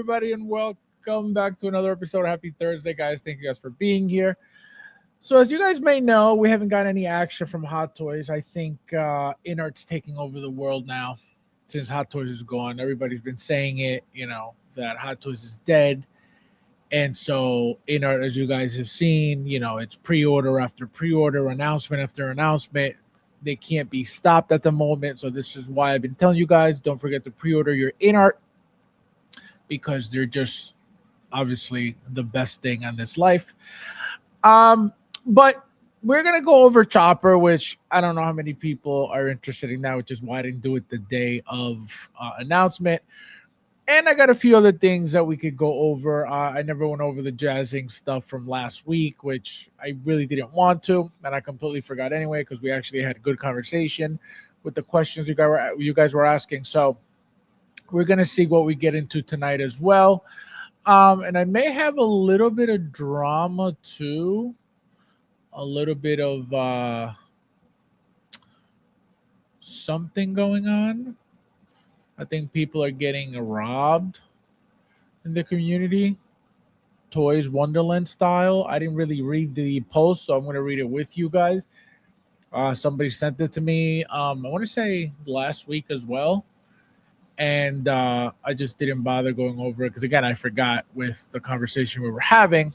everybody, and welcome back to another episode of Happy Thursday, guys. Thank you guys for being here. So, as you guys may know, we haven't got any action from Hot Toys. I think Inart's taking over the world now since Hot Toys is gone. Everybody's been saying it, that Hot Toys is dead. And so, Inart, as you guys have seen, it's pre-order after pre-order, announcement after announcement. They can't be stopped at the moment. So, this is why I've been telling you guys, don't forget to pre-order your Inart, because they're just obviously the best thing on this life. But we're going to go over Chopper, which I don't know how many people are interested in that, which is why I didn't do it the day of announcement. And I got a few other things that we could go over. I never went over the jazzing stuff from last week, which I really didn't want to. And I completely forgot anyway, because we actually had a good conversation with the questions you guys were asking. So we're going to see what we get into tonight as well. And I may have a little bit of drama too. A little bit of something going on. I think people are getting robbed in the community. Toys Wonderland style. I didn't really read the post, so I'm going to read it with you guys. Somebody sent it to me, I want to say last week as well. And I just didn't bother going over it because, again, I forgot with the conversation we were having.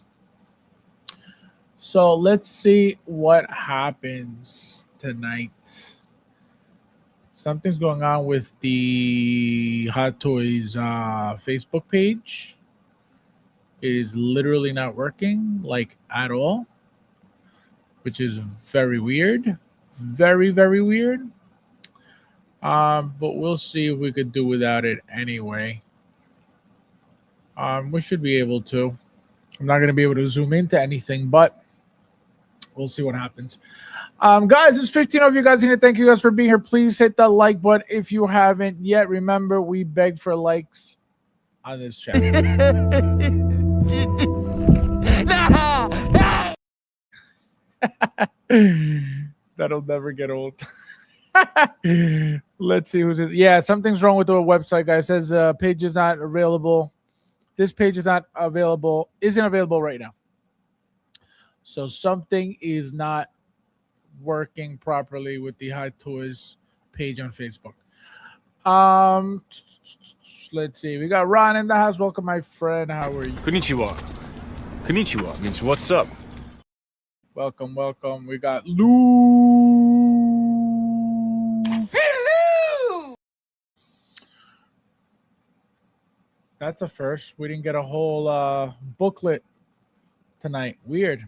So let's see what happens tonight. Something's going on with the Hot Toys Facebook page. It is literally not working, like, at all, which is very weird. Very, very weird. But we'll see if we could do without it anyway. We should be able to. I'm not going to be able to zoom into anything, but we'll see what happens. Guys, there's 15 of you guys in here. Thank you guys for being here. Please hit that like button if you haven't yet. Remember, we beg for likes on this channel. That'll never get old. Let's see who's it. Yeah, something's wrong with the website, guys. It says page is not available. This page is not available, isn't available right now. So something is not working properly with the Hot Toys page on Facebook. Let's see. We got Ron in the house. Welcome, my friend. How are you? Konnichiwa. Konnichiwa means what's up. Welcome, welcome. We got Lou. Hello. That's a first. We didn't get a whole booklet tonight. Weird.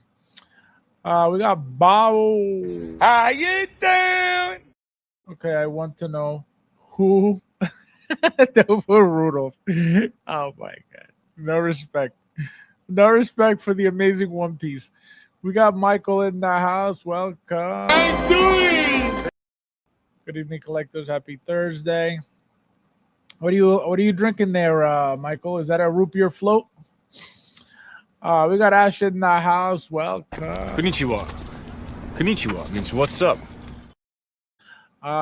We got Bow. How you doing? Okay, I want to know who for Rudolph. Oh my god. No respect. No respect for the amazing One Piece. We got Michael in the house. Welcome. I'm doing. Good evening, collectors. Happy Thursday. What are you drinking there, Michael? Is that a root beer float? We got Ash in the house. Welcome. Konnichiwa. Konnichiwa means what's up.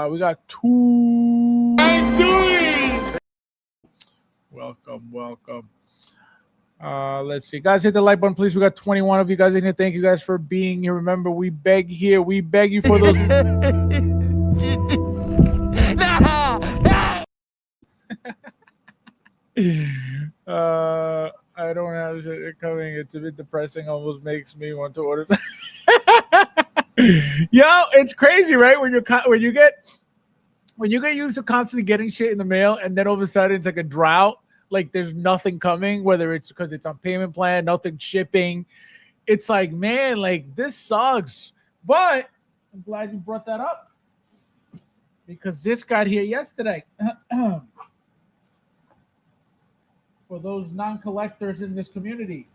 We got two. I'm doing. Welcome, welcome. Let's see. Guys, hit the like button, please. We got 21 of you guys in here. Thank you guys for being here. Remember, we beg here. We beg you for those. I don't have shit coming. It's a bit depressing. Almost makes me want to order. Yo, it's crazy, right? When you get used to constantly getting shit in the mail, and then all of a sudden it's like a drought. Like there's nothing coming, whether it's because it's on payment plan, nothing shipping. It's like, man, like this sucks. But I'm glad you brought that up because this got here yesterday. For those non-collectors in this community.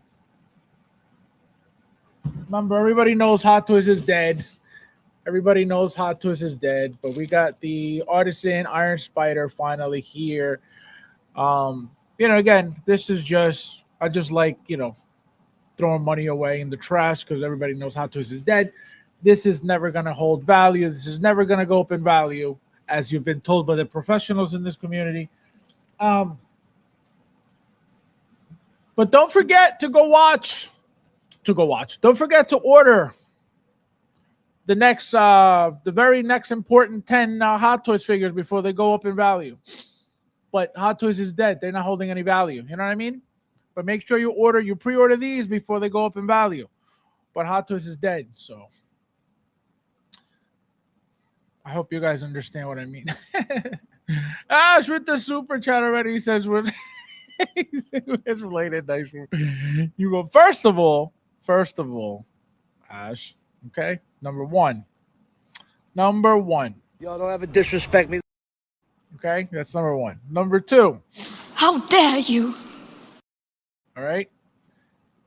Remember, everybody knows Hot Toys is dead. Everybody knows Hot Toys is dead, but we got the Artisan Iron Spider finally here. Again, this is just, I just like, throwing money away in the trash because everybody knows Hot Toys is dead. This is never going to hold value. This is never going to go up in value, as you've been told by the professionals in this community. But don't forget to go watch. Don't forget to order the very next important 10 Hot Toys figures before they go up in value. But Hot Toys is dead. They're not holding any value. You know what I mean? But make sure you pre-order these before they go up in value. But Hot Toys is dead, so I hope you guys understand what I mean. Ash with the super chat already. He says it's related. Nice. You go first of all, Ash. Okay, number one. Y'all don't ever disrespect me. Okay, that's number one. Number two. How dare you? All right.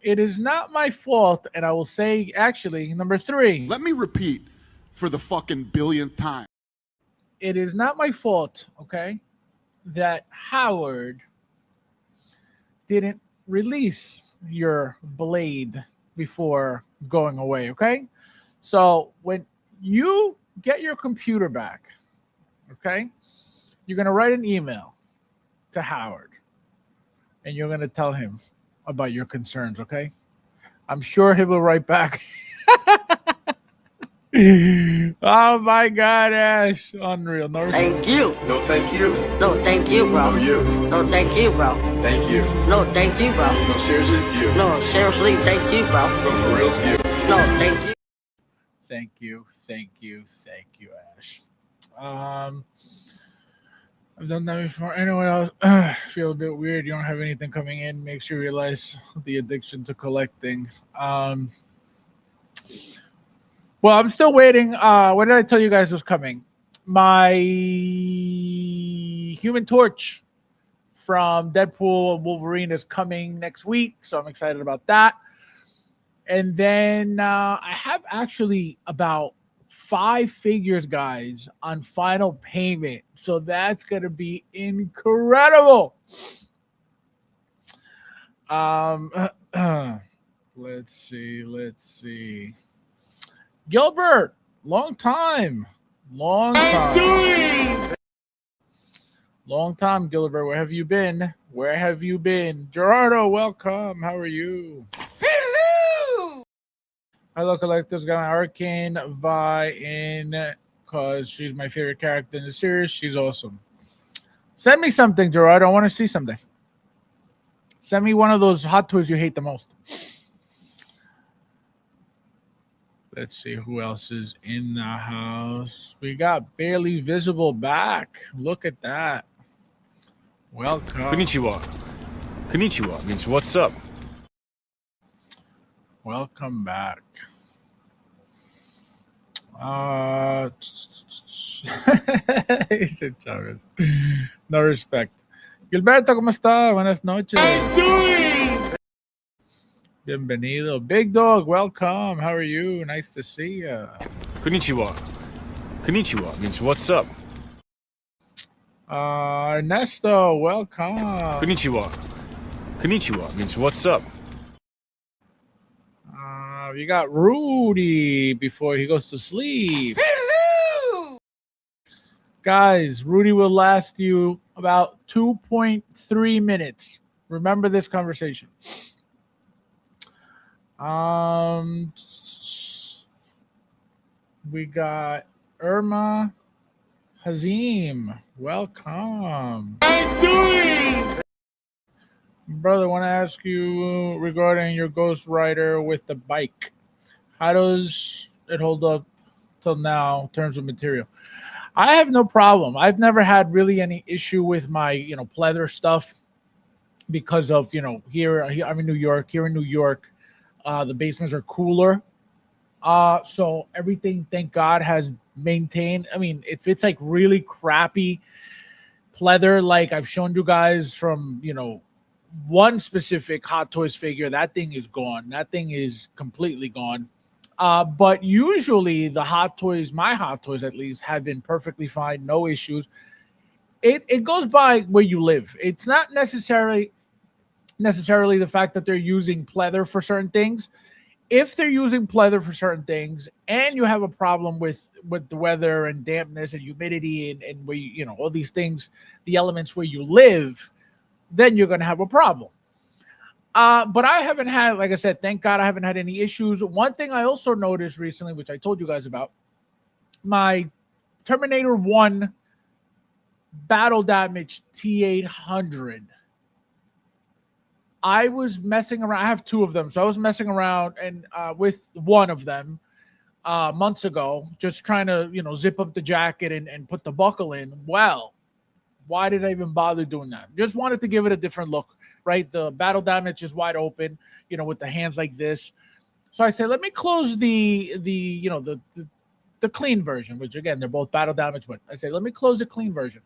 It is not my fault, and I will say, actually, number three. Let me repeat for the fucking billionth time. It is not my fault, okay, that Howard didn't release your blade before going away, okay? So when you get your computer back, okay, you're going to write an email to Howard, and you're going to tell him about your concerns, okay? I'm sure he will write back. Oh my God, Ash. Unreal. No, Thank you. No, thank you. No, thank you, bro. No, you. No, thank you, bro. Thank you. No, thank you, bro. No, seriously, you. No, seriously, thank you, bro. No, for real, you. No, thank you. Thank you, Ash. I've done that before. Anyone else feel a bit weird? You don't have anything coming in. Makes you realize the addiction to collecting. Well, I'm still waiting. What did I tell you guys was coming? My Human Torch from Deadpool and Wolverine is coming next week, so I'm excited about that. And then I have actually about 5 figures, guys, on final payment. So that's going to be incredible. Let's see. Gilbert, long time, Gilbert. Where have you been? Gerardo, welcome. How are you? Hello, collectors. Got an Arcane Vi in because she's my favorite character in the series. She's awesome. Send me something, Gerardo. I want to see something. Send me one of those Hot Toys you hate the most. Let's see who else is in the house. We got Barely Visible back. Look at that. Welcome. Konnichiwa. Konnichiwa means what's up. Welcome back. No respect. Gilberto, ¿cómo está? Buenas noches. Bienvenido. Big Dog, welcome. How are you? Nice to see you. Konnichiwa. Konnichiwa means what's up. Ernesto, welcome. Konnichiwa. Konnichiwa means what's up. We got Rudy before he goes to sleep. Hello! Guys, Rudy will last you about 2.3 minutes. Remember this conversation. We got Irma Hazim. Welcome. Brother, I want to ask you regarding your Ghost Rider with the bike. How does it hold up till now in terms of material? I have no problem. I've never had really any issue with my, pleather stuff because of, here I'm in New York. Here in New York, the basements are cooler. So everything, thank God, has maintained. I mean, if it's like really crappy pleather, like I've shown you guys from, one specific Hot Toys figure, that thing is gone. That thing is completely gone. But usually the Hot Toys, my Hot Toys at least, have been perfectly fine, no issues. It goes by where you live. It's not necessarily the fact that they're using pleather for certain things. If they're using pleather for certain things and you have a problem with the weather and dampness and humidity and where all these things, the elements where you live, then you're going to have a problem. But I haven't had, like I said, thank God I haven't had any issues. One thing I also noticed recently, which I told you guys about, my Terminator 1 battle damage T800. I was messing around. I have two of them. So I was messing around and with one of them months ago, just trying to, zip up the jacket and put the buckle in. Well, why did I even bother doing that? Just wanted to give it a different look, right? The battle damage is wide open, with the hands like this. So I said, let me close the clean version, which again, they're both battle damage, but I said, let me close the clean version.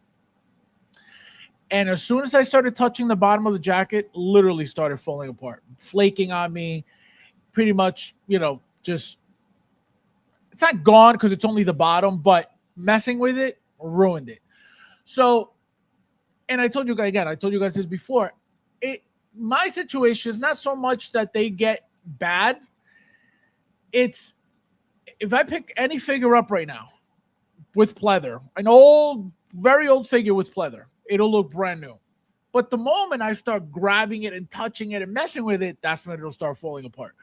And as soon as I started touching the bottom of the jacket, literally started falling apart, flaking on me, pretty much, just, it's not gone because it's only the bottom, but messing with it ruined it. So, and I told you guys this before, my situation is not so much that they get bad. It's, if I pick any figure up right now with pleather, an old, very old figure with pleather, it'll look brand new. But the moment I start grabbing it and touching it and messing with it, that's when it'll start falling apart.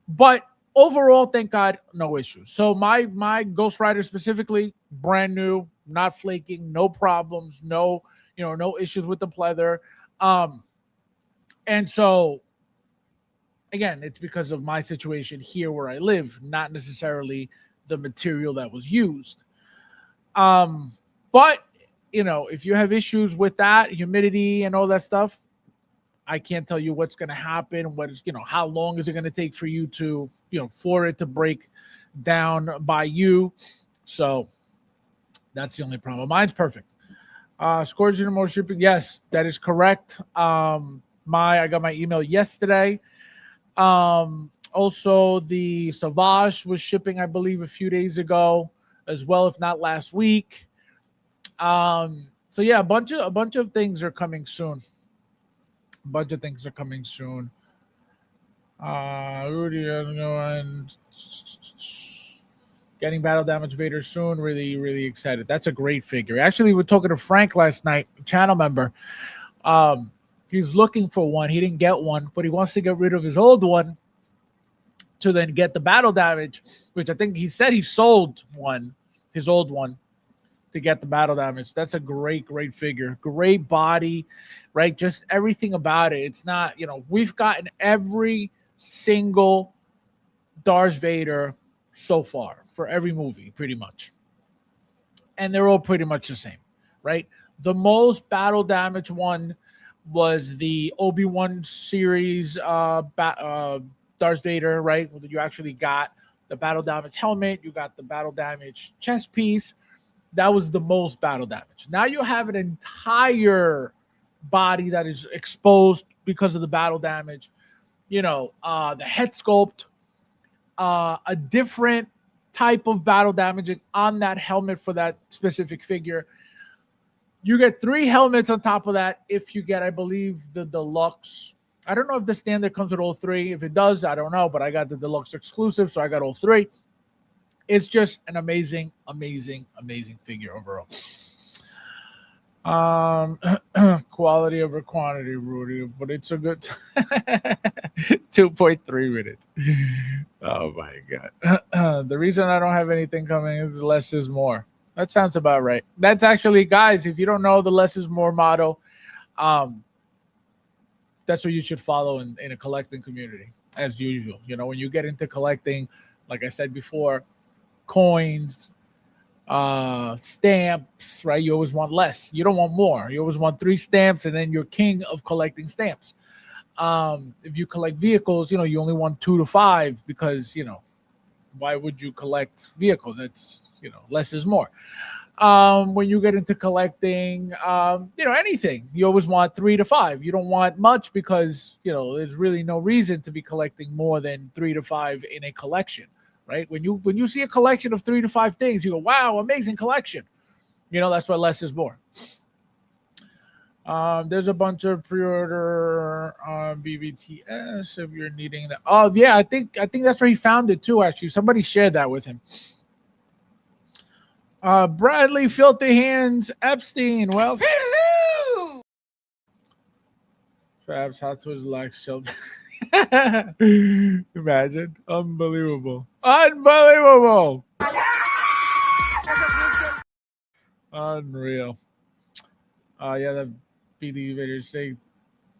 But overall, thank God, no issues. So my Ghost Rider specifically, brand new, not flaking, no problems, no issues with the pleather. And so again, it's because of my situation here where I live, not necessarily the material that was used. But if you have issues with that, humidity and all that stuff, I can't tell you what's going to happen. What is, how long is it going to take for you to, for it to break down by you? So that's the only problem. Mine's perfect. Scourge and more shipping. Yes, that is correct. I got my email yesterday. Also the Savage was shipping, I believe, a few days ago as well, if not last week. So yeah, a bunch of things are coming soon. Rudy, and getting battle damage Vader soon. Really, really excited. That's a great figure. Actually, we were talking to Frank last night, channel member. He's looking for one. He didn't get one, but he wants to get rid of his old one to then get the battle damage, which I think he said he sold one, his old one, to get the battle damage. That's a great figure. Great body, right? Just everything about it. It's not, we've gotten every single Darth Vader so far for every movie, pretty much. And they're all pretty much the same, right? The most battle damage one was the Obi-Wan series Darth Vader, right? You actually got the battle damage helmet, you got the battle damage chest piece. That was the most battle damage. Now you have an entire body that is exposed because of the battle damage. The head sculpt, a different type of battle damage on that helmet for that specific figure. You get 3 helmets on top of that if you get, I believe, the deluxe. I don't know if the standard comes with all 3. If it does, I don't know, but I got the deluxe exclusive, so I got all 3. It's just an amazing figure overall. Quality over quantity, Rudy, but it's a good 2.3 minutes. Oh my God. The reason I don't have anything coming is less is more. That sounds about right. That's actually, guys, if you don't know the less is more motto, that's what you should follow in a collecting community, as usual. When you get into collecting, like I said before, coins, stamps, right? You always want less. You don't want more. You always want 3 stamps, and then you're king of collecting stamps. If you collect vehicles, you only want 2 to 5 because, why would you collect vehicles? It's, less is more. When you get into collecting, anything, you always want 3 to 5. You don't want much because, there's really no reason to be collecting more than 3 to 5 in a collection. Right? When you see a collection of 3 to 5 things, you go, wow, amazing collection. That's why less is more. There's a bunch of pre-order on BBTS if you're needing that. Oh yeah, I think that's where he found it too. Actually, somebody shared that with him. Bradley Filthy Hands Epstein. Well, hello. Fabs Hot Toys like shelf. Imagine. Unbelievable. Unbelievable. Unreal. Yeah, that BD video say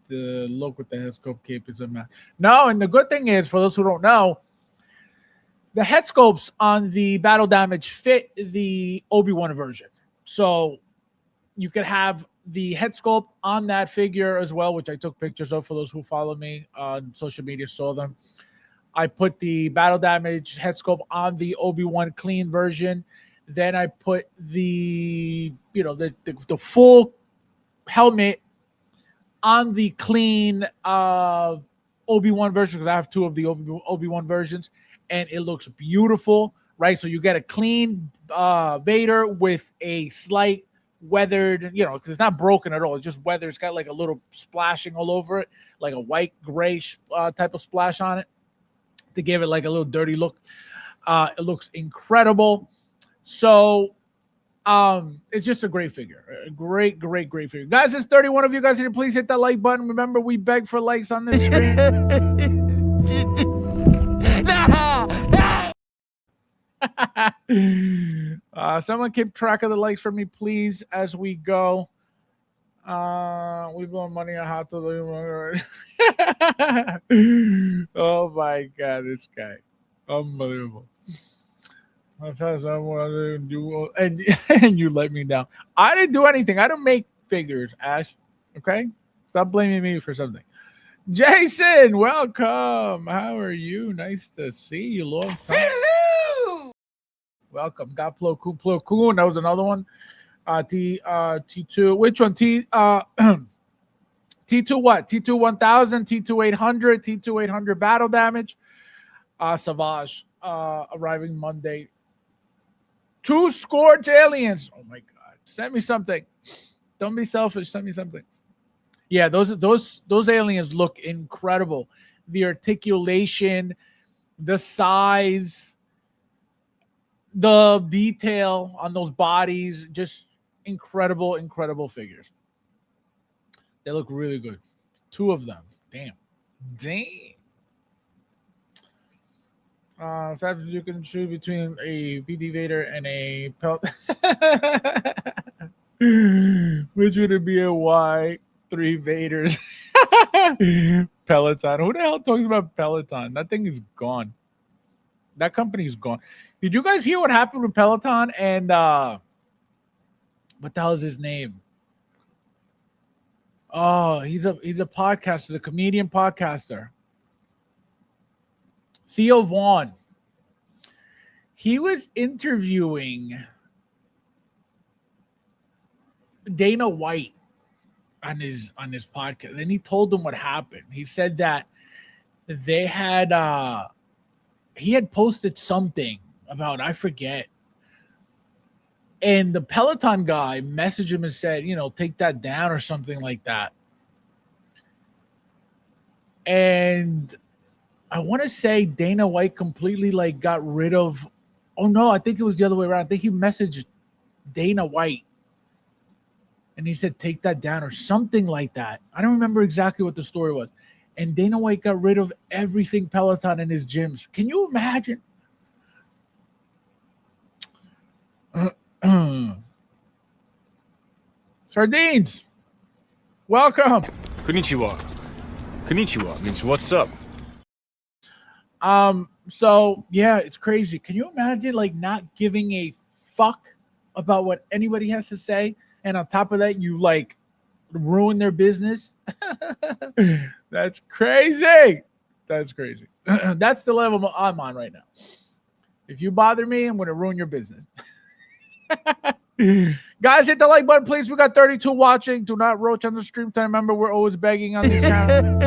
the look with the head sculpt cape is a mess. No, and the good thing is, for those who don't know, the head sculpts on the battle damage fit the Obi-Wan version. So you could have the head sculpt on that figure as well, which I took pictures of for those who follow me on social media, saw them. I put the battle damage head sculpt on the Obi-Wan clean version. Then I put the full helmet on the clean Obi-Wan version, because I have two of the Obi-Wan versions, and it looks beautiful, right? So you get a clean Vader with a slight weathered, because it's not broken at all. It's just weathered. It's got like a little splashing all over it, like a white gray type of splash on it to give it like a little dirty look. It looks incredible. So it's just a great figure. A great figure. Guys, there's 31 of you guys here. Please hit that like button. Remember, we beg for likes on this screen. Someone keep track of the likes for me, please, as we go. We blow money on how to live. Oh my god, this guy. Unbelievable. And you let me down. I didn't do anything. I don't make figures, Ash. Okay? Stop blaming me for something. Jason, welcome. How are you? Nice to see you, Lord. Hello! Welcome. Got Plo Koon. That was another one. T2. Which one? T2 what? T2 1000, T2 800, T2 800 battle damage. Savage arriving Monday. 2 Scourge aliens. Oh my god. Send me something. Don't be selfish. Send me something. Yeah, those aliens look incredible. The articulation, the size, the detail on those bodies, just incredible figures. They look really good. 2 of them. Damn. Fabs, you can choose between a BD Vader and a Pelt. Which would it be, a Y3 Vaders? Peloton. Who the hell talks about Peloton? That thing is gone. That company's gone. Did you guys hear what happened with Peloton and what the hell is his name? Oh, he's a podcaster, the comedian podcaster. Theo Vaughn. He was interviewing Dana White on his podcast, and he told him what happened. He said that they had he had posted something about, I forget, and the Peloton guy messaged him and said, take that down or something like that. And I want to say Dana White completely got rid of. Oh no, I think it was the other way around. I think he messaged Dana White and he said, take that down or something like that. I don't remember exactly what the story was. And Dana White got rid of everything Peloton in his gyms. Can you imagine? Sardines, welcome. Konnichiwa means what's up. So yeah, it's crazy. Can you imagine not giving a fuck about what anybody has to say, and on top of that, you ruin their business? That's crazy. That's crazy. That's the level I'm on right now. If you bother me, I'm gonna ruin your business. Guys, hit the like button, please. We got 32 watching. Do not roach on the stream time. Remember, we're always begging on this channel.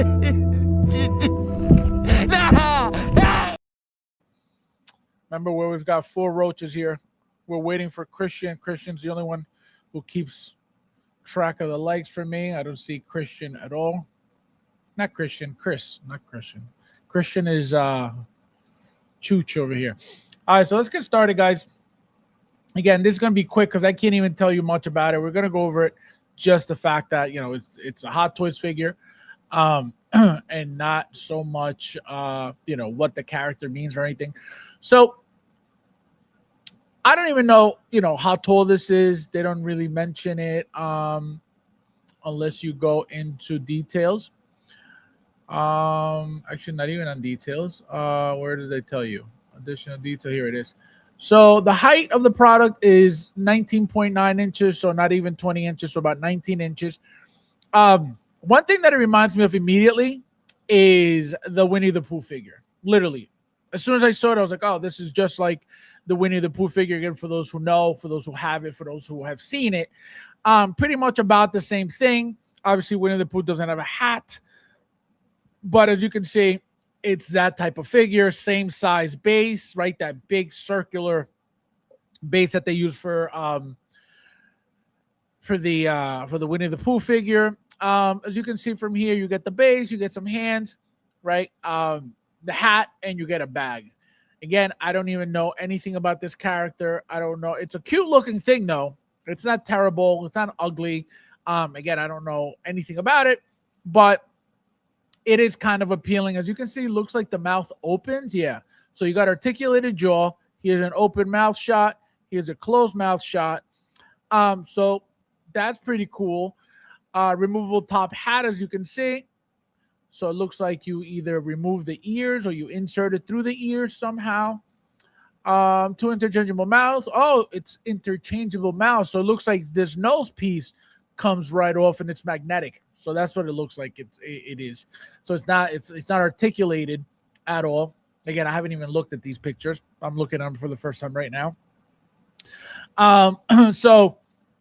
Remember, where we've got 4 roaches here. We're waiting for Christian. Christian's the only one who keeps track of the likes for me. I don't see Christian at all. Not Christian. Chris. Not Christian. Christian is Chooch over here. All right, so let's get started, guys. Again, this is going to be quick because I can't even tell you much about it. We're going to go over it. Just the fact that, it's a Hot Toys figure. and not so much, what the character means or anything. So I don't even know, how tall this is. They don't really mention it, unless you go into details. Actually, not even on details. Where did they tell you? Additional detail. Here it is. So the height of the product is 19.9 inches, so not even 20 inches, so about 19 inches. One thing that it reminds me of immediately is the Winnie the Pooh figure. Literally, as soon as I saw it, I was like, "Oh, this is just like the Winnie the Pooh figure." Again, for those who know, for those who have it, for those who have seen it, pretty much about the same thing. Obviously, Winnie the Pooh doesn't have a hat, but as you can see, it's that type of figure, same size base, right? That big circular base that they use for the Winnie the Pooh figure. As you can see from here, you get the base, you get some hands, right? The hat, and you get a bag. Again, I don't even know anything about this character. I don't know. It's a cute looking thing though. It's not terrible. It's not ugly. Again, I don't know anything about it, but it is kind of appealing. As you can see, looks like the mouth opens. Yeah. So you got articulated jaw. Here's an open mouth shot. Here's a closed mouth shot. So that's pretty cool. Removable top hat, as you can see. So it looks like you either remove the ears or you insert it through the ears somehow. Two interchangeable mouths. Oh, it's interchangeable mouths. So it looks like this nose piece comes right off and it's magnetic. So that's what it looks like. It is. So it's not articulated at all. Again, I haven't even looked at these pictures. I'm looking at them for the first time right now. So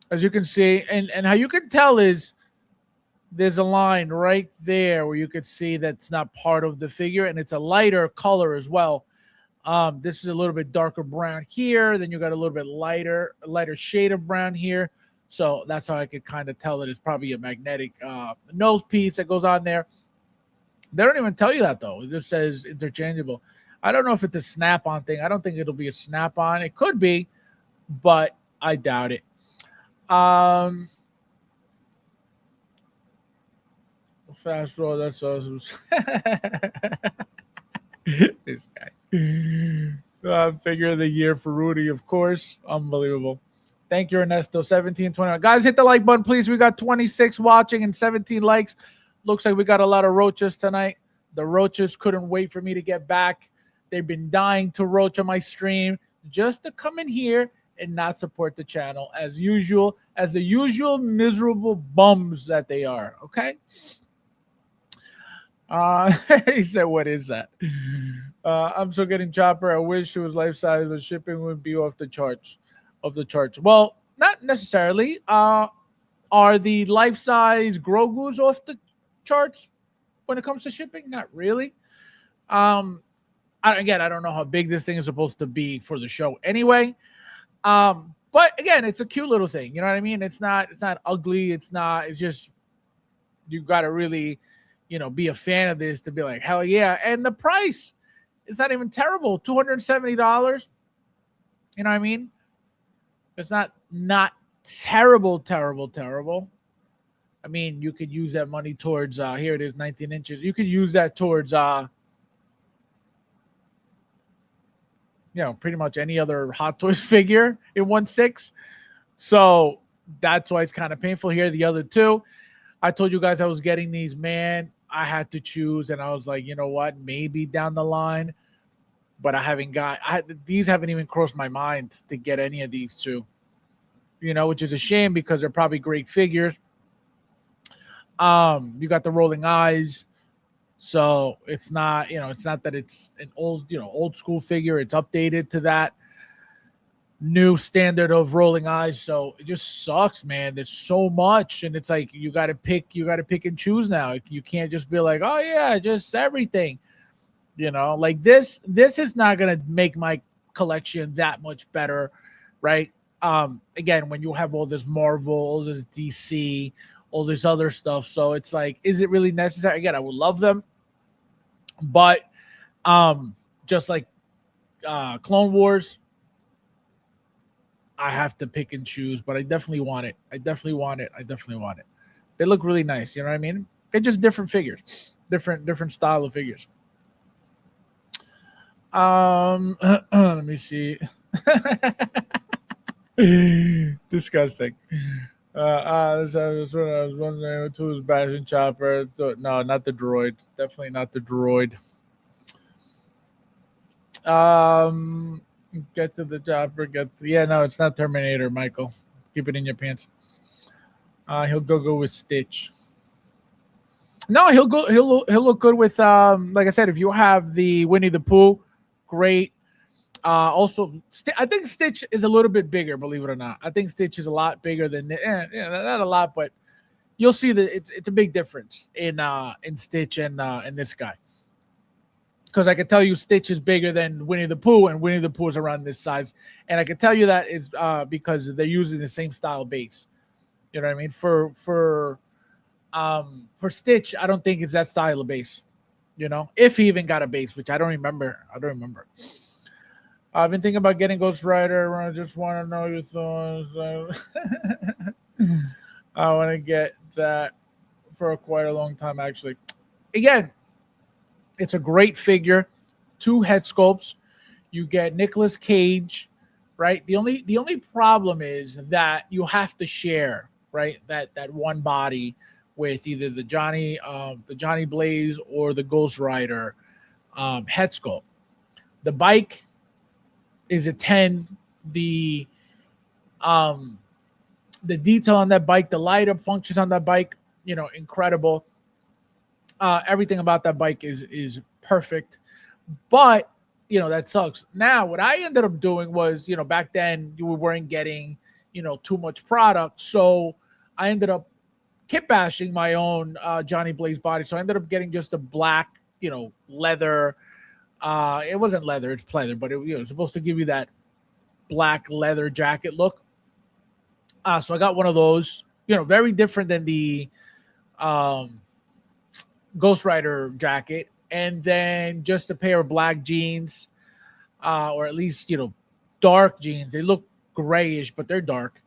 as you can see, and how you can tell is there's a line right there where you could see that's not part of the figure, and it's a lighter color as well. This is a little bit darker brown here. Then you got a little bit lighter shade of brown here. So that's how I could kind of tell that it's probably a magnetic nose piece that goes on there. They don't even tell you that though. It just says interchangeable. I don't know if it's a snap-on thing. I don't think it'll be a snap-on. It could be, but I doubt it. Fast roll. That's awesome. This guy. Figure of the year for Rudy, of course. Unbelievable. Thank you, Ernesto. 1721. Guys, hit the like button, please. We got 26 watching and 17 likes. Looks like we got a lot of roaches tonight. The roaches couldn't wait for me to get back. They've been dying to roach on my stream just to come in here and not support the channel as usual, as the usual miserable bums that they are. Okay. He said, "What is that?" I'm still getting Chopper. I wish it was life size, but shipping would be off the charts. Well, not necessarily. Are the life size Grogu's off the charts when it comes to shipping? Not really. I don't know how big this thing is supposed to be for the show anyway. But again, it's a cute little thing. You know what I mean? It's not ugly. It's just, you got to really, be a fan of this to be like, hell yeah. And the price is not even terrible. $270. You know what I mean? It's not terrible. I mean, you could use that money towards, here it is, 19 inches. You could use that towards, pretty much any other Hot Toys figure in 1/6. So that's why it's kind of painful here. The other two, I told you guys I was getting these, man. I had to choose, and I was like, you know what? Maybe down the line, but these haven't even crossed my mind to get any of these two, which is a shame because they're probably great figures. You got the rolling eyes. So it's not that it's an old school figure. It's updated to that new standard of rolling eyes. So it just sucks, man. There's so much, and it's like you got to pick and choose now. You can't just be like, oh yeah, just everything. Like this is not gonna make my collection that much better, right? Again, when you have all this Marvel, all this DC, all this other stuff, so it's like, is it really necessary? Again, I would love them. But just like Clone Wars, I have to pick and choose, but I definitely want it. They look really nice, you know what I mean? They're just different figures, different style of figures. Let me see. Disgusting. That's what I was wondering. Who's bashing Chopper? No, not the droid. Definitely not the droid. Get to the Chopper. Yeah, no, it's not Terminator, Michael. Keep it in your pants. He'll go with Stitch. No, he'll look good with like I said, if you have the Winnie the Pooh, great. Also, I think Stitch is a little bit bigger, believe it or not. I think Stitch is a lot bigger than not a lot, but you'll see that it's a big difference in Stitch and this guy. Because I can tell you Stitch is bigger than Winnie the Pooh, and Winnie the Pooh is around this size. And I can tell you that is because they're using the same style base. You know what I mean? For Stitch, I don't think it's that style of base. You know, if he even got a base, which I don't remember. I've been thinking about getting Ghost Rider. I just want to know your thoughts. I want to get that for quite a long time, actually. Again, it's a great figure. 2 head sculpts. You get Nicolas Cage, right? The only problem is that you have to share, right? That one body with either the Johnny Blaze or the Ghost Rider head sculpt. The bike is a 10. The detail on that bike, the light up functions on that bike, incredible. Everything about that bike is perfect, but that sucks. Now, what I ended up doing was, back then we weren't getting, too much product, so I ended up kit bashing my own Johnny Blaze body. So I ended up getting just a black, leather. It wasn't leather; it's pleather, but it was supposed to give you that black leather jacket look. So I got one of those. Very different than the Ghost Rider jacket, and then just a pair of black jeans, or at least dark jeans. They look grayish, but they're dark,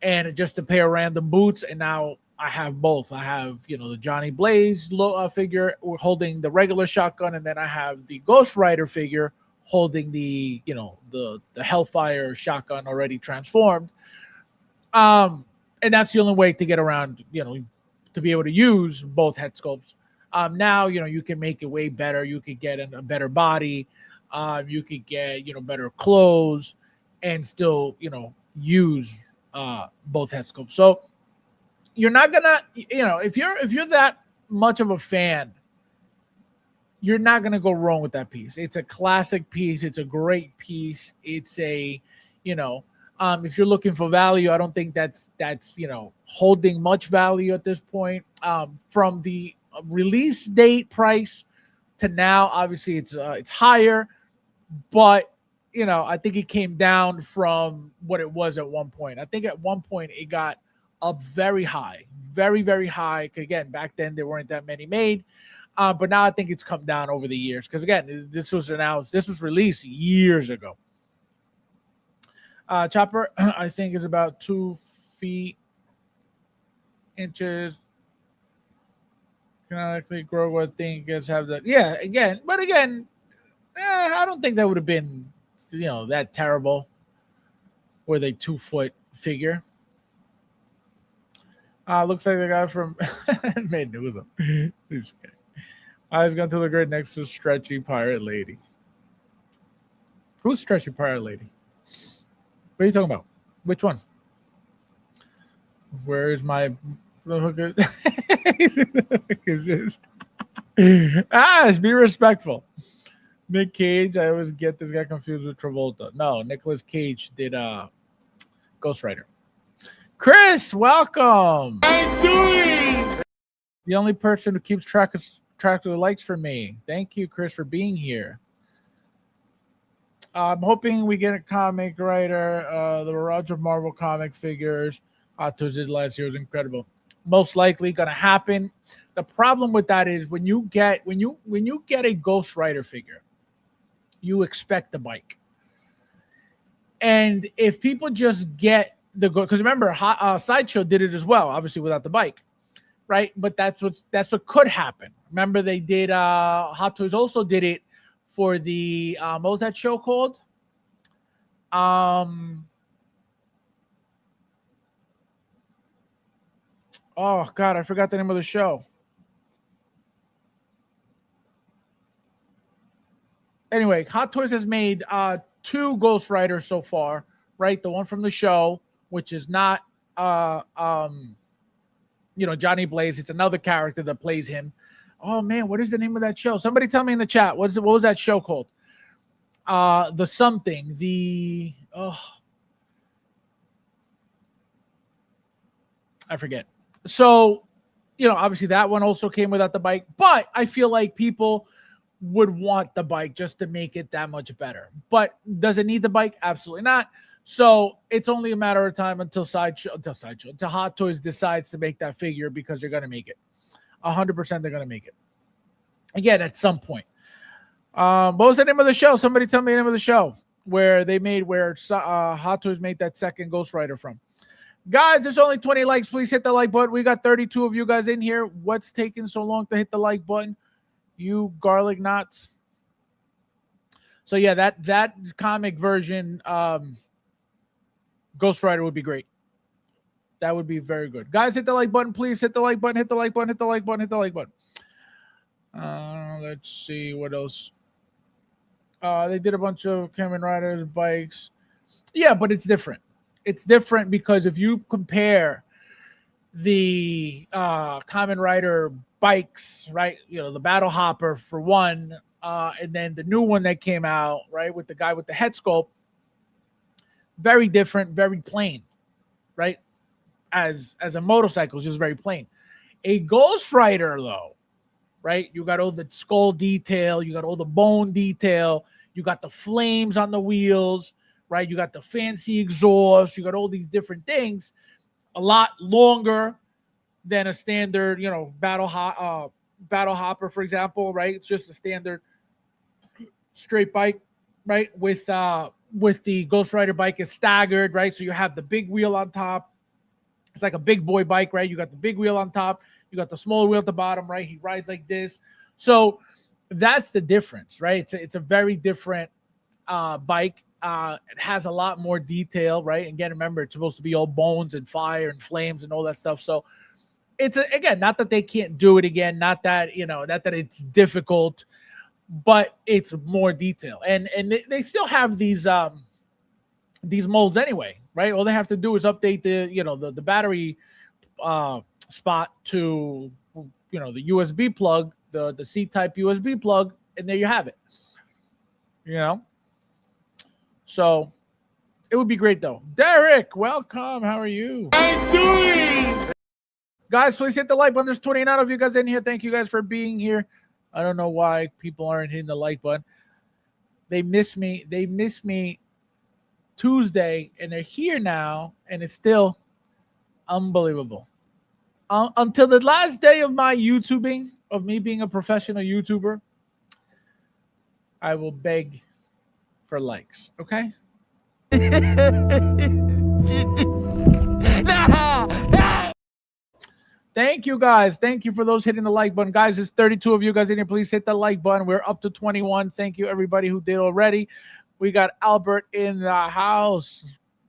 and just a pair of random boots. And now I have both. I have the Johnny Blaze figure holding the regular shotgun, and then I have the Ghost Rider figure holding the the Hellfire shotgun already transformed. And that's the only way to get around, to be able to use both head sculpts. Now, you can make it way better. You could get a better body. You could get, better clothes and still, use both head sculpts. So you're not gonna, if you're that much of a fan, you're not gonna go wrong with that piece. It's a classic piece. It's a great piece. It's a, if you're looking for value, I don't think that's holding much value at this point. From the release date price to now, obviously it's higher, but I think it came down from what it was at one point. I think at one point it got up very high, very, very high. Again, back then there weren't that many made, but now I think it's come down over the years. Because again, this was released years ago. Chopper, I think, is about 2 feet inches. Canonically, Grogu, I think, is have that. Yeah, again, I don't think that would have been, that terrible with a 2-foot figure. Looks like the guy from made new with him. He's okay. I was going to look right next to Stretchy Pirate Lady. Who's Stretchy Pirate Lady? What are you talking about? Which one? Where is my hook? Be respectful. Nick Cage. I always get this guy confused with Travolta. No, Nicolas Cage did Ghost Rider. Chris, welcome. I'm doing. The only person who keeps track of the likes for me. Thank you, Chris, for being here. I'm hoping we get a comic writer. The Mirage of Marvel comic figures. Tuesday last year was incredible. Most likely going to happen. The problem with that is when you get a Ghost Rider figure, you expect the bike. And if people just get because remember, Sideshow did it as well, obviously without the bike. right? But that's what could happen. Remember, they did. Hot Toys also did it for the what was that show called? Oh God, I forgot the name of the show. Anyway, Hot Toys has made two Ghost Riders so far, right? The one from the show, which is not Johnny Blaze. It's another character that plays him. Oh man, what is the name of that show? Somebody tell me in the chat. What was that show called? The something. I forget. So, obviously that one also came without the bike, but I feel like people would want the bike just to make it that much better. But does it need the bike? Absolutely not. So it's only a matter of time until Hot Toys decides to make that figure, because they're going to make it. 100% they're going to make it. Again, at some point. What was the name of the show? Somebody tell me the name of the show where Hot Toys made that second Ghost Rider from. Guys, there's only 20 likes. Please hit the like button. We got 32 of you guys in here. What's taking so long to hit the like button? You garlic knots. So yeah, that comic version Ghost Rider would be great. That would be very good. Guys, hit the like button, please. Hit the like button, hit the like button, hit the like button, hit the like button. Let's see what else. They did a bunch of Kamen Riders bikes. Yeah, but it's different. It's different because if you compare the Kamen Rider bikes, right? The Battle Hopper for one, and then the new one that came out, right, with the guy with the head sculpt, very different, very plain, right? As a motorcycle, just very plain. A Ghost Rider, though, right? You got all the skull detail, you got all the bone detail, you got the flames on the wheels, right? You got the fancy exhaust, you got all these different things. A lot longer than a standard, battle hopper, for example, right? It's just a standard straight bike, right? With the Ghost Rider bike is staggered, right? So you have the big wheel on top. It's like a big boy bike, right? You got the big wheel on top, you got the small wheel at the bottom, right? He rides like this. So that's the difference, right? It's a very different bike. It has a lot more detail, right? Again, remember, it's supposed to be all bones and fire and flames and all that stuff. So it's again, not that they can't do it again, not that it's difficult, but it's more detail. And they still have these molds anyway, right? All they have to do is update the battery spot to the USB plug, the C-type USB plug, and there you have it. So it would be great though. Derek, welcome. How are you? I'm doing. Guys, please hit the like button. There's 29 of you guys in here. Thank you guys for being here. I don't know why people aren't hitting the like button. They miss me. They miss me Tuesday, and they're here now, and it's still unbelievable. Until the last day of my YouTubing, of me being a professional YouTuber, I will beg for likes, okay? Thank you, guys. Thank you for those hitting the like button. Guys, there's 32 of you guys in here. Please hit the like button. We're up to 21. Thank you, everybody who did already. We got Albert in the house.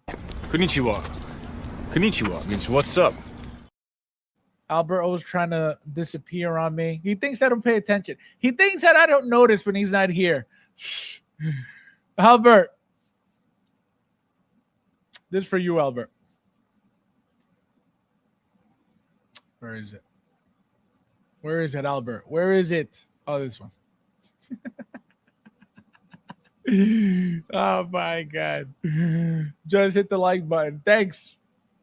Konnichiwa. Konnichiwa means what's up? Albert always trying to disappear on me. He thinks I don't pay attention. He thinks that I don't notice when he's not here. Albert. This is for you, Albert. Where is it? Where is it, Albert? Where is it? Oh, this one. Oh, my God. Just hit the like button. Thanks.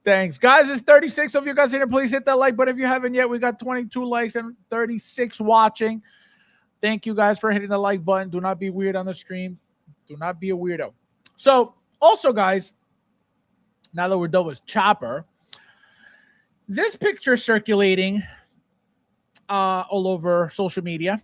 Guys, there's 36 of you guys in here. Please hit that like button if you haven't yet. We got 22 likes and 36 watching. Thank you guys for hitting the like button. Do not be weird on the stream. Do not be a weirdo. So, also, guys, now that we're done with Chopper, this picture circulating all over social media.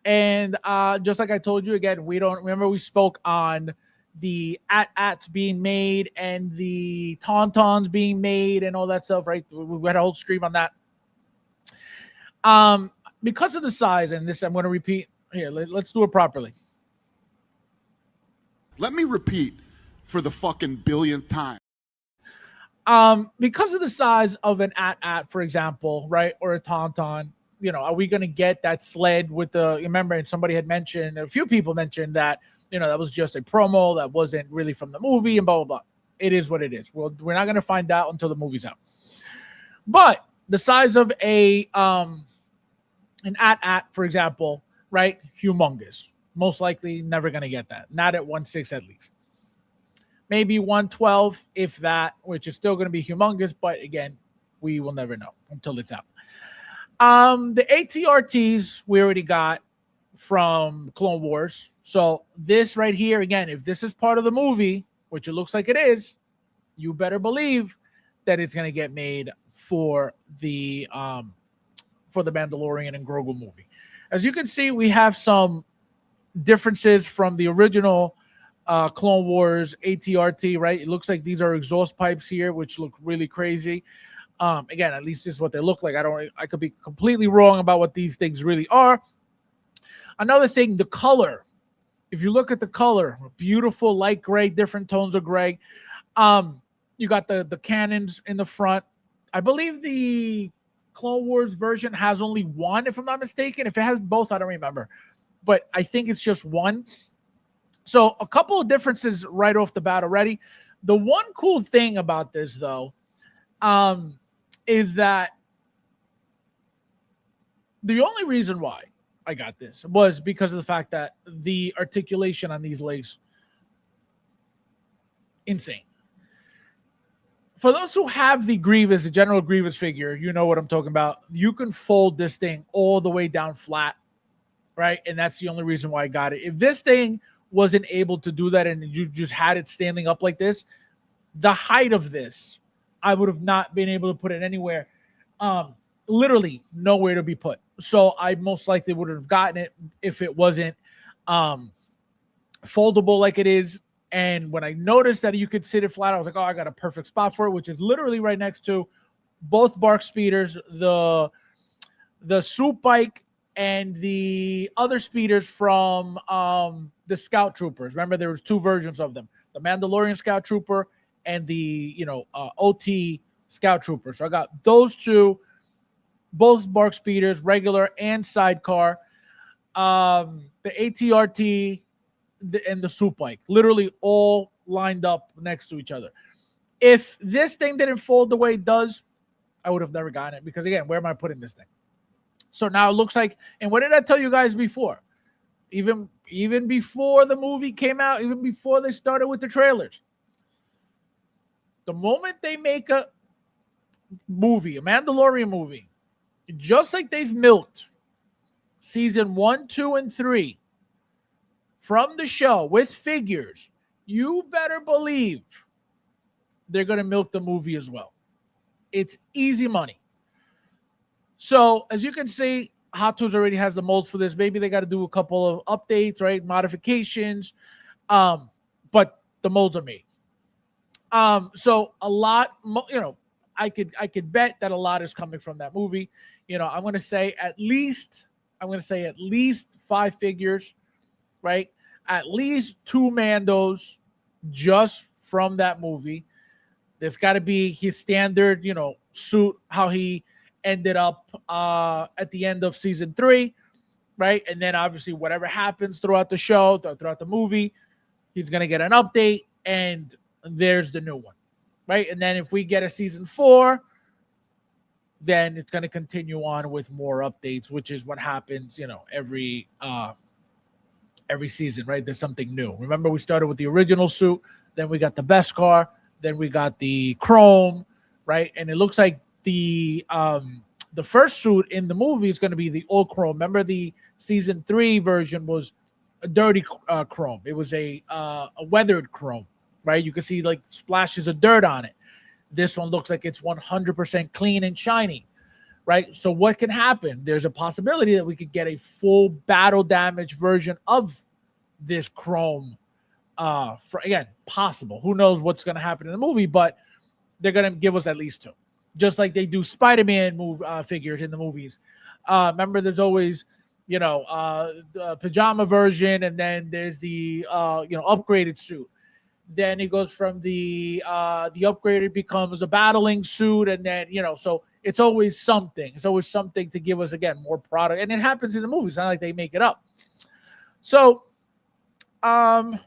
And just like I told you, again, we spoke on the ats being made and the tauntauns being made and all that stuff, right? We had a whole stream on that. Because of the size, and this I'm going to repeat here. Let's do it properly. Let me repeat for the fucking billionth time. Because of the size of an at, for example, right, or a tauntaun, are we going to get that sled with the? Remember, and somebody had mentioned, a few people mentioned that that was just a promo that wasn't really from the movie, and blah blah blah. It is what it is. Well, we're not going to find out until the movie's out. But the size of an at, for example, right, humongous. Most likely, never going to get that. Not at 1/6 at least. Maybe 1/12, if that, which is still going to be humongous. But again, we will never know until it's out. The ATRTs we already got from Clone Wars. So this right here, again, if this is part of the movie, which it looks like it is, you better believe that it's going to get made for the Mandalorian and Grogu movie. As you can see, we have some differences from the original Clone Wars ATRT, right? It looks like these are exhaust pipes here, which look really crazy. Again, at least this is what they look like. I could be completely wrong about what these things really are. Another thing, the color. If you look at the color, beautiful light gray, different tones of gray. You got the cannons in the front. I believe the Clone Wars version has only one, if I'm not mistaken. If it has both, I don't remember. But I think it's just one. So a couple of differences right off the bat already. The one cool thing about this, though, is that the only reason why I got this was because of the fact that the articulation on these legs, insane. For those who have the Grievous, the General Grievous figure, you know what I'm talking about. You can fold this thing all the way down flat, right? And that's the only reason why I got it. If this thing wasn't able to do that and you just had it standing up like this, the height of this, I would have not been able to put it anywhere. Literally nowhere to be put. So I most likely would have gotten it if it wasn't foldable like it is. And when I noticed that you could sit it flat, I was like, oh, I got a perfect spot for it, which is literally right next to both bark speeders, the swoop bike and the other speeders from the Scout Troopers. Remember, there was two versions of them, the Mandalorian Scout Trooper and the OT Scout Trooper. So I got those two, both bark speeders, regular and sidecar, the ATRT and the swoop bike, literally all lined up next to each other. If this thing didn't fold the way it does, I would have never gotten it because, again, where am I putting this thing? So now it looks like, and what did I tell you guys before? Even before the movie came out, even before they started with the trailers, the moment they make a movie, a Mandalorian movie, just like they've milked season 1, 2, and 3 from the show with figures, you better believe they're going to milk the movie as well. It's easy money. So as you can see, Hot Toys already has the molds for this. Maybe they got to do a couple of updates, right? Modifications. But the molds are made. So a lot, I could bet that a lot is coming from that movie. I'm going to say at least 5 figures, right? At least 2 Mandos just from that movie. There's got to be his standard, suit, how he ended up at the end of season 3, right? And then obviously whatever happens throughout the show, throughout the movie, he's going to get an update, and there's the new one, right? And then if we get a season 4, then it's going to continue on with more updates, which is what happens, every season, right? There's something new. Remember, we started with the original suit, then we got the Beskar, then we got the Chrome, right? And it looks like the first suit in the movie is going to be the old Chrome. Remember, the season 3 version was a dirty Chrome. It was a weathered Chrome, right? You can see like splashes of dirt on it. This one looks like it's 100% clean and shiny, right? So what can happen? There's a possibility that we could get a full battle damage version of this Chrome. Again, possible. Who knows what's going to happen in the movie, but they're going to give us at least 2. Just like they do Spider-Man figures in the movies. Remember, there's always, the pajama version, and then there's the upgraded suit. Then it goes from the upgraded becomes a battling suit, and then so it's always something. It's always something to give us again more product, and it happens in the movies. It's not like they make it up. So, also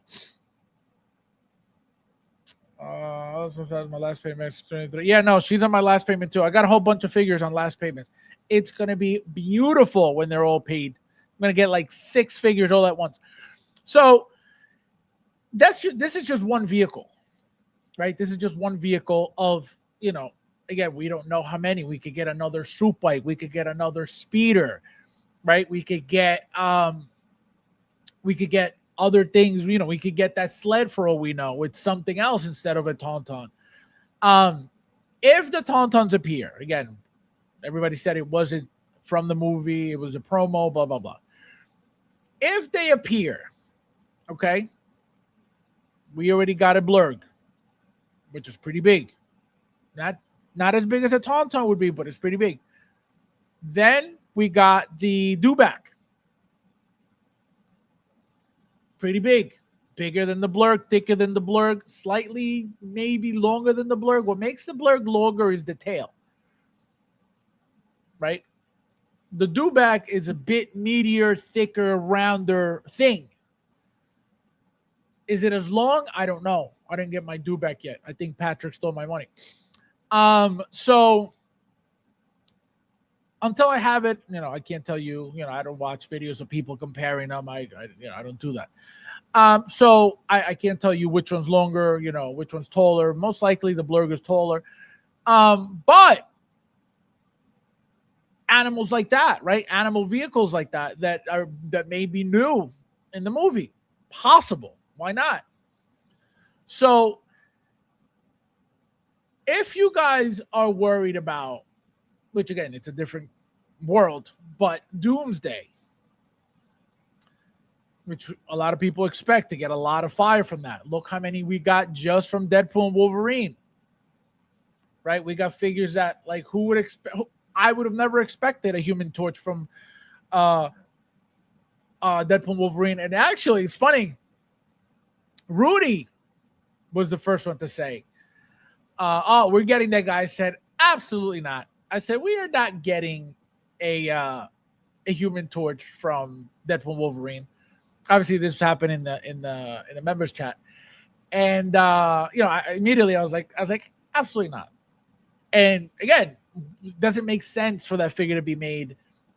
my last payment. Yeah, no, she's on my last payment too. I got a whole bunch of figures on last payments. It's gonna be beautiful when they're all paid. I'm gonna get like 6 figures all at once. So this is just one vehicle, right? This is just one vehicle of again, we don't know how many. We could get another soup bike. We could get another speeder, right? We could get other things. We could get that sled for all we know. It's something else instead of a Tauntaun. If the Tauntauns appear, again, everybody said it wasn't from the movie. It was a promo, blah, blah, blah. If they appear, okay, we already got a Blurg, which is pretty big. Not as big as a Tauntaun would be, but it's pretty big. Then we got the Dewback. Pretty big. Bigger than the Blurg, thicker than the Blurg, slightly maybe longer than the Blurg. What makes the Blurg longer is the tail, right? The Dewback is a bit meatier, thicker, rounder thing. Is it as long? I don't know. I didn't get my Dewback yet. I think Patrick stole my money. So until I have it, I can't tell you, I don't watch videos of people comparing them. I don't do that. So I can't tell you which one's longer, which one's taller. Most likely the Blurg is taller. But animals like that, right? Animal vehicles like that may be new in the movie. Possible. Why not? So if you guys are worried about, which again, it's a different world, but Doomsday, which a lot of people expect to get a lot of fire from that. Look how many we got just from Deadpool and Wolverine, right? We got figures that, like, who would expect? I would have never expected a Human Torch from Deadpool and Wolverine. And actually, it's funny. Rudy was the first one to say, we're getting that guy. I said, absolutely not. I said, we are not getting a Human Torch from Deadpool and Wolverine. Obviously, this happened in the members chat. And immediately I was like, absolutely not. And again, it doesn't make sense for that figure to be made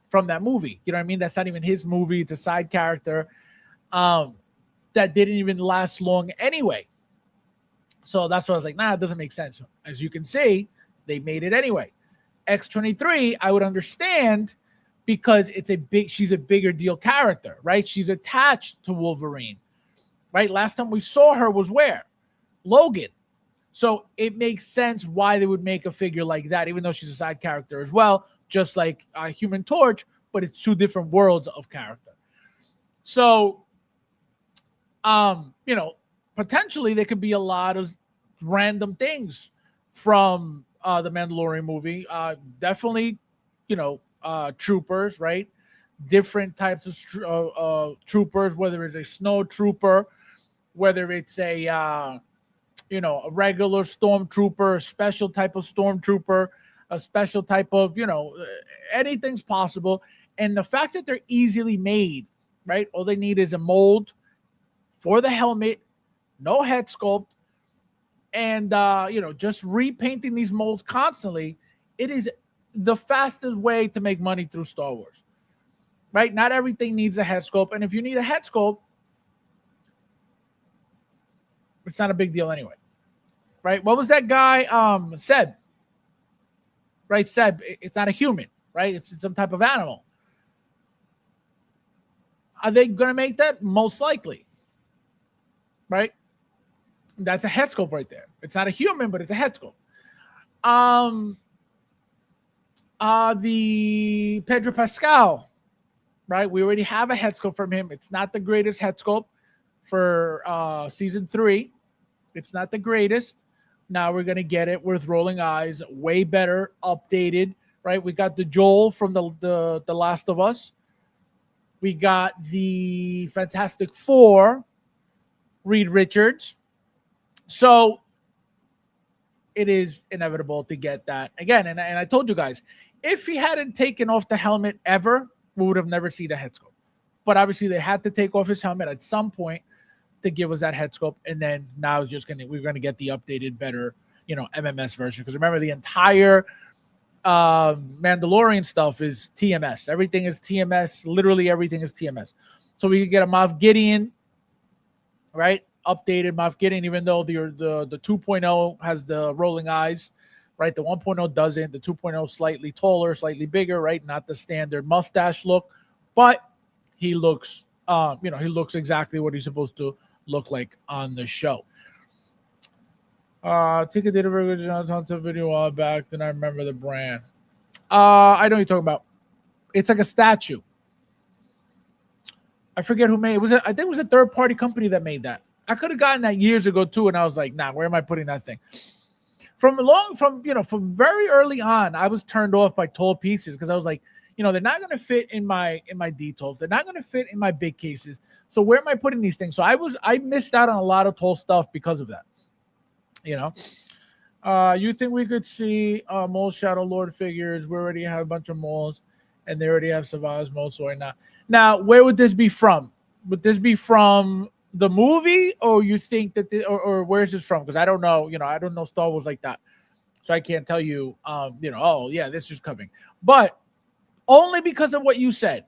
from that movie. You know what I mean? That's not even his movie. It's a side character that didn't even last long anyway. So that's why I was like, nah, it doesn't make sense. As you can see, they made it anyway. X-23, I would understand because she's a bigger deal character, right? She's attached to Wolverine, right? Last time we saw her was where? Logan. So it makes sense why they would make a figure like that, even though she's a side character as well, just like Human Torch, but it's 2 different worlds of character. So, potentially there could be a lot of random things from the Mandalorian movie. Definitely, troopers, right? Different types of troopers, whether it's a snow trooper, whether it's a regular stormtrooper, a special type of stormtrooper, a special type of, anything's possible. And the fact that they're easily made, right? All they need is a mold for the helmet, no head sculpt, and just repainting these molds constantly. It is the fastest way to make money through Star Wars, right? Not everything needs a head sculpt, and if you need a head sculpt, it's not a big deal anyway, right? What was that guy, Seb? Right, Seb. It's not a human, right? It's some type of animal. Are they going to make that? Most likely, right? That's a head sculpt right there. It's not a human, but it's a head sculpt. The Pedro Pascal, right? We already have a head sculpt from him. It's not the greatest head sculpt for season 3. It's not the greatest. Now we're going to get it with rolling eyes, way better, updated, right? We got the Joel from the Last of Us. We got the Fantastic Four, Reed Richards. So it is inevitable to get that again. And I told you guys, if he hadn't taken off the helmet ever, we would have never seen the head sculpt. But obviously, they had to take off his helmet at some point to give us that head sculpt, and then now it's just we're gonna get the updated, better, MMS version. Because remember, the entire Mandalorian stuff is TMS. Everything is TMS. Literally everything is TMS. So we could get a Moff Gideon, right? Updated Moff Gideon, even though the 2.0 has the rolling eyes, right? The 1.0 doesn't. The 2.0 slightly taller, slightly bigger, right? Not the standard mustache look, but he looks, he looks exactly what he's supposed to look like on the show. Tika did a very good job on the video a while back. Then I remember the brand. I know what you're talking about. It's like a statue. I forget who made it. I think it was a third-party company that made that. I could have gotten that years ago too, and I was like, nah, where am I putting that thing? From very early on, I was turned off by tall pieces because I was like, they're not going to fit in my D12s. They're not going to fit in my big cases. So where am I putting these things? So I missed out on a lot of tall stuff because of that. You think we could see Mole Shadow Lord figures? We already have a bunch of moles, and they already have Savage moles. So why not? Now, where would this be from? Would this be from the movie, or you think that, or where is this from? Because I don't know. I don't know Star Wars like that, so I can't tell you. Oh yeah, this is coming, but only because of what you said,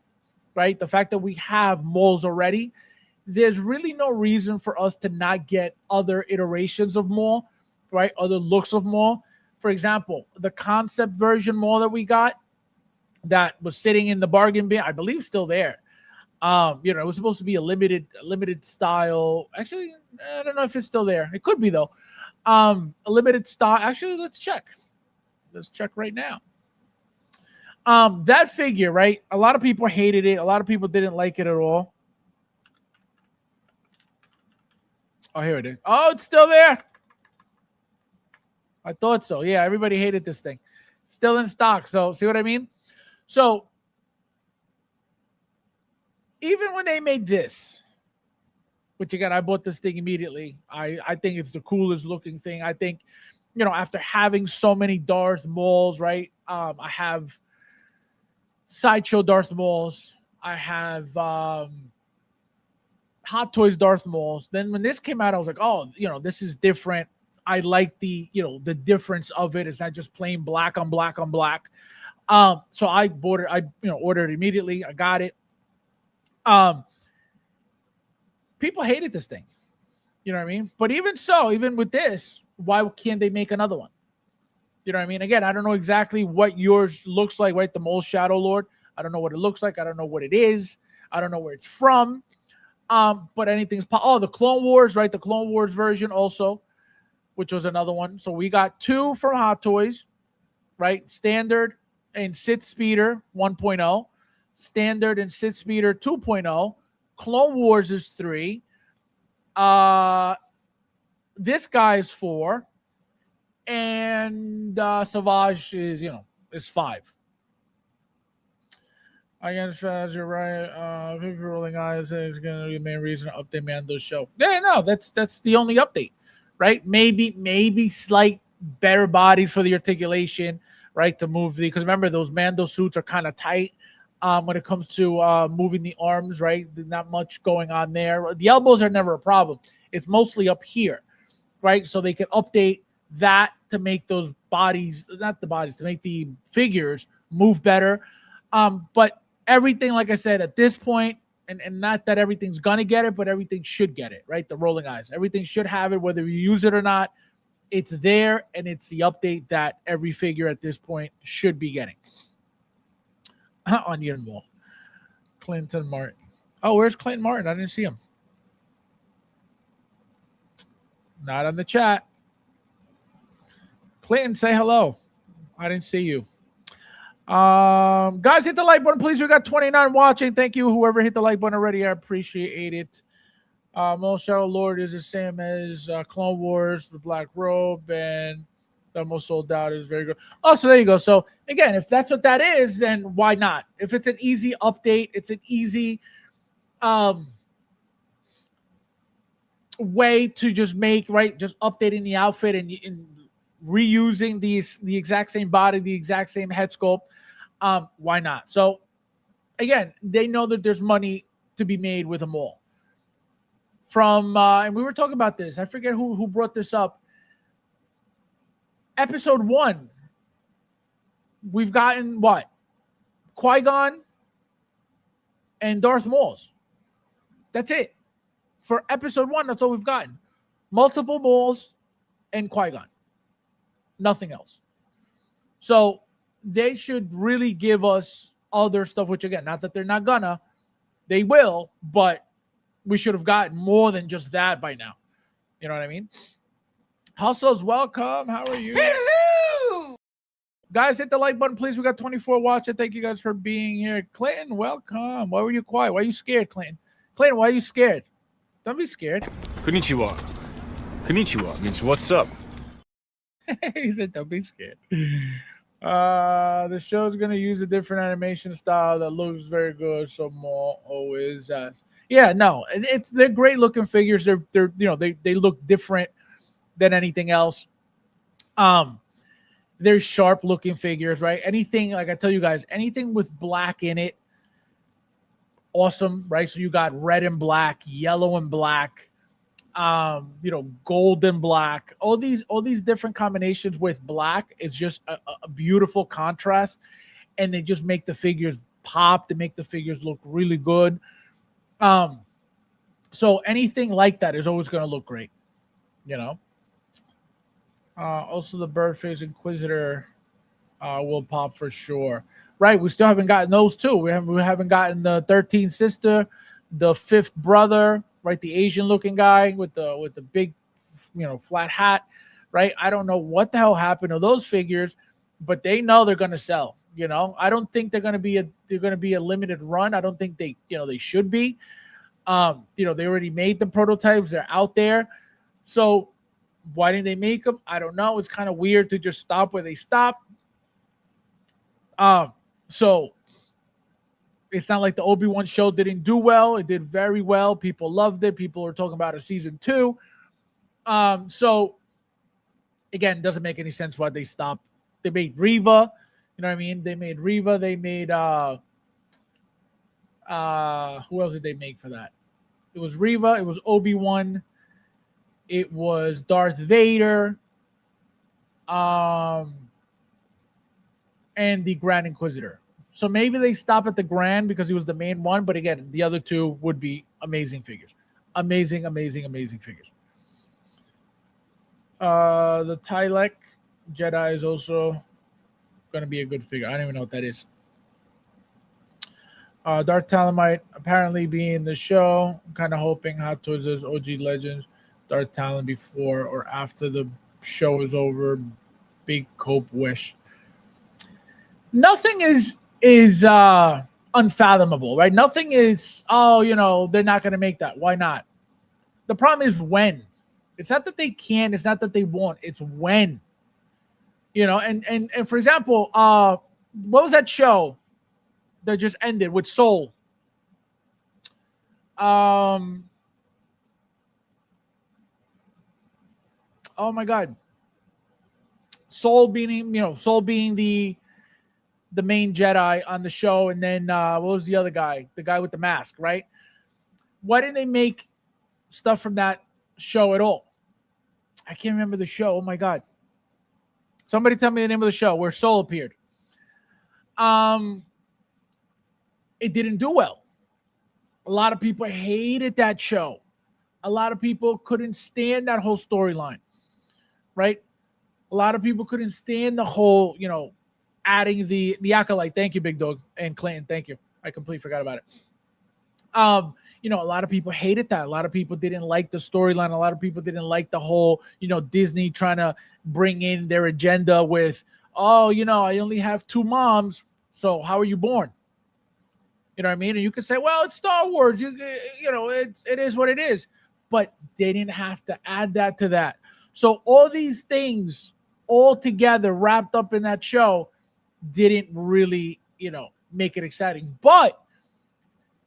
right? The fact that we have moles already, there's really no reason for us to not get other iterations of mole, right? Other looks of mole. For example, the concept version mole that we got that was sitting in the bargain bin, I believe still there. It was supposed to be a limited style. Actually, I don't know if it's still there. It could be though. A limited style. Actually, let's check. Let's check right now. That figure, right? A lot of people hated it. A lot of people didn't like it at all. Oh, here it is. Oh, it's still there. I thought so. Yeah, everybody hated this thing. Still in stock. So, see what I mean? So, even when they made this, which again, I bought this thing immediately. I think it's the coolest looking thing. I think, after having so many Darth Mauls, right? I have Sideshow Darth Mauls. I have Hot Toys Darth Mauls. Then when this came out, I was like, oh, this is different. I like the difference of it. It's not just plain black on black on black. So I bought it. I ordered it immediately. I got it. People hated this thing. You know what I mean? But even so, even with this, why can't they make another one? You know what I mean? Again, I don't know exactly what yours looks like, right? The Mole Shadow Lord. I don't know what it looks like. I don't know what it is. I don't know where it's from. But anything's the Clone Wars, right? The Clone Wars version also, which was another one. So we got two from Hot Toys, right? Standard and Sith Speeder 1.0, Standard and Sith Speeder 2.0. Clone Wars is 3. This guy's 4. And Savage is 5. I guess you're right. People rolling eyes is going to be the main reason to update Mando's show. Yeah, no, that's the only update, right? Maybe slight better bodies for the articulation, right? To move because remember those Mando suits are kind of tight when it comes to moving the arms, right? There's not much going on there. The elbows are never a problem. It's mostly up here, right? So they can update that to make those bodies, not the bodies, to make the figures move better. But everything, like I said, at this point, and not that everything's gonna get it, but everything should get it, right? The rolling eyes, everything should have it, whether you use it or not. It's there, and it's the update that every figure at this point should be getting. Onion Wall, Clinton Martin. Oh, where's Clinton Martin? I didn't see him. Not on the chat. Clinton, say hello. I didn't see you. Guys, hit the like button, please. We got 29 watching. Thank you, whoever hit the like button already. I appreciate it. Mole Shadow Lord is the same as Clone Wars, the black robe, and The almost sold out is very good. Oh, so there you go. So again, if that's what that is, then why not? If it's an easy update, it's an easy way to just make, right, just updating the outfit and reusing the exact same body, the exact same head sculpt. Why not? So again, they know that there's money to be made with them all. From and we were talking about this. I forget who brought this up. Episode 1, we've gotten what? Qui-Gon and Darth Mauls. That's it. For episode 1, that's all we've gotten. Multiple Mauls and Qui-Gon. Nothing else. So they should really give us other stuff, which again, not that they're not gonna. They will, but we should have gotten more than just that by now. You know what I mean? Hustles, welcome. How are you? Hello! Guys, hit the like button, please. We got 24 watching. Thank you guys for being here. Clinton, welcome. Why were you quiet? Why are you scared, Clinton? Clinton, why are you scared? Don't be scared. Konnichiwa. Konnichiwa means what's up. He said, don't be scared. The show's going to use a different animation style that looks very good. So more always yeah, no. They're great looking figures. They're they look different than anything else. They're sharp looking figures, right? Anything, like I tell you guys, anything with black in it, awesome, right? So you got red and black, yellow and black, gold and black, all these different combinations with black. It's just a beautiful contrast, and they just make the figures pop. They make the figures look really good. So anything like that is always going to look great, Also, the bird face Inquisitor will pop for sure. Right, we still haven't gotten those two. We haven't gotten the 13th sister, the 5th brother, right? The Asian looking guy with the big, flat hat, right? I don't know what the hell happened to those figures, but they know they're gonna sell. I don't think they're gonna be a limited run. I don't think they should be. They already made the prototypes. They're out there, so. Why didn't they make them? I don't know. It's kind of weird to just stop where they stopped. So it's not like the Obi-Wan show didn't do well. It did very well. People loved it. People are talking about a season 2. So again, it doesn't make any sense why they stopped. They made Reva. You know what I mean? They made Reva. They made who else did they make for that? It was Reva. It was Obi-Wan. It was Darth Vader, and the Grand Inquisitor. So maybe they stop at the Grand because he was the main one. But again, the other two would be amazing figures. Amazing, amazing, amazing figures. The Twi'lek Jedi is also going to be a good figure. I don't even know what that is. Darth Talon might apparently be in the show. I'm kind of hoping Hot Toys is OG Legends. Darth Talon before or after the show is over. Big Cope wish. Nothing is unfathomable, right? Nothing is, they're not going to make that. Why not? The problem is when. It's not that they can. It's not that they won't. It's when. And for example, what was that show that just ended with Soul? Oh my God. Soul being the main Jedi on the show, and then what was the other guy? The guy with the mask, right? Why didn't they make stuff from that show at all? I can't remember the show. Oh my God. Somebody tell me the name of the show where Soul appeared. It didn't do well. A lot of people hated that show. A lot of people couldn't stand that whole storyline. Right? A lot of people couldn't stand the whole, adding the acolyte. Thank you, Big Dog and Clinton. Thank you. I completely forgot about it. A lot of people hated that. A lot of people didn't like the storyline. A lot of people didn't like the whole, Disney trying to bring in their agenda with, I only have 2 moms. So how are you born? You know what I mean? And you could say, well, it's Star Wars. It is what it is. But they didn't have to add that to that. So all these things all together wrapped up in that show didn't really, make it exciting. But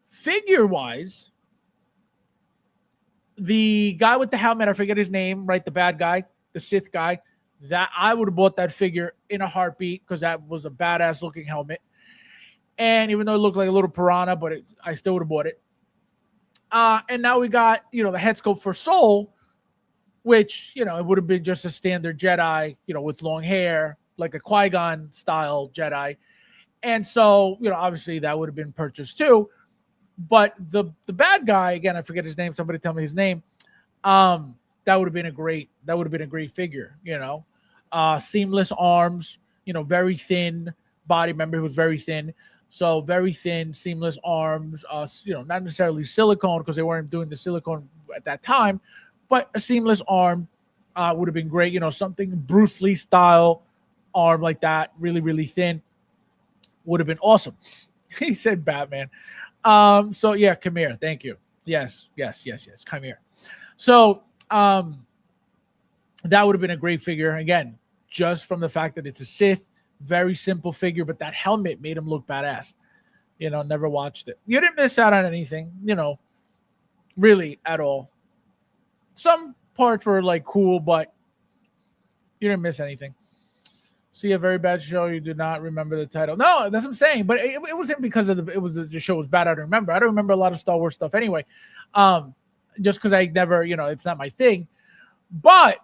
figure wise, the guy with the helmet, I forget his name, right? The bad guy, the Sith guy, that I would have bought that figure in a heartbeat because that was a badass looking helmet. And even though it looked like a little piranha, but I still would have bought it. And now we got, the head sculpt for Soul, which, it would have been just a standard Jedi, with long hair, like a Qui-Gon style Jedi. And so, obviously that would have been purchased too. But the bad guy, again, I forget his name. Somebody tell me his name. That would have been a great figure, seamless arms, very thin body. Remember, he was very thin. So very thin, seamless arms, not necessarily silicone because they weren't doing the silicone at that time, but a seamless arm would have been great. Something Bruce Lee style arm like that, really, really thin, would have been awesome. He said Batman. So yeah, come here. Thank you. Yes. Come here. So that would have been a great figure. Again, just from the fact that it's a Sith, very simple figure, but that helmet made him look badass. Never watched it. You didn't miss out on anything, really at all. Some parts were like cool, but you didn't miss anything. See a very bad show. You do not remember the title. No, that's what I'm saying. But it wasn't because of the show was bad. I don't remember. I don't remember a lot of Star Wars stuff anyway. Just because I never, it's not my thing. But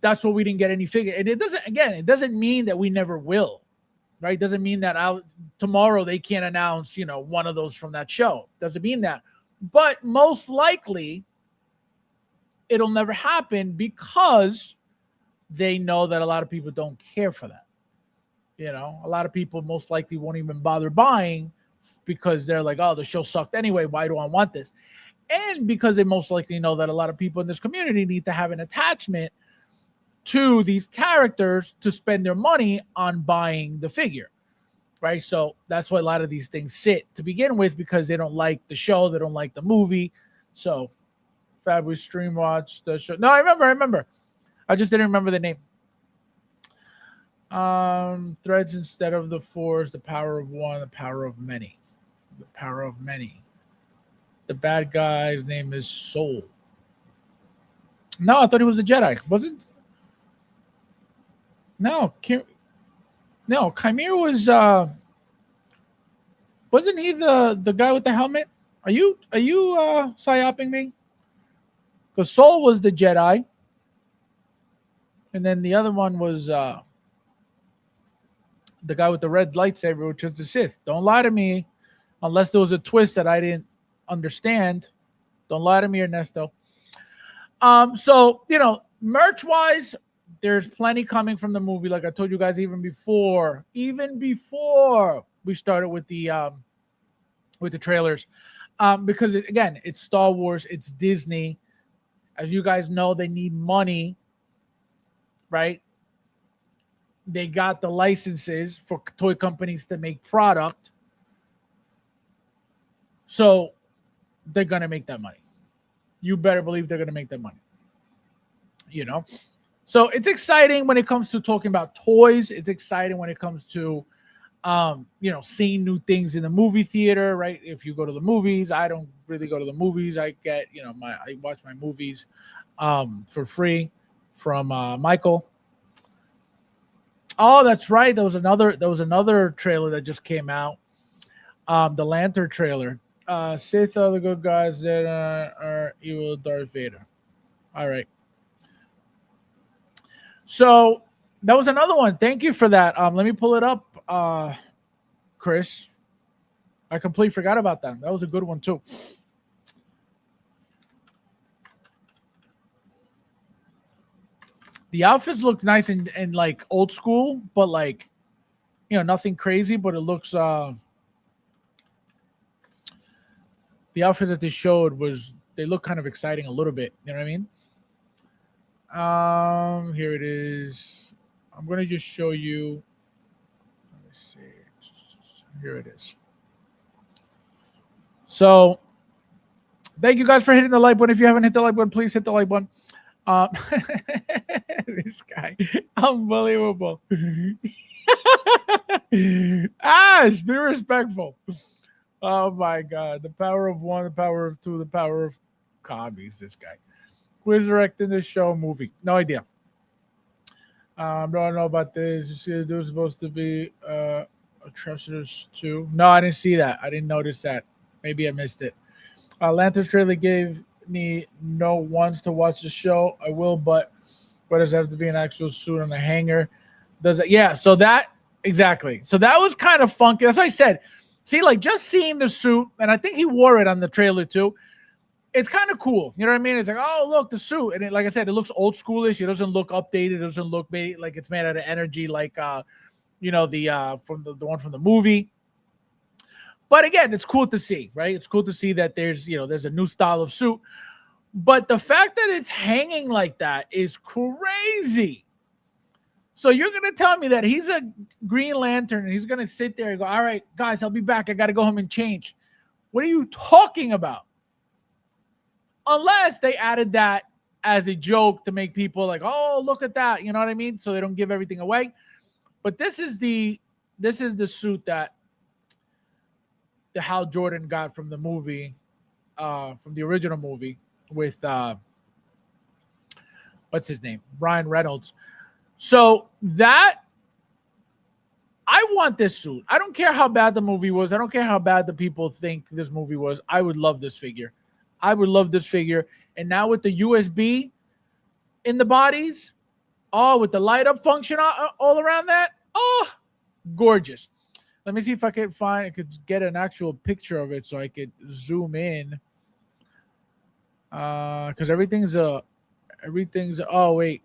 that's what we didn't get any figure. And it doesn't mean that we never will, right? It doesn't mean that tomorrow they can't announce, one of those from that show. Doesn't mean that. But most likely it'll never happen because they know that a lot of people don't care for that. A lot of people most likely won't even bother buying because they're like, oh, the show sucked anyway. Why do I want this? And because they most likely know that a lot of people in this community need to have an attachment to these characters to spend their money on buying the figure, right? So that's why a lot of these things sit to begin with, because they don't like the show, they don't like the movie. So Fab, we stream watch the show. No, I remember. I just didn't remember the name. Threads instead of the Force, the power of one, the power of many. The power of many. The bad guy's name is Soul. No, I thought he was a Jedi. Wasn't? No, Chimera was wasn't he the guy with the helmet? Are you psyoping me? Because Soul was the Jedi. And then the other one was the guy with the red lightsaber, which was the Sith. Don't lie to me unless there was a twist that I didn't understand. Don't lie to me, Ernesto. So, merch-wise, there's plenty coming from the movie. Like I told you guys, even before we started with the trailers, because it's Star Wars, it's Disney. As you guys know, they need money, right? They got the licenses for toy companies to make product, so they're gonna make that money. You better believe they're gonna make that money. So it's exciting when it comes to talking about toys. It's exciting when it comes to, seeing new things in the movie theater, right? If you go to the movies, I don't really go to the movies. I get, I watch my movies for free from Michael. Oh, that's right. There was another trailer that just came out. The Lantern trailer. Sith are the good guys that are evil Darth Vader. All right. So that was another one. Thank you for that. Let me pull it up, Chris. I completely forgot about that. That was a good one too. The outfits look nice and like old school, but like, nothing crazy, but it looks the outfits that they showed they look kind of exciting a little bit. You know what I mean? Here it is. I'm going to just show you. Let me see. Here it is. So thank you guys for hitting the like button. If you haven't hit the like button, please hit the like button. Um, this guy, unbelievable. Ash, be respectful. Oh my God, the power of one, the power of two, the power of commies. This guy, who is directing this show movie? No idea. Don't know about this. You see, there was supposed to be Atrocious too. No, I didn't see that. I didn't notice that. Maybe I missed it. Lanterns trailer gave me no ones to watch the show. I will, but does it have to be an actual suit on the hanger? Does it? Yeah. So that exactly. So that was kind of funky. As I said, see, like just seeing the suit, and I think he wore it on the trailer too. It's kind of cool. You know what I mean? It's like, oh, look, the suit. And like I said, it looks old schoolish. It doesn't look updated. It doesn't look like it's made out of energy like the from the one from the movie. But again, it's cool to see, right? It's cool to see that there's a new style of suit. But the fact that it's hanging like that is crazy. So you're going to tell me that he's a Green Lantern and he's going to sit there and go, all right, guys, I'll be back. I got to go home and change. What are you talking about? Unless they added that as a joke to make people like, oh, look at that. You know what I mean? So they don't give everything away. But this is the suit that the Hal Jordan got from the movie, from the original movie with what's his name? Ryan Reynolds. So that I want this suit. I don't care how bad the movie was. I don't care how bad the people think this movie was. I would love this figure. I would love this figure. And now with the USB in the bodies, with the light up function all around that, gorgeous. Let me see if I could get an actual picture of it so I could zoom in. Because everything's oh wait.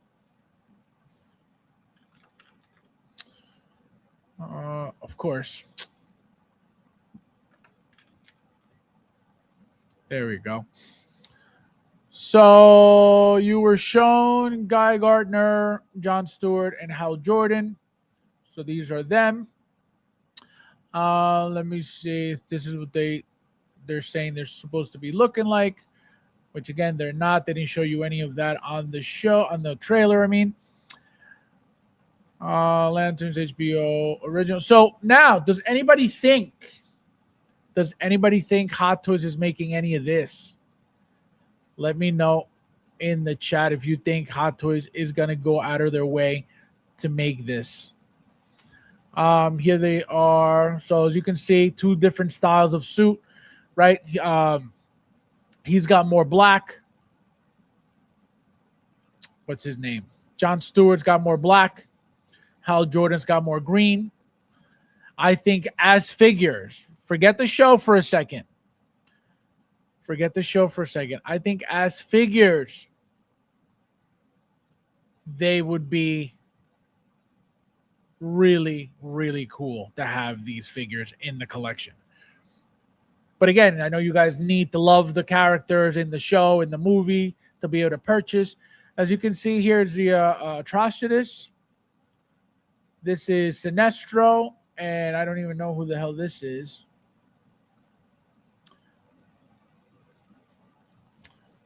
Of course. There we go. So you were shown Guy Gardner, John Stewart, and Hal Jordan. So these are them. Let me see if this is what they're saying they're supposed to be looking like, which again, they're not. They didn't show you any of that on the show, on the trailer, I mean. Lanterns HBO original. So now, does anybody think Hot Toys is making any of this? Let me know in the chat if you think Hot Toys is going to go out of their way to make this. Here they are. So as you can see, two different styles of suit, right? He's got more black. What's his name? John Stewart's got more black. Hal Jordan's got more green. I think as figures, forget the show for a second. I think as figures, they would be really, really cool to have these figures in the collection. But again, I know you guys need to love the characters in the show, in the movie, to be able to purchase. As you can see, here's the Atrocitus. This is Sinestro, and I don't even know who the hell this is.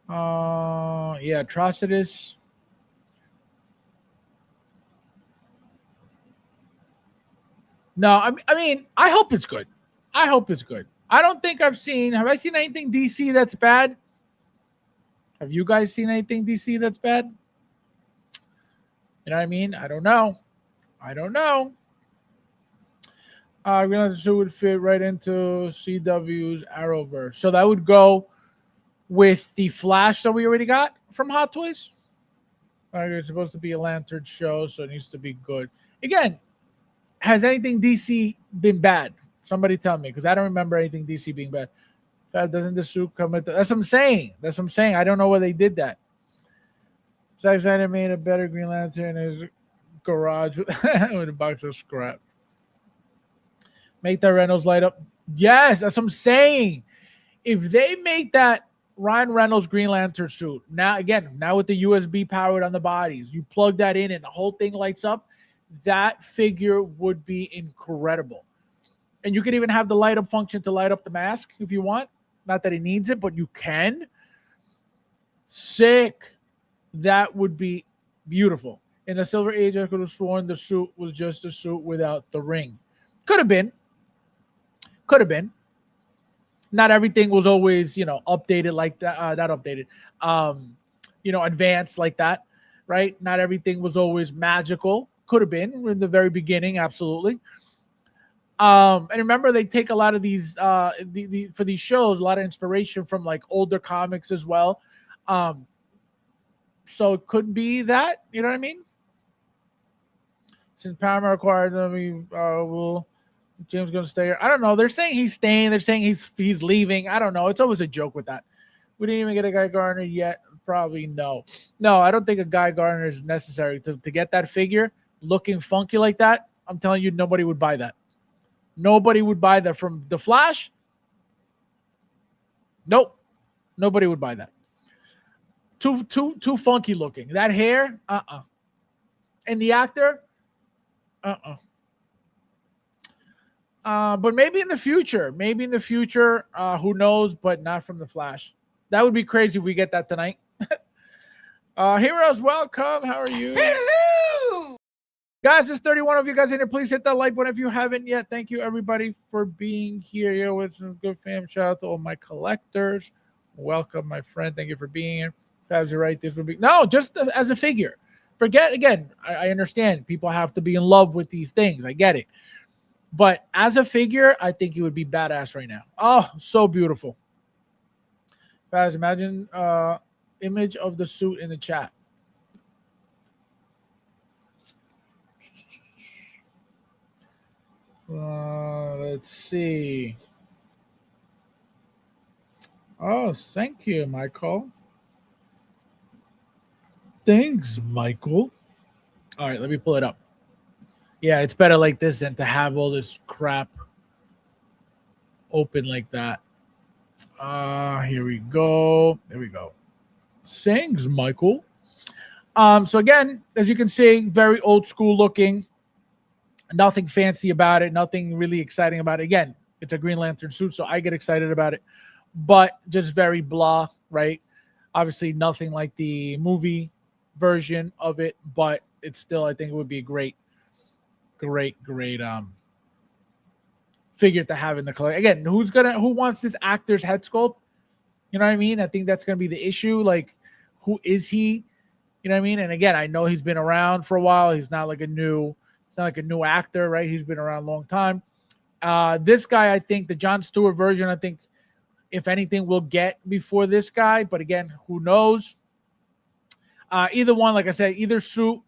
Yeah, Atrocitus. No, I mean, I hope it's good. I don't think have I seen anything DC that's bad? Have you guys seen anything DC that's bad? You know what I mean? I don't know. I realized it would fit right into CW's Arrowverse. So that would go with the Flash that we already got from Hot Toys. It's supposed to be a Lantern show, so it needs to be good. Again, has anything DC been bad? Somebody tell me, because I don't remember anything DC being bad. Doesn't the suit come with that's what I'm saying. I don't know why they did that. Zack Snyder made a better Green Lantern in his garage with a box of scrap. Make that Reynolds light up. Yes, that's what I'm saying. If they make that Ryan Reynolds Green Lantern suit, now with the USB powered on the bodies, you plug that in and the whole thing lights up, that figure would be incredible. And you could even have the light up function to light up the mask if you want. Not that he needs it, but you can. Sick. That would be beautiful. In the Silver Age, I could have sworn the suit was just a suit without the ring. Could have been. Could have been. Not everything was always, updated like that. Not updated. Advanced like that, right? Not everything was always magical. Could have been in the very beginning, absolutely. And remember, they take a lot of these for these shows, a lot of inspiration from like older comics as well. So it could be that, you know what I mean? Since Paramount acquired them, will James going to stay here? I don't know. They're saying he's staying. They're saying he's leaving. I don't know. It's always a joke with that. We didn't even get a Guy Gardner yet. Probably no. No, I don't think a Guy Gardner is necessary to get that figure looking funky like that. I'm telling you, nobody would buy that. Nobody would buy that from The Flash. Nope. Nobody would buy that. Too funky looking. That hair, And the actor, but maybe in the future. Who knows? But not from The Flash. That would be crazy if we get that tonight. Heroes, welcome. How are you? Hello! Guys, there's 31 of you guys in here. Please hit that like button if you haven't yet. Thank you, everybody, for being here with some good fam. Shout out to all my collectors. Welcome, my friend. Thank you for being here. Fabs, you're right. This would be... No, just as a figure. Forget, again, I understand. People have to be in love with these things. I get it. But as a figure, I think he would be badass right now. Oh, so beautiful. Fabs, imagine image of the suit in the chat. Let's see. Oh, thank you, Michael. Thanks, Michael. All right, let me pull it up. Yeah, it's better like this than to have all this crap open like that. Here we go. There we go. Thanks, Michael. So again, as you can see, very old school looking. Nothing fancy about it. Nothing really exciting about it. Again, it's a Green Lantern suit, so I get excited about it. But just very blah, right? Obviously, nothing like the movie version of it, but it's still, I think it would be a great figure to have in the collection. Again, who wants this actor's head sculpt? You know what I mean? I think that's gonna be the issue. Like, who is he? You know what I mean? And again, I know he's been around for a while. It's not like a new actor, right? He's been around a long time. This guy, I think the Jon Stewart version, I think, if anything, we'll get before this guy. But again, who knows? Either one, like I said, either suit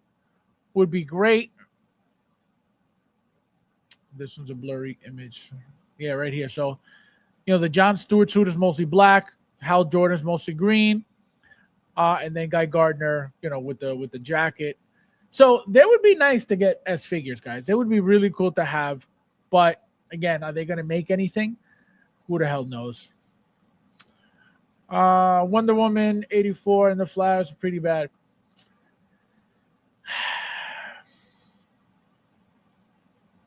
would be great. This one's a blurry image. Yeah, right here. So, the Jon Stewart suit is mostly black. Hal Jordan is mostly green. And then Guy Gardner, with the jacket. So they would be nice to get as figures, guys. They would be really cool to have. But again, are they going to make anything? Who the hell knows? Wonder Woman 84 and The Flash, pretty bad.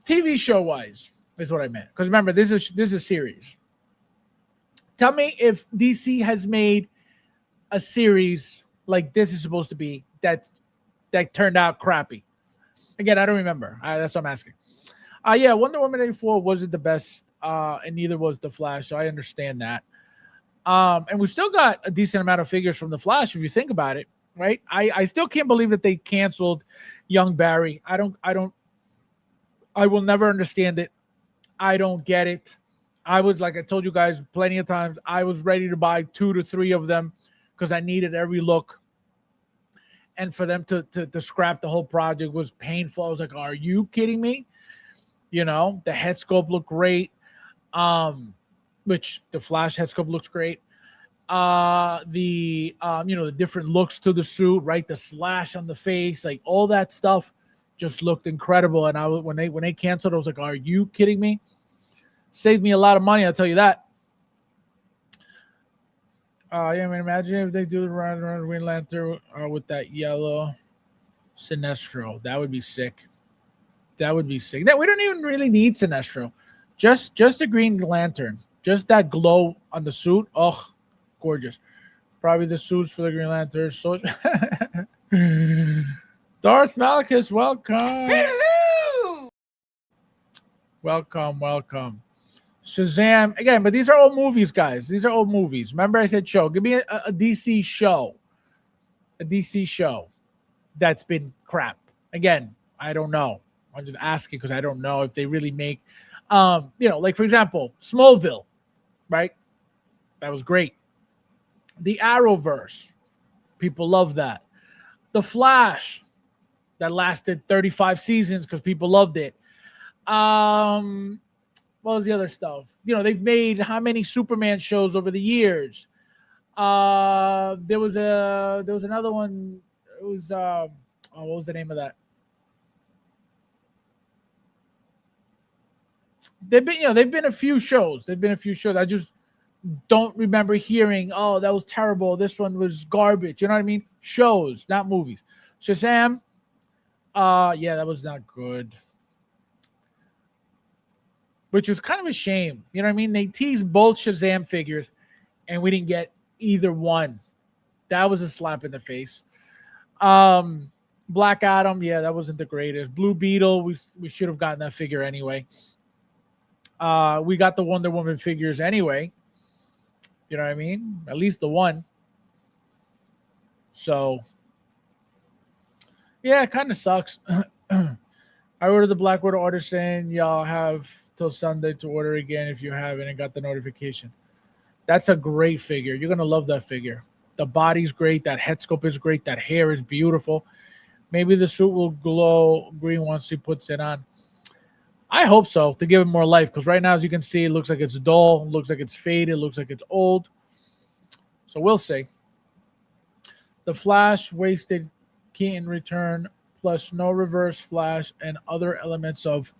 TV show wise is what I meant. Because remember, this is a series. Tell me if DC has made a series like this is supposed to be that turned out crappy. Again, I don't remember. That's what I'm asking. Yeah, Wonder Woman 84 wasn't the best, and neither was The Flash, so I understand that. And we still got a decent amount of figures from The Flash, if you think about it, right? I still can't believe that they canceled Young Barry. I will never understand it. I don't get it. I told you guys plenty of times, I was ready to buy 2 to 3 of them because I needed every look. And for them to scrap the whole project was painful. I was like, are you kidding me? The head sculpt looked great. Which the Flash head sculpt looks great. The different looks to the suit, right? The slash on the face, like all that stuff just looked incredible. And when they canceled, I was like, are you kidding me? Saved me a lot of money, I'll tell you that. Imagine if they do the run Green Lantern with that yellow Sinestro. That would be sick. That would be sick. We don't even really need Sinestro. Just a Green Lantern. Just that glow on the suit. Oh, gorgeous. Probably the suits for the Green Lantern. So Darth Malachus, welcome. Welcome. Shazam again, but these are old movies, guys. These are old movies. Remember, I said show. Give me a DC show. A DC show that's been crap. Again, I don't know. I'm just asking because I don't know if they really make, like for example, Smallville, right? That was great. The Arrowverse, people love that. The Flash, that lasted 35 seasons because people loved it. What was the other stuff? They've made how many Superman shows over the years? There was another one. It was what was the name of that? They've been a few shows. I just don't remember hearing, oh, that was terrible. This one was garbage. You know what I mean? Shows, not movies. Shazam, yeah, that was not good. Which was kind of a shame. You know what I mean? They teased both Shazam figures, and we didn't get either one. That was a slap in the face. Black Adam, yeah, that wasn't the greatest. Blue Beetle, we should have gotten that figure anyway. We got the Wonder Woman figures anyway. You know what I mean? At least the one. So, yeah, it kind of sucks. I ordered the Black Widow order saying y'all have till Sunday to order again if you haven't and got the notification. That's a great figure. You're going to love that figure. The body's great. That head sculpt is great. That hair is beautiful. Maybe the suit will glow green once he puts it on. I hope so, to give it more life, because right now, as you can see, it looks like it's dull, looks like it's faded, looks like it's old. So we'll see. The Flash wasted Keaton return, plus no reverse Flash and other elements of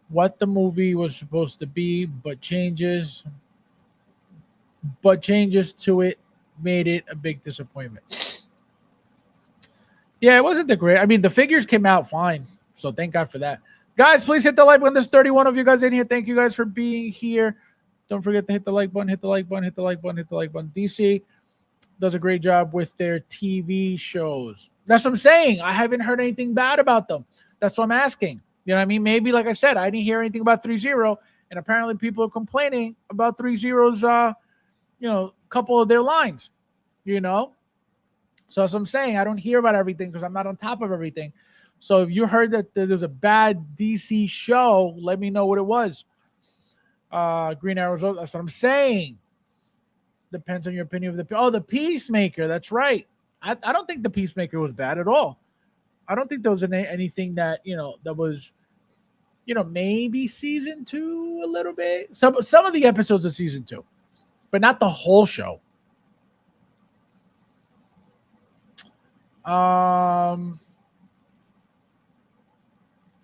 what the movie was supposed to be, but changes to it made it a big disappointment. Yeah, it wasn't the great. I mean, the figures came out fine, so thank God for that. Guys, please hit the like button. There's 31 of you guys in here. Thank you guys for being here. Don't forget to hit the like button, hit the like button, hit the like button, hit the like button. DC does a great job with their TV shows. That's what I'm saying. I haven't heard anything bad about them. That's what I'm asking. You know what I mean? Maybe, like I said, I didn't hear anything about Threezero, and apparently people are complaining about Threezero's, couple of their lines, So that's what I'm saying. I don't hear about everything because I'm not on top of everything. So if you heard that there's a bad DC show, let me know what it was. Green Arrows, that's what I'm saying. Depends on your opinion of the Peacemaker. That's right. I don't think the Peacemaker was bad at all. I don't think there was anything that, that was, maybe season 2 a little bit. Some of the episodes of season 2, but not the whole show.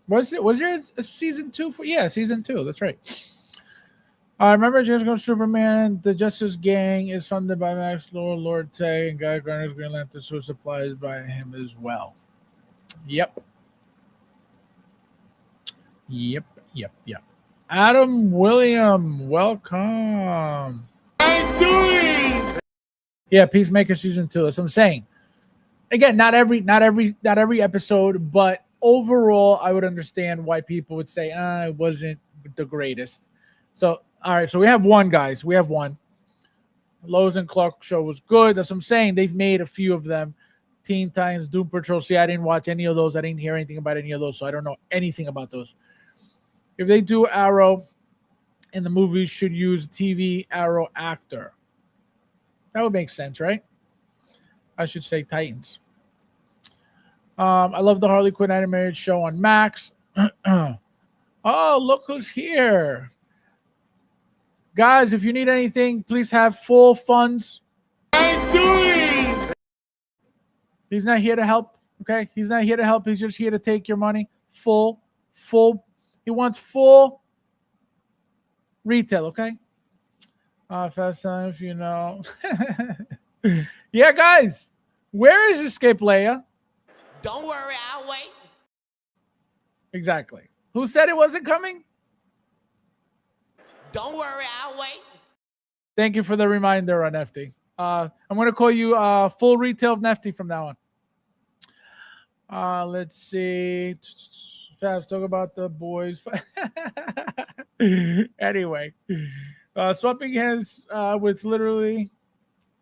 Was there a season 2 for? Yeah, season 2. That's right. I remember James Gunn Superman. The Justice Gang is funded by Max Lord Tay, and Guy Gardner's Green Lantern suit supplies by him as well. Yep. Adam William, welcome. I'm doing. Yeah, Peacemaker season 2. That's what I'm saying. Again, not every episode, but overall, I would understand why people would say, it wasn't the greatest. So, all right, so we have one, guys. We have one. Lois and Clark show was good. That's what I'm saying. They've made a few of them. Teen Titans, Doom Patrol. See, I didn't watch any of those. I didn't hear anything about any of those, so I don't know anything about those. If they do Arrow in the movie, should use TV Arrow actor. That would make sense, right? I should say Titans. I love the Harley Quinn animated show on Max. Oh, look who's here. Guys, if you need anything, please have full funds. I'm doing. He's not here to help, okay? He's not here to help. He's just here to take your money. Full. He wants full retail, okay? Fast time, if you know. Yeah, guys. Where is Escape Leia? Don't worry, I'll wait. Exactly. Who said it wasn't coming? Don't worry, I'll wait. Thank you for the reminder on FD. I'm gonna call you full retail Nefty from now on. Let's see. Fabs, talk about the boys. Anyway, swapping hands with literally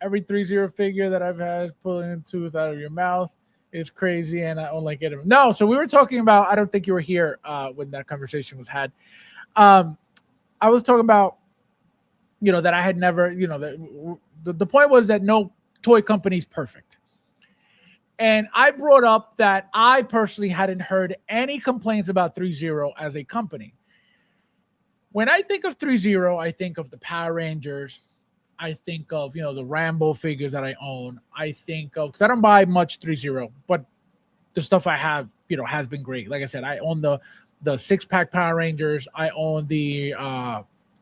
every Threezero figure that I've had pulling a tooth out of your mouth is crazy, and I don't like it. No, so we were talking about. I don't think you were here when that conversation was had. I was talking about, that I had never, that the point was that no toy company is perfect. And I brought up that I personally hadn't heard any complaints about Threezero as a company. When I think of Threezero, I think of the Power Rangers. I think of, the Rambo figures that I own. I think of, because I don't buy much Threezero, but the stuff I have, has been great. Like I said, I own the 6-pack Power Rangers. I own the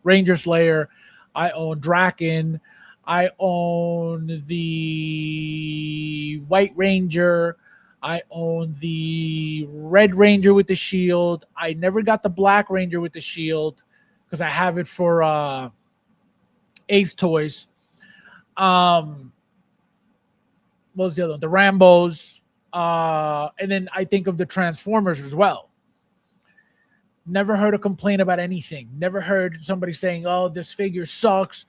Ranger Slayer. I own Draken. I own the White Ranger. I own the Red Ranger with the shield. I never got the Black Ranger with the shield because I have it for Ace Toys. What was the other one? The Rambos. And then I think of the Transformers as well. Never heard a complaint about anything. Never heard somebody saying, "Oh, this figure sucks."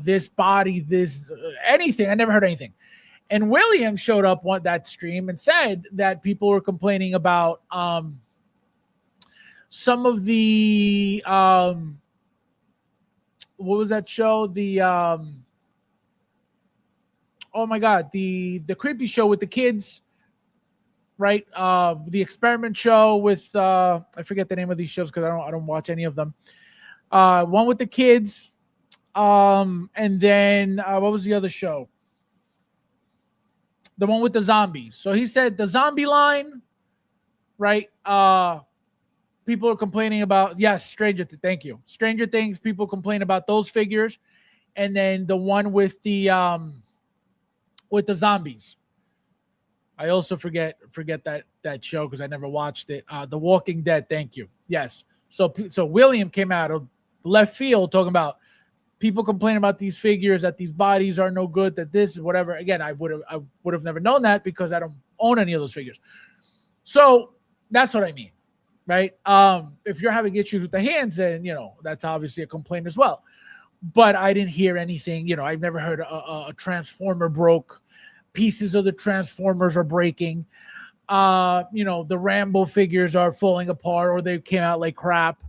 This body, this anything. I never heard anything. And William showed up on that stream and said that people were complaining about some of the what was that show? The oh my god, the creepy show with the kids. Right, the experiment show with I forget the name of these shows because I don't watch any of them. One with the kids, and then what was the other show? The one with the zombies. So he said the zombie line, right? People are complaining about thank you, Stranger Things. People complain about those figures, and then the one with the zombies. I also forget that show because I never watched it. The Walking Dead. Thank you. Yes. So William came out of left field talking about people complaining about these figures, that these bodies are no good, that this is whatever. Again, I would have never known that because I don't own any of those figures. So that's what I mean, right? If you're having issues with the hands, then that's obviously a complaint as well. But I didn't hear anything. I've never heard a Transformer broke. Pieces of the Transformers are breaking. The Rambo figures are falling apart or they came out like crap.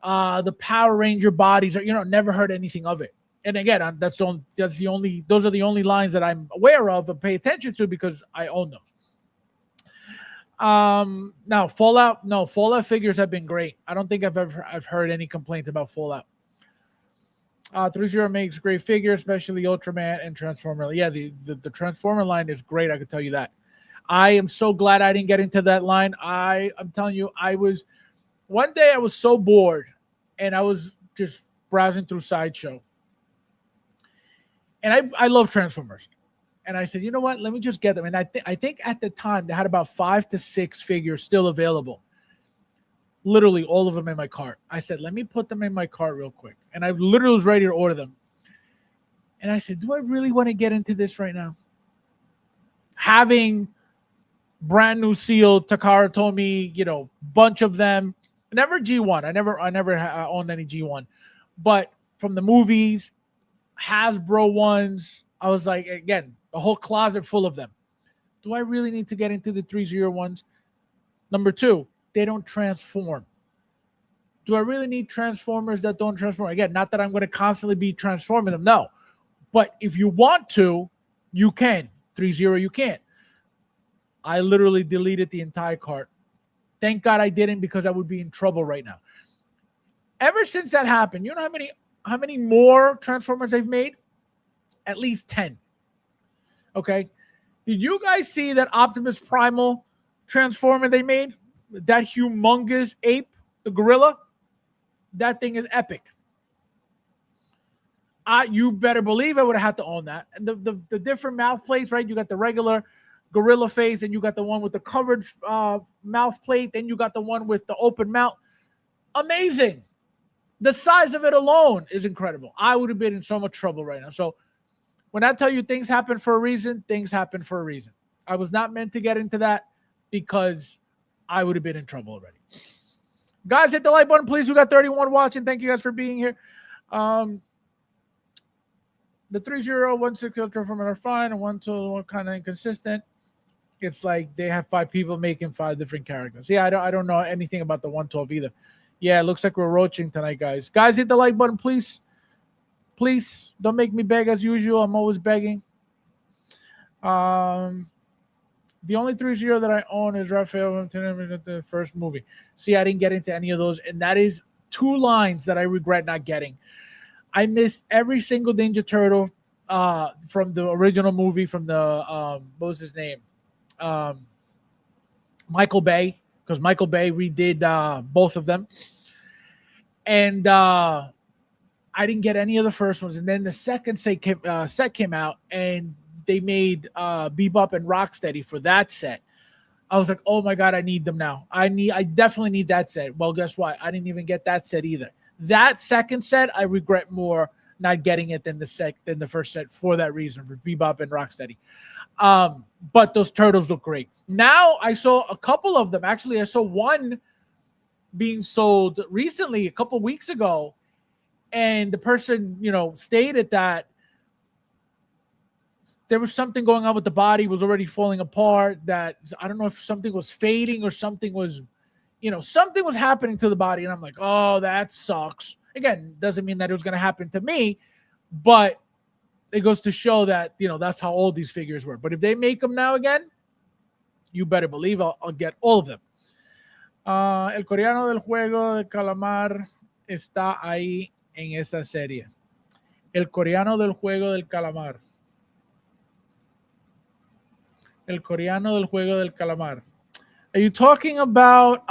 The Power Ranger bodies are, never heard anything of it. And again, those are the only lines that I'm aware of and pay attention to because I own those. Now Fallout figures have been great. I don't think I've heard any complaints about Fallout. Threezero makes great figures, especially Ultraman and Transformer. Yeah, the Transformer line is great. I can tell you that. I am so glad I didn't get into that line. I'm telling you, one day I was so bored, and I was just browsing through Sideshow, and I love Transformers, and I said, you know what? Let me just get them. And I think at the time they had about 5 to 6 figures still available. Literally all of them in my cart. I said, let me put them in my cart real quick. And I literally was ready to order them. And I said, do I really want to get into this right now? Having brand new sealed Takara Tomy, bunch of them. Never G1. I never owned any G1. But from the movies, Hasbro ones, I was like, again, a whole closet full of them. Do I really need to get into the Threezero ones? Number 2, they don't transform. Do I really need Transformers that don't transform? Again, not that I'm going to constantly be transforming them. No. But if you want to, you can. Threezero, you can't. I literally deleted the entire cart. Thank God I didn't because I would be in trouble right now. Ever since that happened, you know how many more Transformers they've made? At least 10. Okay. Did you guys see that Optimus Primal Transformer they made? That humongous ape, the gorilla? That thing is epic. You better believe I would have had to own that. And the different mouth plates, right? You got the regular gorilla face, and you got the one with the covered mouth plate. Then you got the one with the open mouth. Amazing. The size of it alone is incredible. I would have been in so much trouble right now. So When I tell you things happen for a reason, things happen for a reason. I was not meant to get into that because I would have been in trouble already. Guys, hit the like button, please. We got 31 watching. Thank you guys for being here. The 3016 from are fine, and 121 kind of inconsistent. It's like they have 5 people making 5 different characters. Yeah, I don't know anything about the 112 either. Yeah, it looks like we're roaching tonight, guys. Guys, hit the like button, please. Please don't make me beg as usual. I'm always begging. The only 30 that I own is Raphael the first movie. See, I didn't get into any of those, and that is 2 lines that I regret not getting. I missed every single Ninja Turtle from the original movie, from the what was his name? Michael Bay, because Michael Bay redid both of them. And I didn't get any of the first ones. And then the second set came out, and they made Bebop and Rocksteady for that set. I was like, oh my God, I need them now. I definitely need that set. Well, guess what? I didn't even get that set either. That second set, I regret more not getting it than the first set for that reason, for Bebop and Rocksteady. But those turtles look great. Now I saw a couple of them. Actually, I saw one being sold recently, a couple weeks ago, and the person, stated that there was something going on with the body, was already falling apart, that I don't know if something was fading or something was, something was happening to the body. And I'm like, oh, that sucks. Again, doesn't mean that it was going to happen to me, but it goes to show that, that's how old these figures were. But if they make them now again, you better believe I'll get all of them. El coreano del juego de calamar está ahí en esa serie. El coreano del juego del calamar. El coreano del juego del calamar. Are you talking about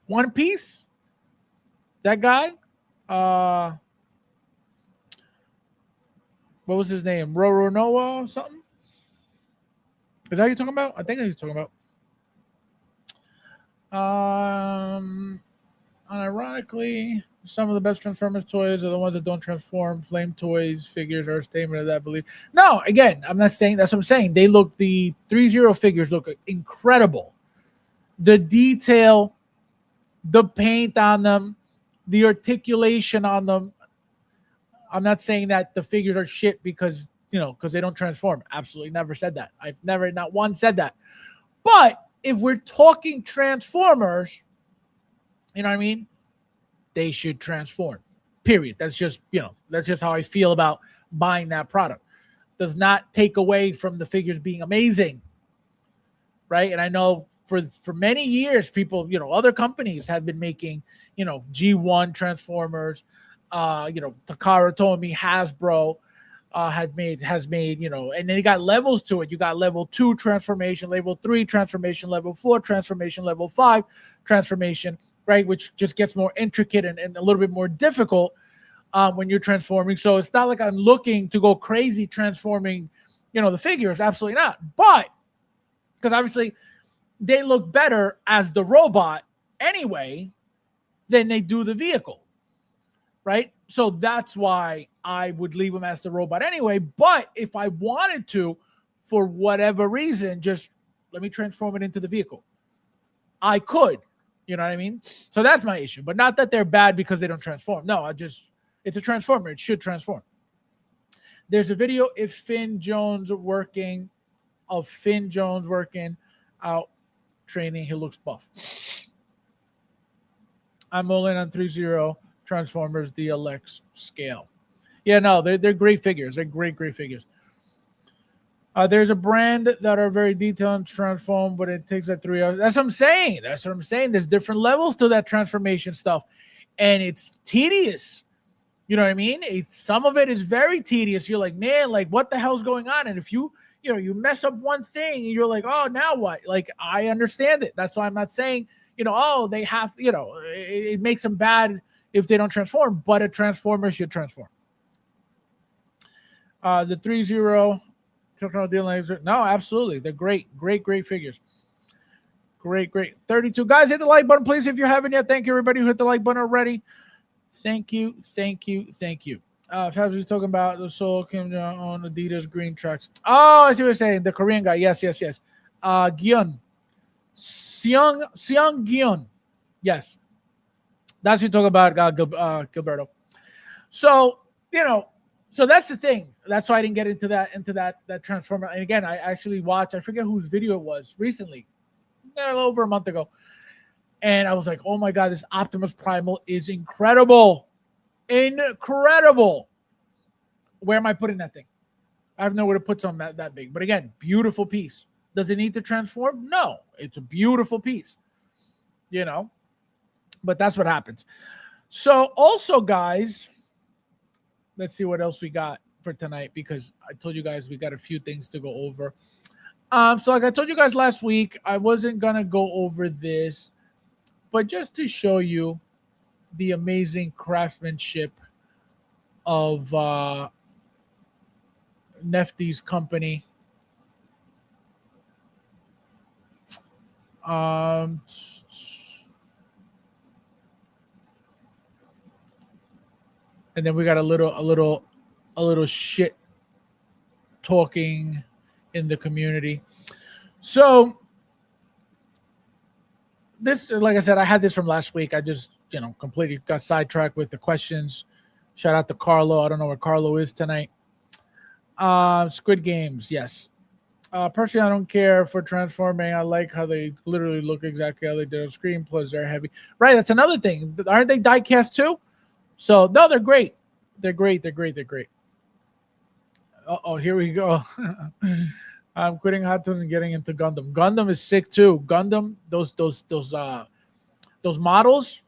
One Piece? That guy? What was his name? Roronoa or something? Is that what you're talking about? I think that's what you're talking about. Unironically, some of the best Transformers toys are the ones that don't transform. Flame toys, figures are a statement of that belief. No, again, I'm not saying that's what I'm saying. The Threezero figures look incredible. The detail, the paint on them, the articulation on them. I'm not saying that the figures are shit because they don't transform. Absolutely never said that. I've never, not once said that. But if we're talking Transformers, you know what I mean? They should transform. Period. That's just how I feel about buying that product. Does not take away from the figures being amazing. Right? And I know for many years, people, other companies have been making, G1 Transformers. Takara Tomy, Hasbro has made, and then you got levels to it. You got level 2 transformation, level 3 transformation, level 4 transformation, level 5 transformation, right? Which just gets more intricate and a little bit more difficult when you're transforming. So it's not like I'm looking to go crazy transforming, the figures. Absolutely not. But because obviously they look better as the robot anyway than they do the vehicle. Right? So that's why I would leave him as the robot anyway. But if I wanted to, for whatever reason, just let me transform it into the vehicle, I could. You know what I mean? So that's my issue. But not that they're bad because they don't transform. No, it's a transformer. It should transform. There's a video of Finn Jones working out training. He looks buff. I'm all in on 3-0. Transformers DLX scale. Yeah, no, they're great figures. They're great figures. There's a brand that are very detailed and transform, but it takes 3 hours. That's what I'm saying. There's different levels to that transformation stuff, and it's tedious. You know what I mean? Some of it is very tedious. You're like, man, like what the hell's going on? And if you mess up one thing, you're like, oh, now what? Like I understand it. That's why I'm not saying, they have, it makes them bad if they don't transform, but a transformer should transform. The 3-0, no, absolutely. They're great figures. Great. 32. Guys, hit the like button, please, if you haven't yet. Thank you, everybody who hit the like button already. Thank you. Fabs was talking about the Seoul Kim Jong on Adidas green tracks. Oh, I see what you're saying. The Korean guy. Yes. Gion. Seong Gion. Yes. That's what you talk about, Gilberto. So, so that's the thing. That's why I didn't get into that Transformer. And again, I actually watched, I forget whose video it was recently, a little over a month ago. And I was like, oh my God, this Optimus Primal is incredible. Incredible. Where am I putting that thing? I have nowhere to put something that big. But again, beautiful piece. Does it need to transform? No. It's a beautiful piece. But that's what happens. So also, guys, let's see what else we got for tonight, because I told you guys we got a few things to go over. So like I told you guys last week, I wasn't going to go over this, but just to show you the amazing craftsmanship of Nefty's company. And then we got a little shit talking in the community. So this, like I said, I had this from last week. I just, completely got sidetracked with the questions. Shout out to Carlo. I don't know where Carlo is tonight. Squid Games, yes. Personally, I don't care for transforming. I like how they literally look exactly how they did on screen. Plus, they're heavy. Right, that's another thing. Aren't they die cast too? So, no, they're great. They're great. Oh, here we go. I'm quitting Hot Toys and getting into Gundam. Gundam is sick too. Gundam, those models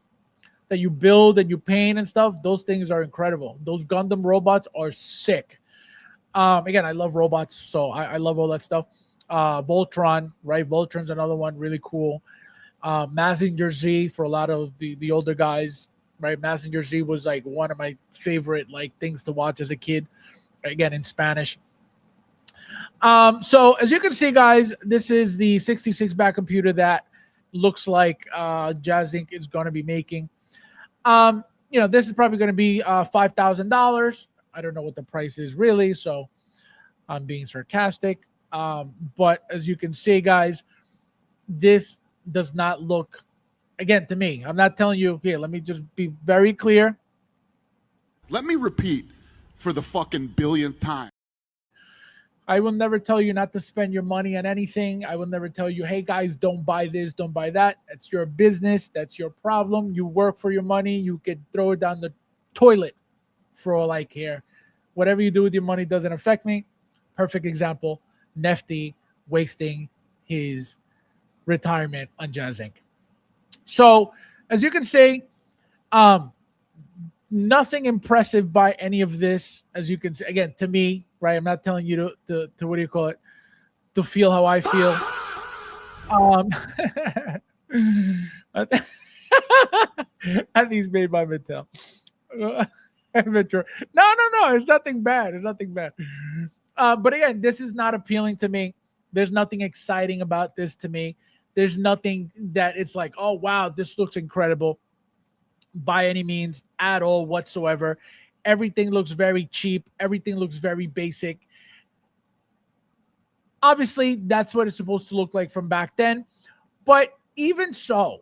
that you build and you paint and stuff, those things are incredible. Those Gundam robots are sick. Again, I love robots, so I love all that stuff. Voltron, right? Voltron's another one, really cool. Mazinger Z for a lot of the older guys, right? Mazinger Z was like one of my favorite things to watch as a kid. Again, in Spanish. So as you can see, guys, this is the 66 back computer that looks like Jazz Inc. is going to be making. This is probably going to be $5,000. I don't know what the price is really, so I'm being sarcastic. But as you can see, guys, this does not look, again, to me, I'm not telling you here. Let me just be very clear. Let me repeat for the fucking billionth time. I will never tell you not to spend your money on anything. I will never tell you, hey, guys, don't buy this, don't buy that. That's your business. That's your problem. You work for your money. You could throw it down the toilet for all I care. Whatever you do with your money doesn't affect me. Perfect example, Nefty wasting his retirement on Jazz Inc. So, as you can see, nothing impressive by any of this. As you can see, again, to me, right? I'm not telling you to what do you call it? To feel how I feel. At least made by Mattel. No. It's nothing bad. But again, this is not appealing to me. There's nothing exciting about this to me. There's nothing that it's like, oh, wow, this looks incredible by any means at all whatsoever. Everything looks very cheap. Everything looks very basic. Obviously, that's what it's supposed to look like from back then. But even so,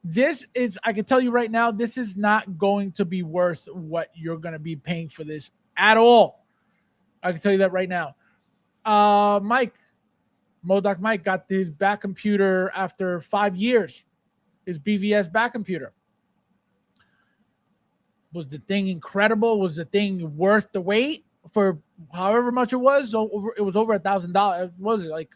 this is, I can tell you right now, this is not going to be worth what you're going to be paying for this at all. I can tell you that right now. Modoc Mike got his back computer after 5 years. His BVS back computer. Was the thing incredible? Was the thing worth the wait for however much it was? It was over $1,000. Was it like?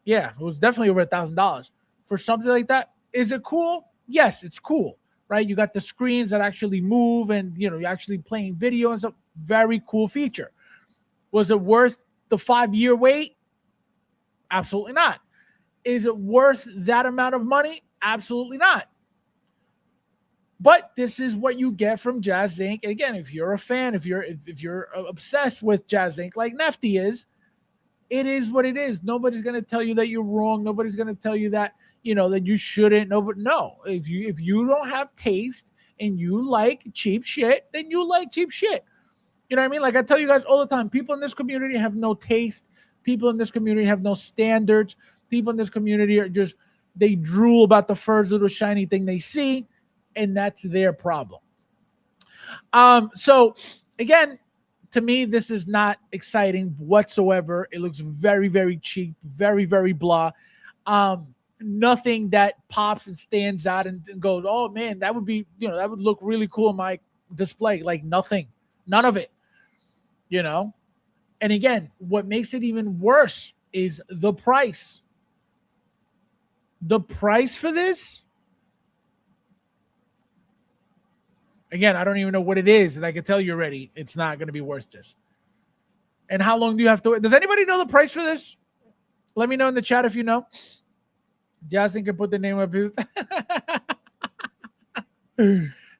Yeah, it was definitely over $1,000 for something like that. Is it cool? Yes, it's cool, right? You got the screens that actually move, and you're actually playing video and stuff. Very cool feature. Was it worth the 5-year wait? Absolutely not. Is it worth that amount of money? Absolutely not. But this is what you get from Jazz Inc. And again, if you're a fan, if you're obsessed with Jazz Inc. like Nefty is, it is what it is. Nobody's going to tell you that you're wrong. Nobody's going to tell you that that you shouldn't. No, if you don't have taste and you like cheap shit, then you like cheap shit. You know what I mean? Like I tell you guys all the time, people in this community have no taste. People in this community have no standards. People in this community are just, they drool about the first little shiny thing they see, and that's their problem. So again, to me, this is not exciting whatsoever. It looks very, very cheap, very, very blah. Nothing that pops and stands out and goes, oh man, that would be, that would look really cool in my display. Like nothing, none of it, And again, what makes it even worse is the price. The price for this, again, I don't even know what it is, and I can tell you already, it's not going to be worth this. And how long do you have to wait? Does anybody know the price for this? Let me know in the chat if you know. Justin can put the name of his.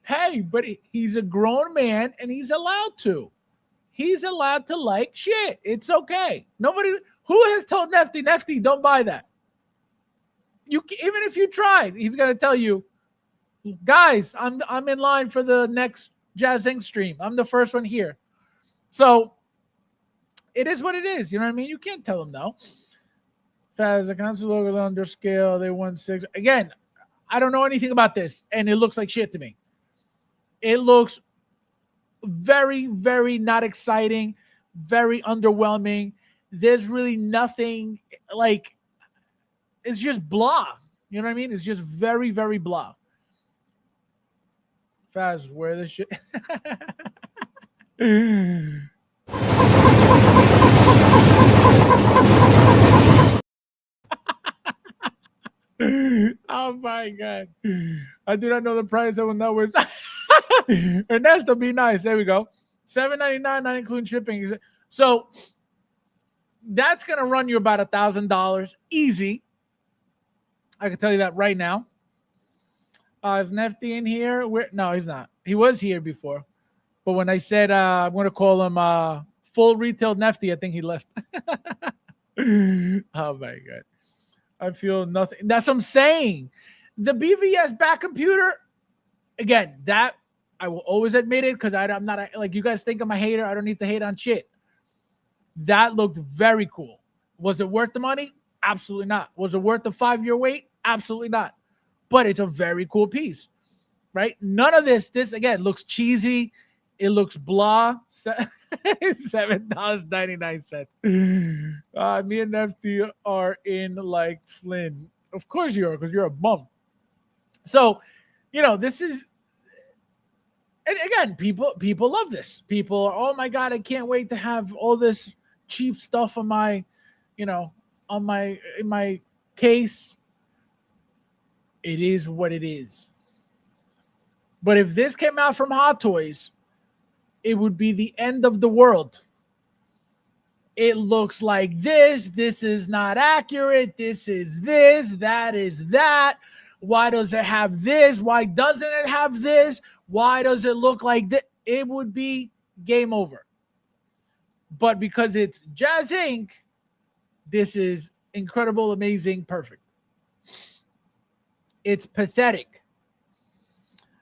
Hey, but he's a grown man, and he's allowed to. He's allowed to like shit. It's okay. Nobody who has told Nefty, don't buy that. Even if you tried, he's gonna tell you, guys, I'm in line for the next Jazz Inc. stream. I'm the first one here. So it is what it is. You know what I mean? You can't tell them no. Faz, the console logo under scale, they won 6. Again, I don't know anything about this, and it looks like shit to me. It looks very, very not exciting, very underwhelming. There's really nothing, like, it's just blah. You know what I mean? It's just very, very blah. Faz, wear this shit. Oh my god. I do not know the price. I will not wear. Ernesto, be nice. There we go. $7.99, not including shipping. So that's gonna run you about $1,000 easy. I can tell you that right now. Is Nefty in here? No, he's not. He was here before. But when I said I'm going to call him full retail Nefty, I think he left. Oh, my God. I feel nothing. That's what I'm saying. The BVS back computer, again, that I will always admit it because I'm not, like, you guys think I'm a hater. I don't need to hate on shit. That looked very cool. Was it worth the money? Absolutely not. Was it worth the 5-year wait? Absolutely not. But it's a very cool piece, right? None of this again looks cheesy. It looks blah. $7.99. Me and Nefty are in like Flynn. Of course you are, because you're a bum. So, this is, and again, people love this. People are, oh my God, I can't wait to have all this cheap stuff on my, in my case. It is what it is. But if this came out from Hot Toys, it would be the end of the world. It looks like this. This is not accurate. This is this. That is that. Why does it have this? Why doesn't it have this? Why does it look like this? It would be game over. But because it's Jazz Inc., this is incredible, amazing, perfect. It's pathetic.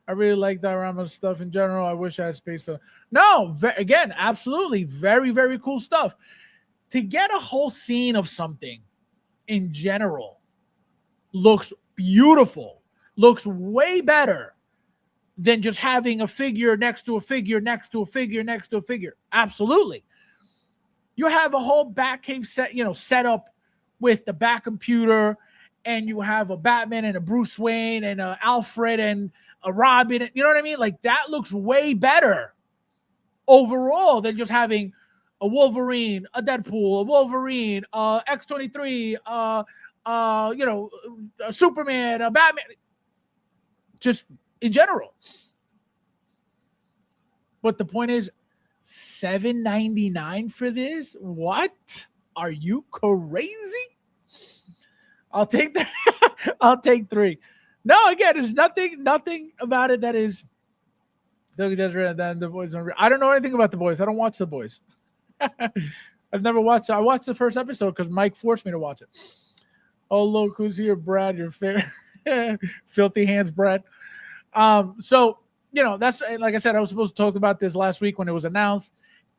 I really like diorama stuff in general. I wish I had space for. No, again, absolutely, very, very cool stuff. To get a whole scene of something in general looks beautiful. Looks way better than just having a figure next to a figure next to a figure next to a figure. Absolutely. You have a whole Batcave set up with the back computer. And you have a Batman and a Bruce Wayne and a Alfred and a Robin. You know what I mean? Like, that looks way better overall than just having a Wolverine, a Deadpool, a Wolverine, X-23, a Superman, a Batman. Just in general. But the point is, $7.99 for this? What? Are you crazy? I'll take that. I'll take 3. No, again, there's nothing about it that is. The Boys. I don't know anything about The Boys. I don't watch The Boys. I've never watched it. I watched the first episode because Mike forced me to watch it. Oh, look, who's here, Brad? Your favorite filthy hands, Brad. So that's like I said, I was supposed to talk about this last week when it was announced.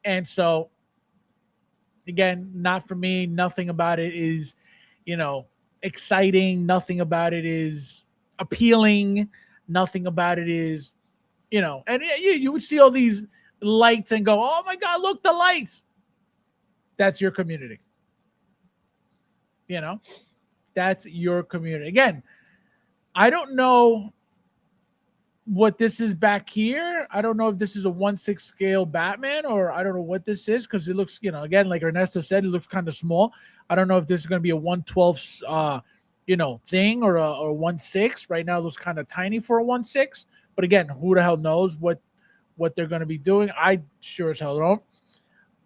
And so, again, not for me. Nothing about it is, exciting. Nothing about it is appealing. Nothing about it is, and you would see all these lights and go, oh my God, look, the lights. That's your community. That's your community. Again, I don't know what this is back here. I don't know if this is a 1/6 scale Batman, or I don't know what this is, because it looks, again, like Ernesto said, it looks kind of small. I don't know if this is going to be a 1/12 thing, or a 1/6. Right now it looks kind of tiny for a 1/6. But again, who the hell knows what they're going to be doing? I sure as hell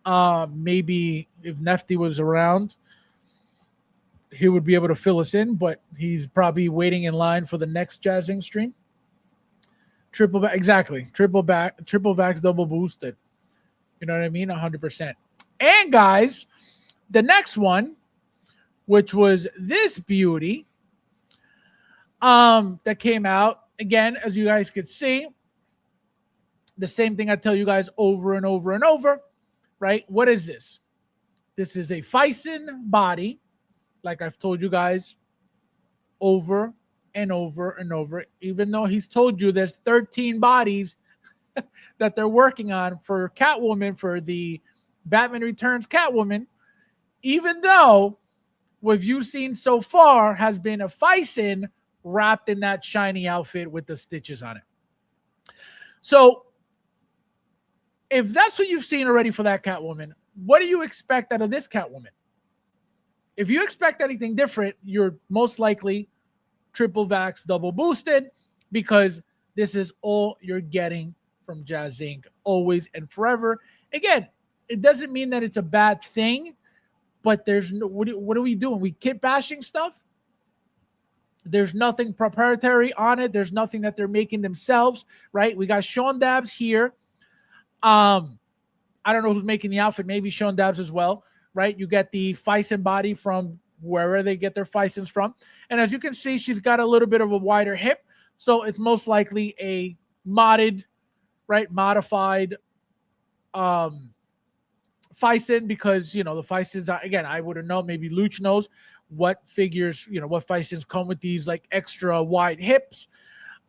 don't. Maybe if Nefty was around, he would be able to fill us in, but he's probably waiting in line for the next Jazzing stream. Triple back, exactly. Triple vax, double boosted. You know what I mean? 100%. And guys, the next one, which was this beauty, that came out again, as you guys could see, the same thing I tell you guys over and over and over, right? What is this? This is a Fison body, like I've told you guys over and over and over, even though he's told you there's 13 bodies that they're working on for Catwoman, for the Batman Returns Catwoman, even though what you've seen so far has been a Fison wrapped in that shiny outfit with the stitches on it. So if that's what you've seen already for that Catwoman, what do you expect out of this Catwoman? If you expect anything different, you're most likely triple vax, double boosted, because this is all you're getting from Jazz Inc. always and forever. Again, it doesn't mean that it's a bad thing, but there's no, what are we doing? We keep bashing stuff. There's nothing proprietary on it. There's nothing that they're making themselves, right? We got Sean Dabbs here. I don't know who's making the outfit. Maybe Sean Dabbs as well, right? You get the Fison body from wherever they get their Fisons from. And as you can see, she's got a little bit of a wider hip. So it's most likely a modded, right? Modified Fison, because, the Fisons, again, I wouldn't know. Maybe Luch knows what figures, what Fisons come with these like extra wide hips.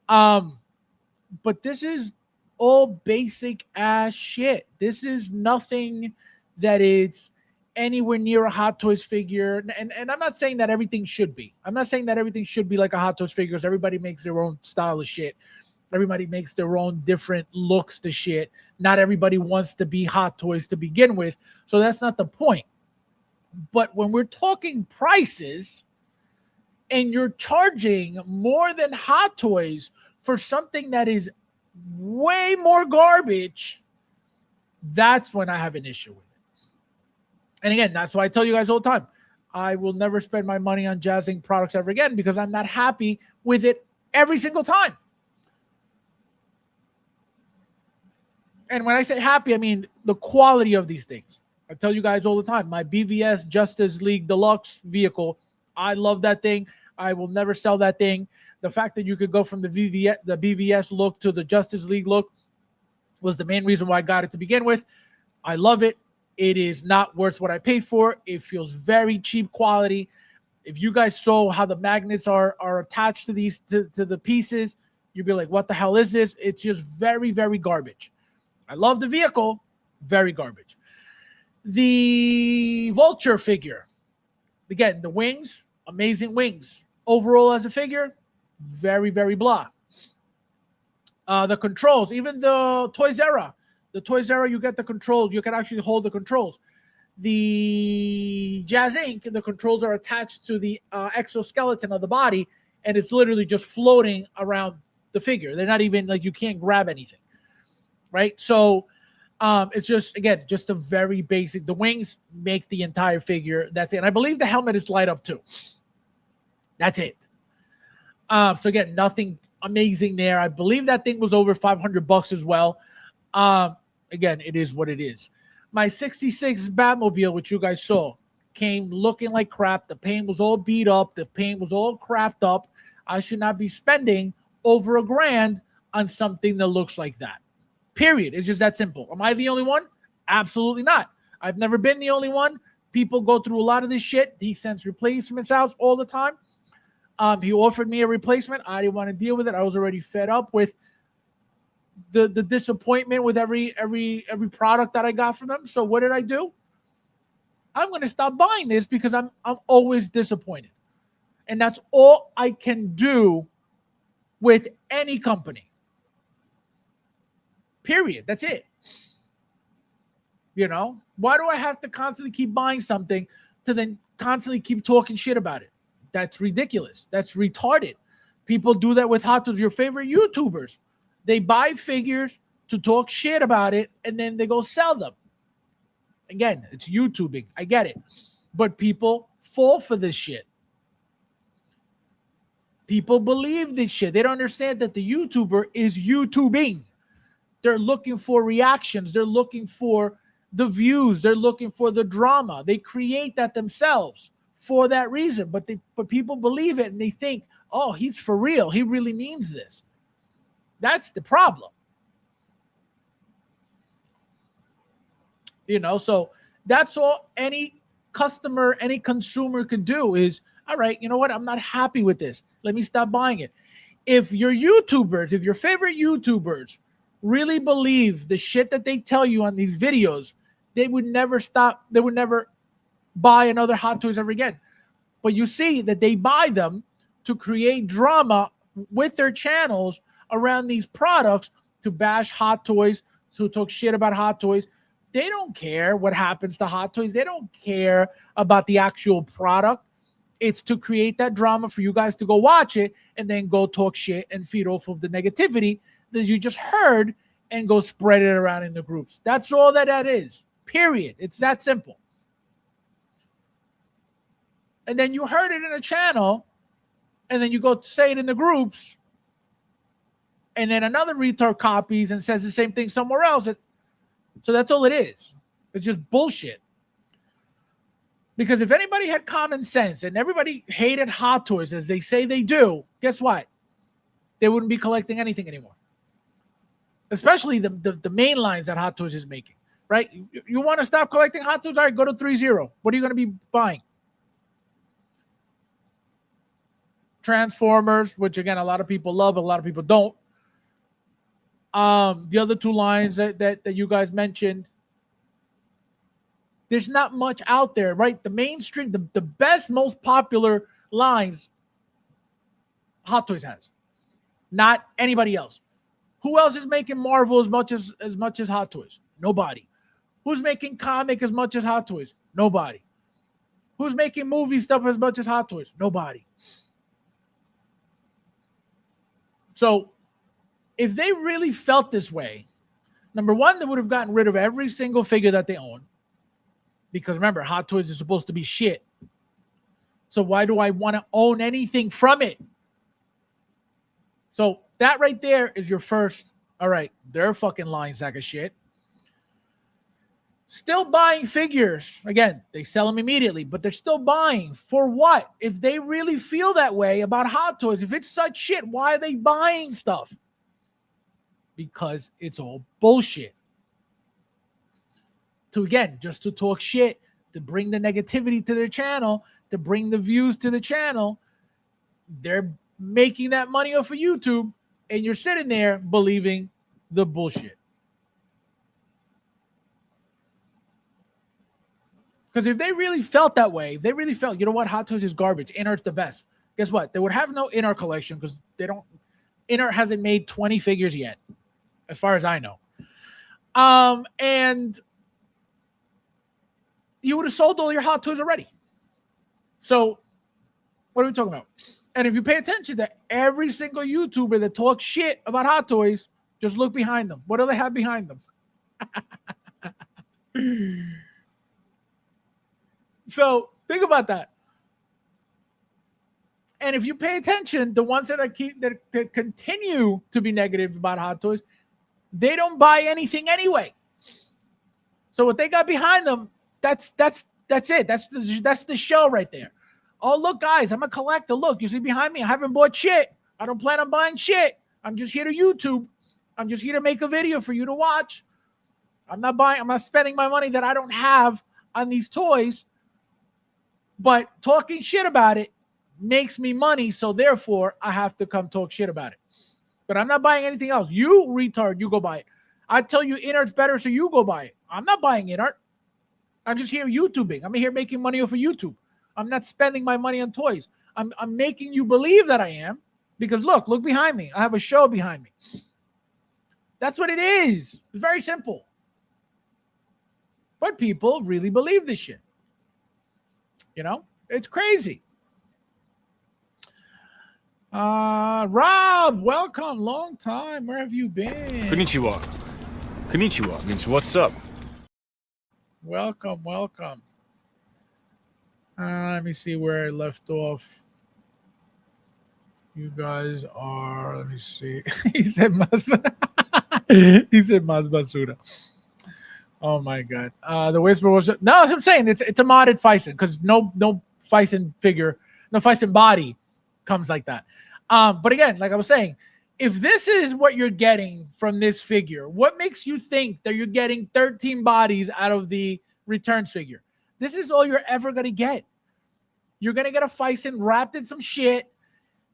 But this is all basic ass shit. This is nothing that it's anywhere near a Hot Toys figure. And I'm not saying that everything should be. I'm not saying that everything should be like a Hot Toys figure, because everybody makes their own style of shit. Everybody makes their own different looks to shit. Not everybody wants to be Hot Toys to begin with. So that's not the point. But when we're talking prices and you're charging more than Hot Toys for something that is way more garbage, that's when I have an issue with it. And again, that's why I tell you guys all the time, I will never spend my money on Jazz Inc. products ever again, because I'm not happy with it every single time. And when I say happy, I mean the quality of these things. I tell you guys all the time, my BVS Justice League Deluxe vehicle, I love that thing. I will never sell that thing. The fact that you could go from the BVS look to the Justice League look was the main reason why I got it to begin with. I love it. It is not worth what I paid for. It feels very cheap quality. If you guys saw how the magnets are attached to these to the pieces, you'd be like, what the hell is this? It's just very, very garbage. I love the vehicle, very garbage. The Vulture figure, again, the wings, amazing wings. Overall, as a figure, very, very blah. The controls, even the Threezero. The Threezero, you get the controls. You can actually hold the controls. The Jazz Inc., the controls are attached to the exoskeleton of the body, and it's literally just floating around the figure. They're not even, like, you can't grab anything, right? So it's just, again, just a very basic. The wings make the entire figure. That's it. And I believe the helmet is light up too. That's it. So again, nothing amazing there. I believe that thing was over $500 as well. Again, it is what it is. My 66 Batmobile, which you guys saw, came looking like crap. The paint was all beat up. The paint was all crapped up. I should not be spending over $1,000 on something that looks like that. Period. It's just that simple. Am I the only one? Absolutely not. I've never been the only one. People go through a lot of this shit. He sends replacements out all the time. He offered me a replacement. I didn't want to deal with it. I was already fed up with the disappointment with every product that I got from them. So what did I do? I'm going to stop buying this because I'm always disappointed. And that's all I can do with any company. Period. That's it. You know, why do I have to constantly keep buying something to then constantly keep talking shit about it? That's ridiculous. That's retarded. People do that with Hot Toys. Your favorite YouTubers, they buy figures to talk shit about it and then they go sell them. Again, it's YouTubing. I get it. But people fall for this shit. People believe this shit. They don't understand that the YouTuber is YouTubing. They're looking for reactions. They're looking for the views. They're looking for the drama. They create that themselves for that reason. But people believe it and they think, oh, he's for real. He really means this. That's the problem. You know, so that's all any customer, any consumer could do is, all right, you know what? I'm not happy with this. Let me stop buying it. If your YouTubers, if your favorite YouTubers really believe the shit that they tell you on these videos, they would never stop. They would never buy another Hot Toys ever again. But you see that they buy them to create drama with their channels around these products, to bash Hot Toys, to talk shit about Hot Toys. They don't care what happens to Hot Toys. They don't care about the actual product. It's to create that drama for you guys to go watch it and then go talk shit and feed off of the negativity that you just heard and go spread it around in the groups. That's all that is. Period. It's that simple. And then you heard it in a channel and then you go say it in the groups and then another retard copies and says the same thing somewhere else. So that's all it is. It's just bullshit. Because if anybody had common sense and everybody hated Hot Toys as they say they do, guess what? They wouldn't be collecting anything anymore. Especially the main lines that Hot Toys is making, right? You want to stop collecting Hot Toys? All right, go to Threezero. What are you going to be buying? Transformers, which again, a lot of people love, a lot of people don't. The other two lines that you guys mentioned, there's not much out there, right? The mainstream, the best, most popular lines Hot Toys has, not anybody else. Who else is making Marvel as much as Hot Toys? Nobody. Who's making comic as much as Hot Toys? Nobody. Who's making movie stuff as much as Hot Toys? Nobody. So if they really felt this way, number one, they would have gotten rid of every single figure that they own. Because remember, Hot Toys is supposed to be shit. So why do I want to own anything from it? So that right there is your first, all right, they're a fucking lying sack of shit. Still buying figures. Again, they sell them immediately, but they're still buying. For what? If they really feel that way about Hot Toys, if it's such shit, why are they buying stuff? Because it's all bullshit. Just to talk shit, to bring the negativity to their channel, to bring the views to the channel. They're making that money off of YouTube, and you're sitting there believing the bullshit. Because if they really felt that way, if they really felt, you know what, Hot Toys is garbage, Inart's the best, guess what? They would have no Inart collection because Inart hasn't made 20 figures yet, as far as I know. And you would have sold all your Hot Toys already. So what are we talking about? And if you pay attention to every single YouTuber that talks shit about Hot Toys, just look behind them. What do they have behind them? So think about that. And if you pay attention, the ones that continue to be negative about Hot Toys, they don't buy anything anyway. So what they got behind them, that's it. That's the show right there. Oh, look, guys, I'm a collector. Look, you see behind me, I haven't bought shit. I don't plan on buying shit. I'm just here to YouTube. I'm just here to make a video for you to watch. I'm not spending my money that I don't have on these toys. But talking shit about it makes me money, so therefore I have to come talk shit about it. But I'm not buying anything else. You retard, you go buy it. I tell you Inart's better, so you go buy it. I'm not buying Inart. I'm just here YouTubing. I'm here making money off of YouTube. I'm not spending my money on toys. I'm making you believe that I am, because look behind me. I have a show behind me. That's what it is. It's very simple. But people really believe this shit. You know, it's crazy. Rob, welcome. Long time. Where have you been? Konnichiwa. Konnichiwa means what's up. Welcome. Let me see where I left off. You guys are, let me see. He said Masbasura. Oh my god. The whisper was no, that's what I'm saying. It's a modded Fison, because no Fison figure, no Fison body comes like that. But again, like I was saying, if this is what you're getting from this figure, what makes you think that you're getting 13 bodies out of the returns figure? This is all you're ever gonna get. You're gonna get a Fison wrapped in some shit,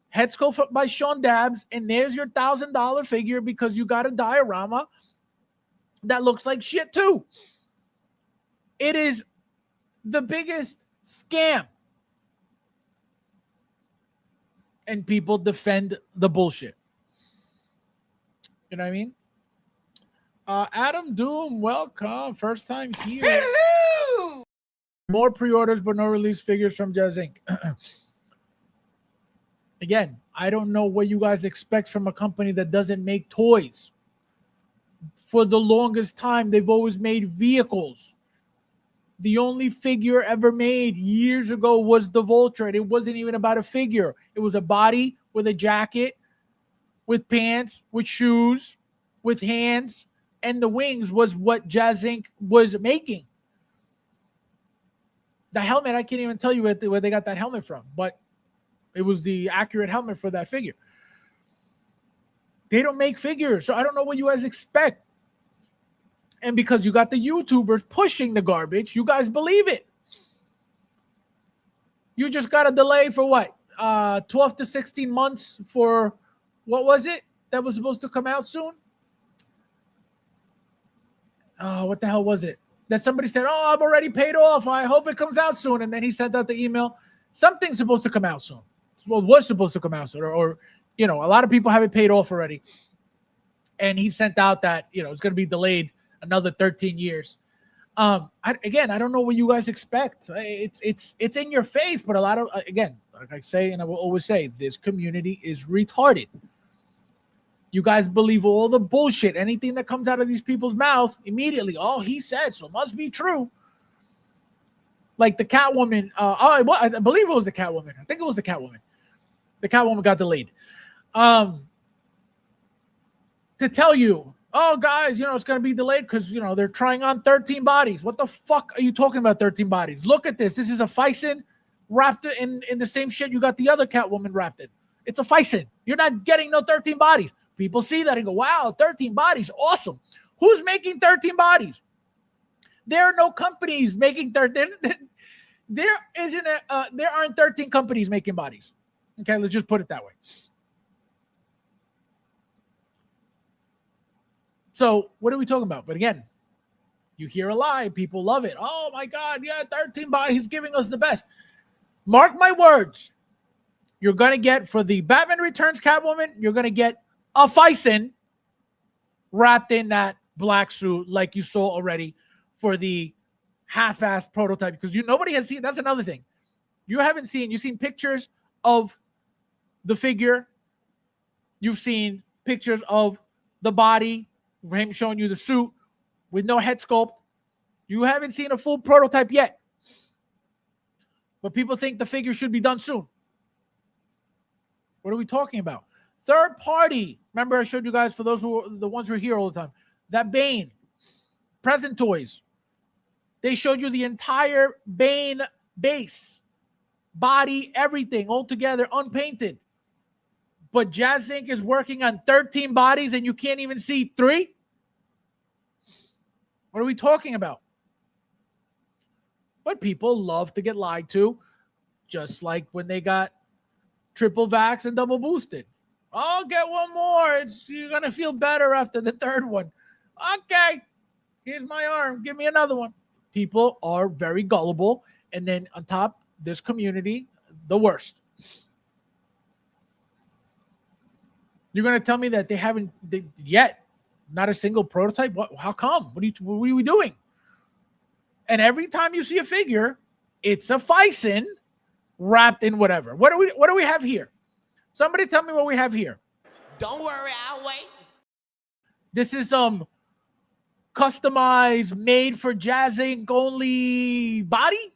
head sculpt by Sean Dabbs, and there's your $1,000 figure because you got a diorama that looks like shit too. It is the biggest scam. And people defend the bullshit. You know what I mean? Adam Doom, welcome. First time here. Hello! More pre-orders, but no release figures from Jazz Inc. Again, I don't know what you guys expect from a company that doesn't make toys. For the longest time, they've always made vehicles. The only figure ever made years ago was the Vulture, and it wasn't even about a figure. It was a body with a jacket, with pants, with shoes, with hands, and the wings was what Jazz Inc. was making. The helmet, I can't even tell you where they got that helmet from, but it was the accurate helmet for that figure. They don't make figures, so I don't know what you guys expect. And because you got the YouTubers pushing the garbage, you guys believe it. You just got a delay for what? 12 to 16 months for, what was it that was supposed to come out soon? What the hell was it? That somebody said, I'm already paid off. I hope it comes out soon. And then he sent out the email. Something's supposed to come out soon. Well, was supposed to come out soon. Or a lot of people have it paid off already. And he sent out that, it's going to be delayed another 13 years. I don't know what you guys expect. It's in your face, but a lot of, again, like I say, and I will always say, this community is retarded. You guys believe all the bullshit, anything that comes out of these people's mouths immediately. Oh, he said, so it must be true. Like the Catwoman. I believe it was the Catwoman. I think it was the Catwoman. The Catwoman got delayed. To tell you, oh, guys, it's going to be delayed because, they're trying on 13 bodies. What the fuck are you talking about 13 bodies? Look at this. This is a Fison wrapped in the same shit you got the other Catwoman wrapped in. It's a Fison. You're not getting no 13 bodies. People see that and go, wow, 13 bodies. Awesome. Who's making 13 bodies? There are no companies making 13. There aren't 13 companies making bodies. Okay, let's just put it that way. So what are we talking about? But again, you hear a lie. People love it. Oh, my God. Yeah, 13 bodies giving us the best. Mark my words. You're going to get, for the Batman Returns Catwoman, you're going to get a Fison wrapped in that black suit like you saw already for the half-assed prototype. Because nobody has seen. That's another thing. You've seen pictures of the figure. You've seen pictures of the body, him showing you the suit with no head sculpt. You haven't seen a full prototype yet. But people think the figure should be done soon. What are we talking about? Third party. Remember I showed you guys, for those the ones who are here all the time, that Bane. Present Toys. They showed you the entire Bane base. Body, everything, all together, unpainted. but Jazz Inc. is working on 13 bodies and you can't even see 3? What are we talking about? But people love to get lied to, just like when they got triple vax and double boosted. I'll get one more. You're going to feel better after the third one. Okay, here's my arm. Give me another one. People are very gullible. And then on top, this community, the worst. You're going to tell me that they haven't yet, not a single prototype? What? How come? What are we doing? And every time you see a figure, it's a Fison wrapped in whatever. What do we have here? Somebody tell me what we have here. Don't worry, I'll wait. This is customized, made for Jazz Inc. only body?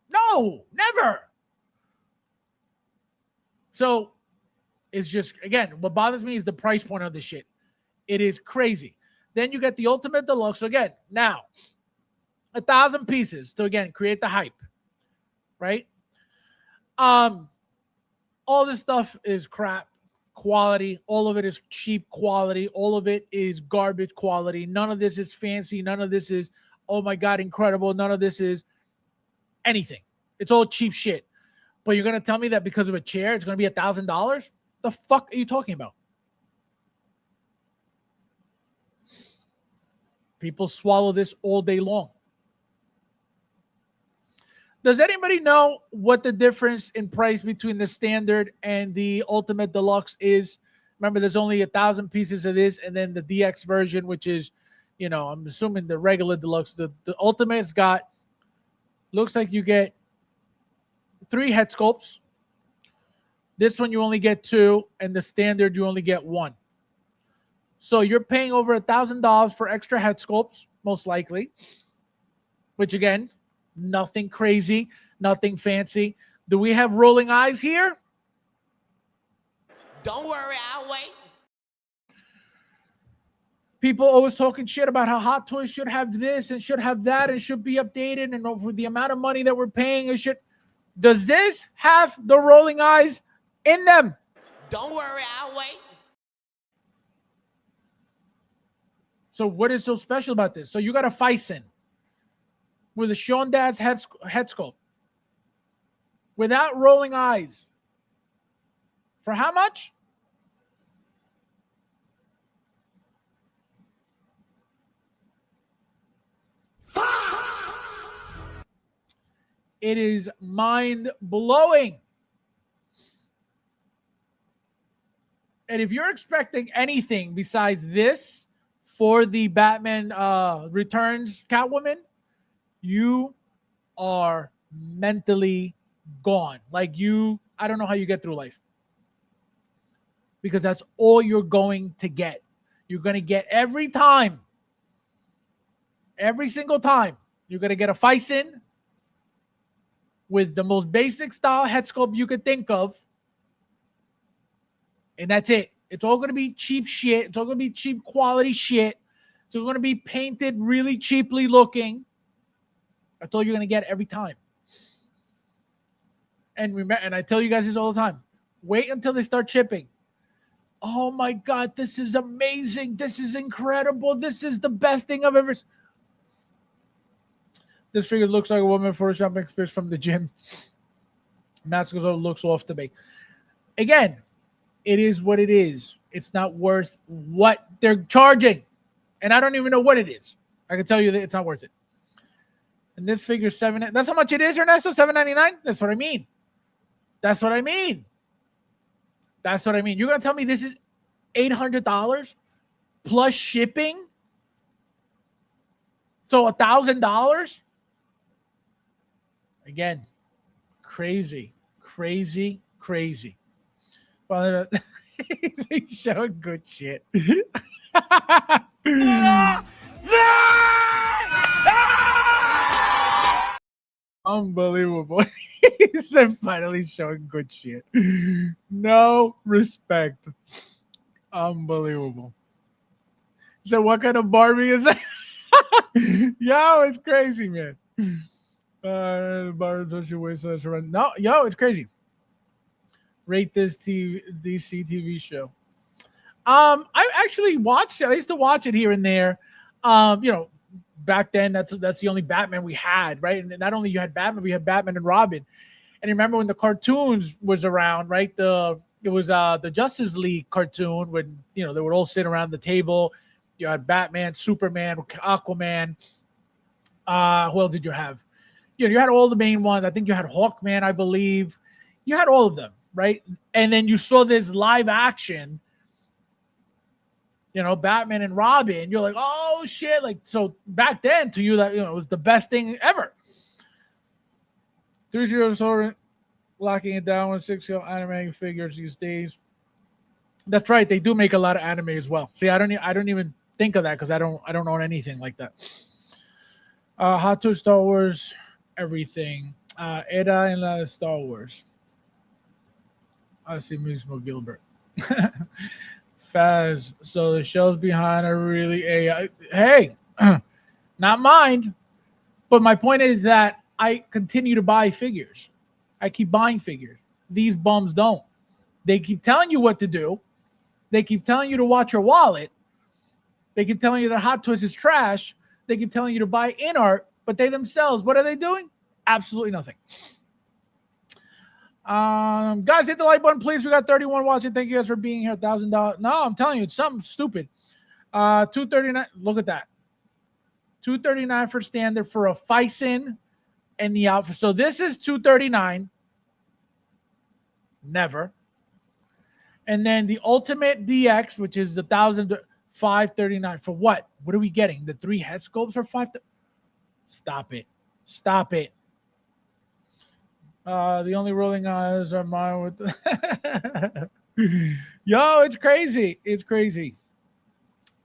No, never. So it's just, again, what bothers me is the price point of this shit. It is crazy. Then you get the Ultimate Deluxe. Again, now, 1,000 pieces to, again, create the hype, right? All this stuff is crap quality. All of it is cheap quality. All of it is garbage quality. None of this is fancy. None of this is, oh my God, incredible. None of this is anything. It's all cheap shit. But you're going to tell me that because of a chair, it's going to be $1,000? The fuck are you talking about? People swallow this all day long. Does anybody know what the difference in price between the standard and the Ultimate Deluxe is? Remember, there's only 1,000 pieces of this, and then the DX version, which is, I'm assuming the regular Deluxe. The Ultimate's got, looks like you get 3 head sculpts. This one you only get 2, and the standard you only get 1. So you're paying over $1,000 for extra head sculpts, most likely, which again, nothing crazy, nothing fancy. Do we have rolling eyes here? Don't worry, I'll wait. People always talking shit about how Hot Toys should have this and should have that and should be updated, and over the amount of money that we're paying, it should. Does this have the rolling eyes in them? Don't worry, I'll wait. So what is so special about this? So you got a Fison with a Sean Dad's head sculpt without rolling eyes. For how much? It is mind-blowing. And if you're expecting anything besides this for the Batman Returns Catwoman, you are mentally gone. Like I don't know how you get through life. Because that's all you're going to get. You're going to get every time. Every single time. You're going to get a Fison with the most basic style head sculpt you could think of. And that's it. It's all going to be cheap shit. It's all going to be cheap quality shit. It's all going to be painted really cheaply looking. That's all you're going to get every time. And remember, and I tell you guys this all the time. Wait until they start shipping. Oh my God, this is amazing. This is incredible. This is the best thing I've ever seen. This figure looks like a woman photoshopping fish from the gym. Mask looks off to me. Again, it is what it is. It's not worth what they're charging. And I don't even know what it is. I can tell you that it's not worth it. And this figure $7. That's how much it is, Ernesto? $7.99? That's what I mean. That's what I mean. That's what I mean. You're going to tell me this is $800 plus shipping? So $1,000? Again, crazy. But he's showing good shit. Unbelievable. He's finally showing good shit. No respect. Unbelievable. So what kind of Barbie is that? Yo, it's crazy, man. Barbie, don't you waste us around. No, yo, it's crazy. Rate this DC TV show. I actually watched it. I used to watch it here and there. You know, back then that's the only Batman we had, right? And not only you had Batman, we had Batman and Robin. And remember when the cartoons was around, right? It was the Justice League cartoon when you know they would all sit around the table. You had Batman, Superman, Aquaman. Who else did you have? You know, you had all the main ones. I think you had Hawkman, I believe. You had all of them, right? And then you saw this live action, you know, Batman and Robin. You're like, oh shit! Like so back then, to you that it was the best thing ever. 3-0 Sword locking it down with 6 anime figures these days. That's right. They do make a lot of anime as well. See, I don't even think of that because I don't own anything like that. Hot Toys Star Wars, everything. Era en la Star Wars. Así mismo Gilbert. Faz. So the shells behind are really AI. Hey, not mine. But my point is that I continue to buy figures. I keep buying figures. These bums don't. They keep telling you what to do. They keep telling you to watch your wallet. They keep telling you that Hot Toys is trash. They keep telling you to buy in art, but they themselves, what are they doing? Absolutely nothing. Guys, hit the like button, please. We got 31 watching. Thank you guys for being here. $1,000. No, I'm telling you, it's something stupid. $239. Look at that. $239 for standard for a Fison and the outfit. So this is $239. Never. And then the Ultimate DX, which is the $539 for what? What are we getting? The 3 head sculpts for $5? Stop it. Stop it. The only rolling eyes are mine with the Yo, it's crazy. It's crazy.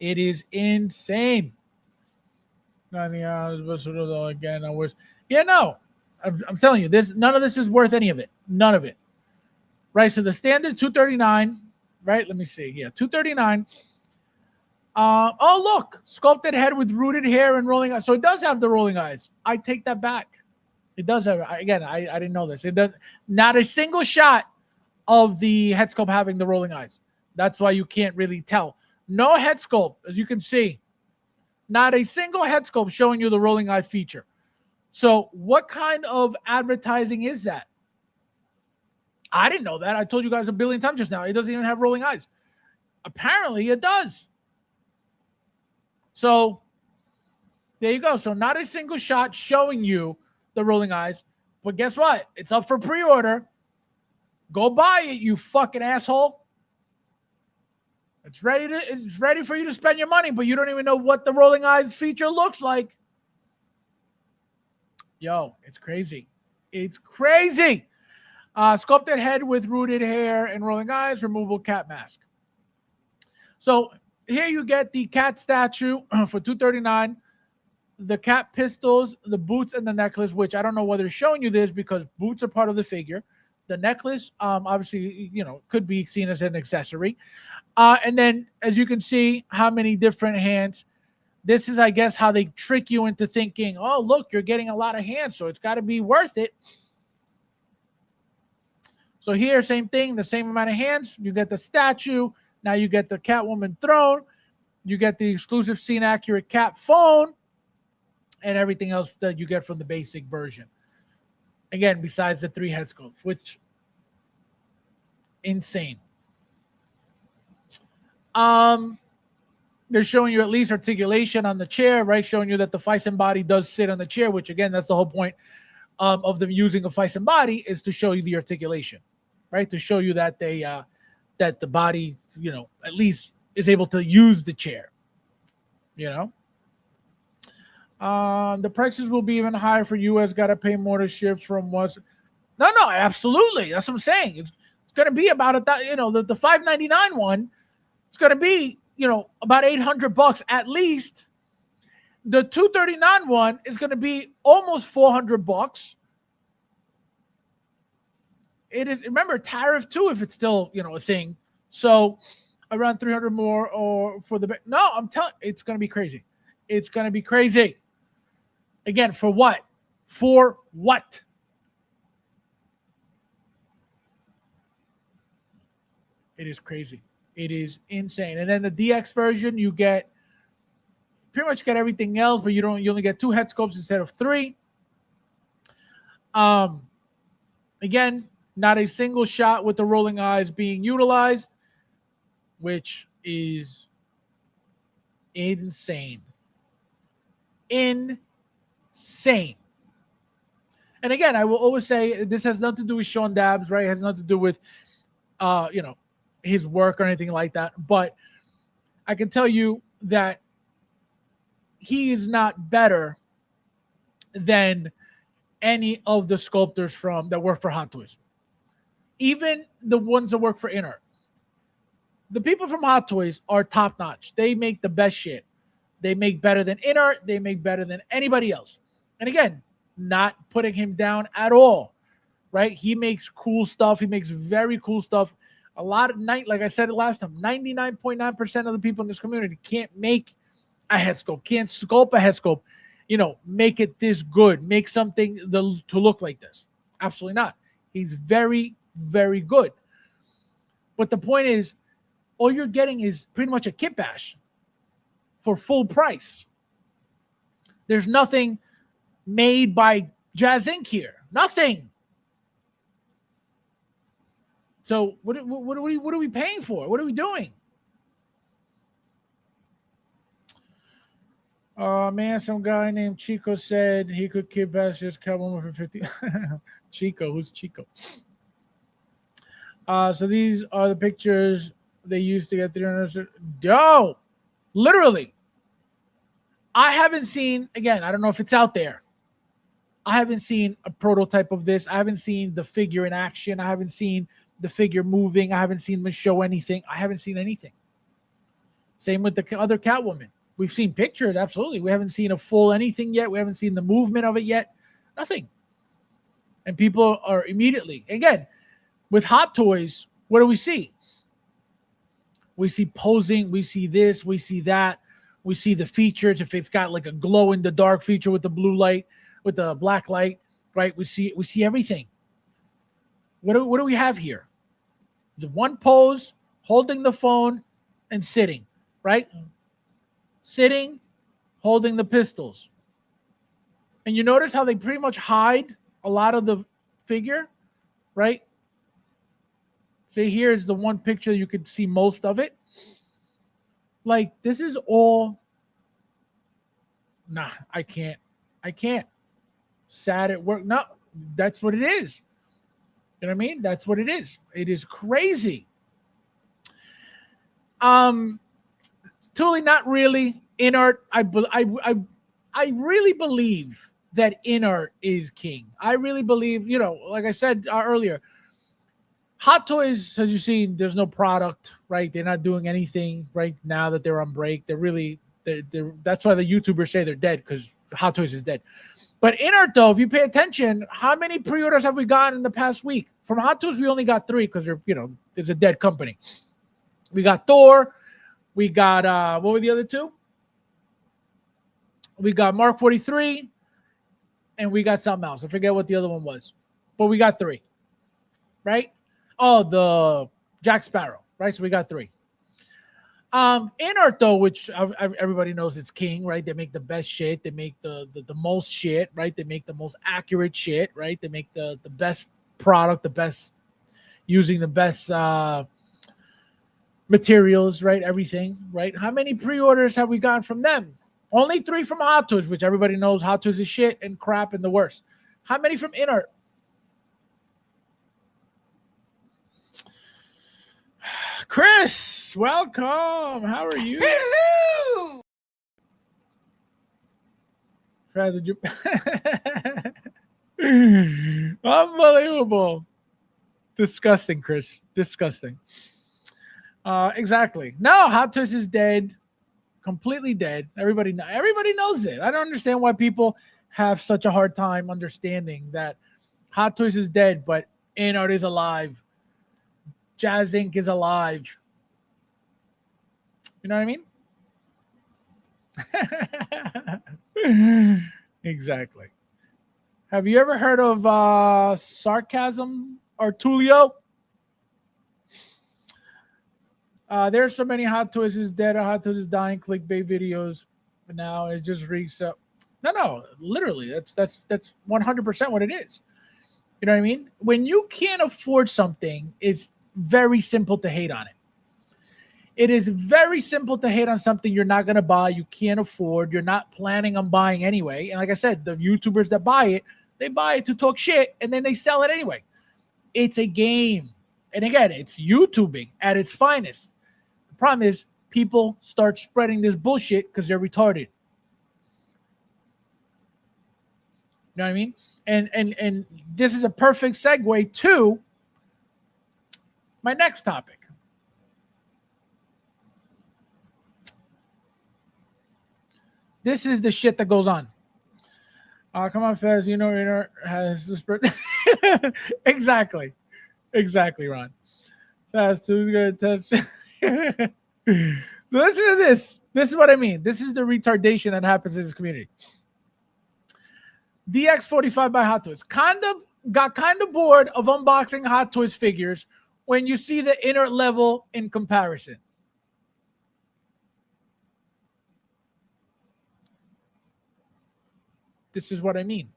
It is insane. 90 hours, but again, I wish. Yeah, no. I'm telling you, none of this is worth any of it. None of it. Right. So the standard $239. Right. Let me see. Yeah, $239. Oh, look, sculpted head with rooted hair and rolling eyes. So it does have the rolling eyes. I take that back. It does have. Again, I didn't know this. It does not a single shot of the head sculpt having the rolling eyes. That's why you can't really tell. No head sculpt, as you can see. Not a single head sculpt showing you the rolling eye feature. So what kind of advertising is that? I didn't know that. I told you guys a billion times just now. It doesn't even have rolling eyes. Apparently it does. So there you go. So not a single shot showing you the rolling eyes. But guess what? It's up for pre-order. Go buy it, you fucking asshole. It's ready for you to spend your money, but you don't even know what the rolling eyes feature looks like. Yo, it's crazy. It's crazy. Sculpted head with rooted hair and rolling eyes, removable cat mask. So here you get the cat statue for $239. The cat pistols, the boots, and the necklace, which I don't know whether it's showing you this because boots are part of the figure. The necklace, obviously, could be seen as an accessory. And then, as you can see, how many different hands. This is, I guess, how they trick you into thinking, oh, look, you're getting a lot of hands, so it's got to be worth it. So here, same thing, the same amount of hands. You get the statue. Now you get the Catwoman throne. You get the exclusive scene-accurate cat phone. And everything else that you get from the basic version. Again, besides the 3 head sculpts, which insane. They're showing you at least articulation on the chair, right? Showing you that the Fison body does sit on the chair, which again, that's the whole point of them using a Fison body is to show you the articulation, right? To show you that they that the body, at least is able to use the chair, The prices will be even higher for US. Got to pay more to ship from what's. No, absolutely. That's what I'm saying. It's going to be about the $5.99 one. It's going to be about $800 at least. The $239 one is going to be almost $400. It is. Remember tariff too, if it's still a thing. So around 300 more or for the. No, I'm telling. It's going to be crazy. It's going to be crazy. Again, for what? For what? It is crazy. It is insane. And then the DX version, you get pretty much get everything else, but you only get 2 head sculpts instead of 3. Again, not a single shot with the rolling eyes being utilized, which is insane. Insane. And again, I will always say this has nothing to do with Sean Dabbs, right? It has nothing to do with his work or anything like that. But I can tell you that he is not better than any of the sculptors that work for Hot Toys. Even the ones that work for Inart. The people from Hot Toys are top notch. They make the best shit. They make better than Inart. They make better than anybody else. And again, not putting him down at all, right? He makes cool stuff. He makes very cool stuff. A lot of like I said it last time, 99.9% of the people in this community can't make a head sculpt, can't sculpt a head sculpt, make it this good, make something to look like this. Absolutely not. He's very, very good. But the point is, all you're getting is pretty much a kit bash for full price. There's nothing made by Jazz Inc. here. Nothing. So what are we paying for? What are we doing? Man, some guy named Chico said he could kid bash this Catwoman for 50. Chico, who's Chico? So these are the pictures they used to get 300. Yo, literally. I haven't seen, again, I don't know if it's out there. I haven't seen a prototype of this. I haven't seen the figure in action. I haven't seen the figure moving. I haven't seen them show anything. I haven't seen anything. Same with the other Catwoman. We've seen pictures, absolutely. We haven't seen a full anything yet. We haven't seen the movement of it yet. Nothing. And people are immediately, again, with Hot Toys, what do we see? We see posing. We see this. We see that. We see the features. If it's got like a glow in the dark feature with the blue light, with the black light, right? We see everything. What do we have here? The one pose, holding the phone, and sitting, right? Sitting, holding the pistols. And you notice how they pretty much hide a lot of the figure, right? See, here is the one picture you could see most of it. Like, this is all... Nah, I can't. Sad at work. No, that's what it is. You know what I mean? That's what it is. It is crazy. Totally not really. Inart, I really believe that Inart is king. I really believe, like I said earlier, Hot Toys, as you see, there's no product, right? They're not doing anything right now that they're on break. They're that's why the YouTubers say they're dead, because Hot Toys is dead. But Inart, though, if you pay attention, how many pre-orders have we gotten in the past week? From Hot Toys, we only got 3 because there's a dead company. We got Thor. We got what were the other 2? We got Mark 43, and we got something else. I forget what the other one was, but we got 3, right? Oh, the Jack Sparrow, right? So we got 3. Inart, though, which everybody knows it's king, right? They make the best shit. They make the most shit, right? They make the most accurate shit, right? They make the best product, the best, using the best materials, right? Everything, right? How many pre-orders have we gotten from them? Only 3 from Hot Toys, which everybody knows Hot Toys is shit and crap and the worst. How many from Inart? Chris, welcome. How are you? Hello! Did you... Unbelievable. Disgusting, Chris. Disgusting. Exactly. No, Hot Toys is dead. Completely dead. Everybody knows it. I don't understand why people have such a hard time understanding that Hot Toys is dead, but Inart is alive. Jazz Inc. is alive. You know what I mean? Exactly. Have you ever heard of Sarcasm or Tulio? There's so many Hot Toys is dead, Hot Toys is dying, clickbait videos. But now it just reeks up. No, literally, that's 100% what it is. You know what I mean? When you can't afford something, it's very simple to hate on it. It is very simple to hate on something you're not going to buy, you can't afford, you're not planning on buying anyway. And like I said, the YouTubers that buy it, they buy it to talk shit and then they sell it anyway. It's a game. And again, it's YouTubing at its finest. The problem is people start spreading this bullshit because they're retarded. You know what I mean? And this is a perfect segue to my next topic. This is the shit that goes on. Come on, Fez. You know, Inner has the spread. Exactly, Ron. Fast two's gonna touch. So listen to this. This is what I mean. This is the retardation that happens in this community. DX45 by Hot Toys got kind of bored of unboxing Hot Toys figures when you see the inner level in comparison. This is what I mean.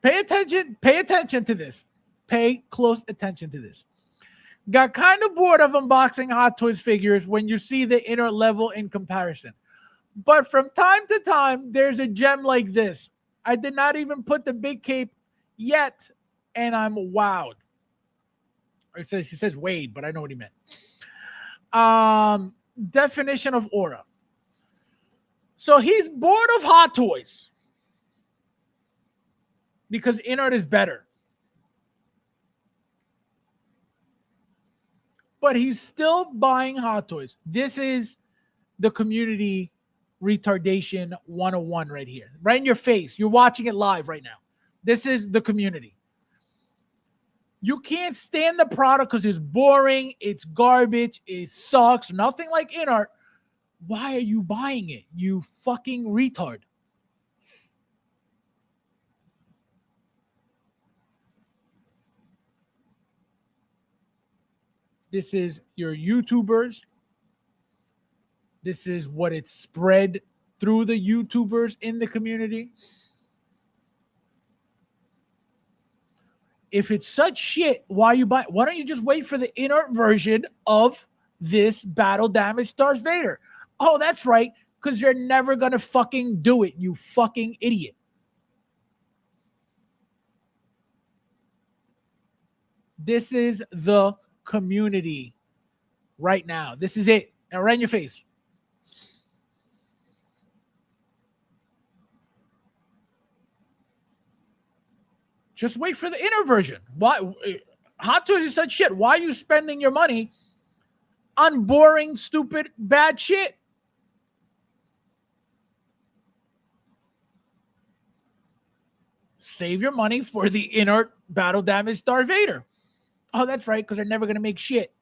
Pay attention to this. Pay close attention to this. Got kind of bored of unboxing Hot Toys figures when you see the inner level in comparison. But from time to time, there's a gem like this. I did not even put the big cape yet, and I'm wowed. Or he says Wade, but I know what he meant. Definition of aura. So he's bored of Hot Toys because Inart is better. But he's still buying Hot Toys. This is the community retardation 101 right here. Right in your face. You're watching it live right now. This is the community. You can't stand the product because it's boring, it's garbage, it sucks, nothing like Inart. Why are you buying it, you fucking retard? This is your YouTubers. This is what it's spread through the YouTubers in the community. If it's such shit, why you buy? Why don't you just wait for the inert version of this battle damaged Darth Vader? Oh, that's right, because you're never going to fucking do it, you fucking idiot. This is the community right now. This is it. Now, right in your face. Just wait for the inner version. Why? Hot Toys is such shit. Why are you spending your money on boring, stupid, bad shit? Save your money for the inert battle damaged Darth Vader. Oh, that's right, because they're never going to make shit.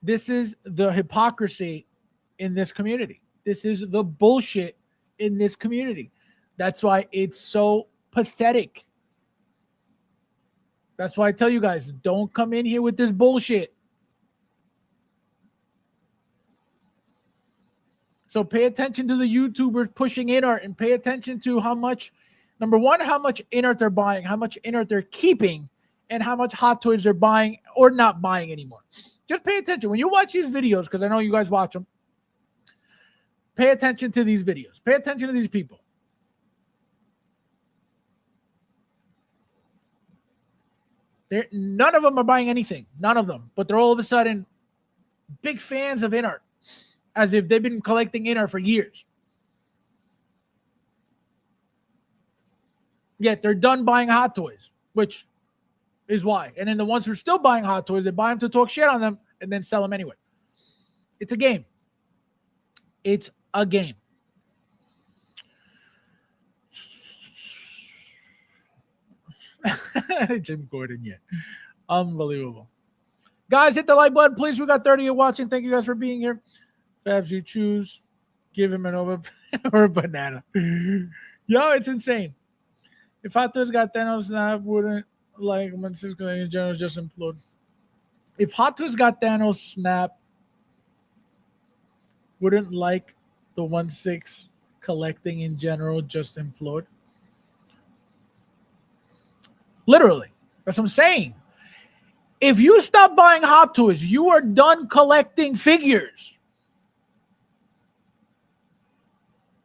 This is the hypocrisy in this community. This is the bullshit in this community. That's why it's so pathetic. That's why I tell you guys, don't come in here with this bullshit. So pay attention to the YouTubers pushing inert and pay attention to how much, number one, how much inert they're buying, how much inert they're keeping, and how much Hot Toys they're buying or not buying anymore. Just pay attention. When you watch these videos, because I know you guys watch them, pay attention to these videos. Pay attention to these people. None of them are buying anything. None of them. But they're all of a sudden big fans of inert, as if they've been collecting inert for years. Yet they're done buying Hot Toys, which is why. And then the ones who are still buying Hot Toys, they buy them to talk shit on them and then sell them anyway. It's a game. It's a game. Jim Gordon, yeah. Unbelievable. Guys, hit the like button, please. We got 30 of you watching. Thank you guys for being here. Fabs, you choose. Give him an over or a banana. Yo, it's insane. If Hot Toys got Thanos, I wouldn't like when Cisco in general just implode. If Hot Toys got Thanos snap, wouldn't like the 1/6 collecting in general just implode. Literally, that's what I'm saying. If you stop buying Hot Toys, you are done collecting figures.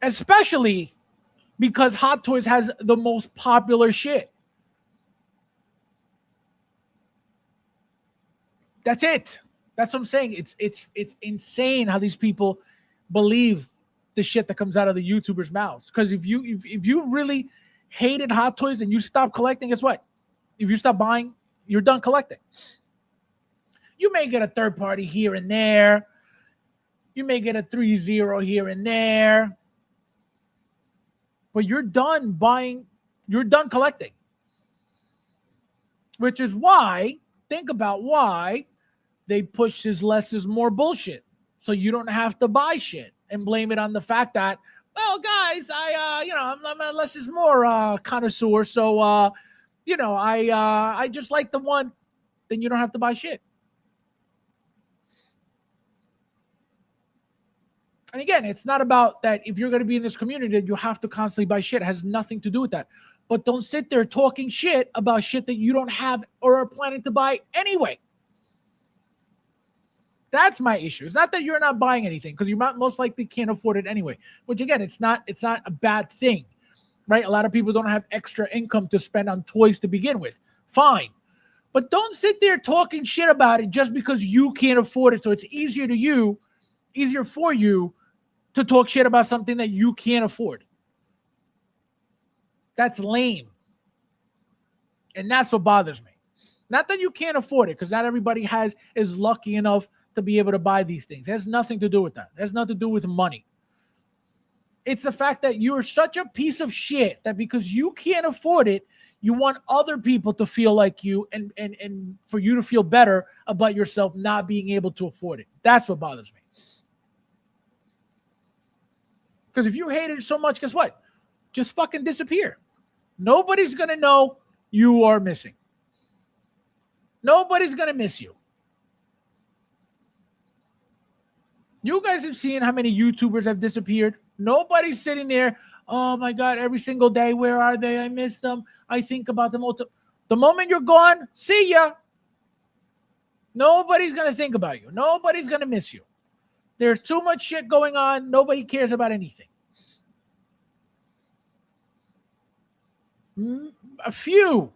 Especially because Hot Toys has the most popular shit. That's it. That's what I'm saying. It's insane how these people believe the shit that comes out of the YouTubers' mouths. Because if you really hated Hot Toys and you stop collecting, guess what? If you stop buying, you're done collecting. You may get a third party here and there. You may get a Threezero here and there. But you're done buying, you're done collecting. Which is why, think about why they push this less is more bullshit. So you don't have to buy shit and blame it on the fact that, well, guys, I'm a less is more connoisseur. So, I just like the one. Then you don't have to buy shit. And again, it's not about that if you're going to be in this community, you have to constantly buy shit. It has nothing to do with that. But don't sit there talking shit about shit that you don't have or are planning to buy anyway. That's my issue. It's not that you're not buying anything because you most likely can't afford it anyway. Which again, it's not a bad thing, right? A lot of people don't have extra income to spend on toys to begin with. Fine. But don't sit there talking shit about it just because you can't afford it. So it's easier for you to talk shit about something that you can't afford. That's lame. And that's what bothers me. Not that you can't afford it, because not everybody is lucky enough to be able to buy these things. It has nothing to do with that. It has nothing to do with money. It's the fact that you're such a piece of shit that because you can't afford it, you want other people to feel like you and for you to feel better about yourself not being able to afford it. That's what bothers me. Because if you hate it so much, guess what? Just fucking disappear. Nobody's going to know you are missing. Nobody's going to miss you. You guys have seen how many YouTubers have disappeared. Nobody's sitting there, oh my God, every single day, where are they? I miss them. I think about them all. The moment you're gone, see ya. Nobody's going to think about you. Nobody's going to miss you. There's too much shit going on. Nobody cares about anything. A few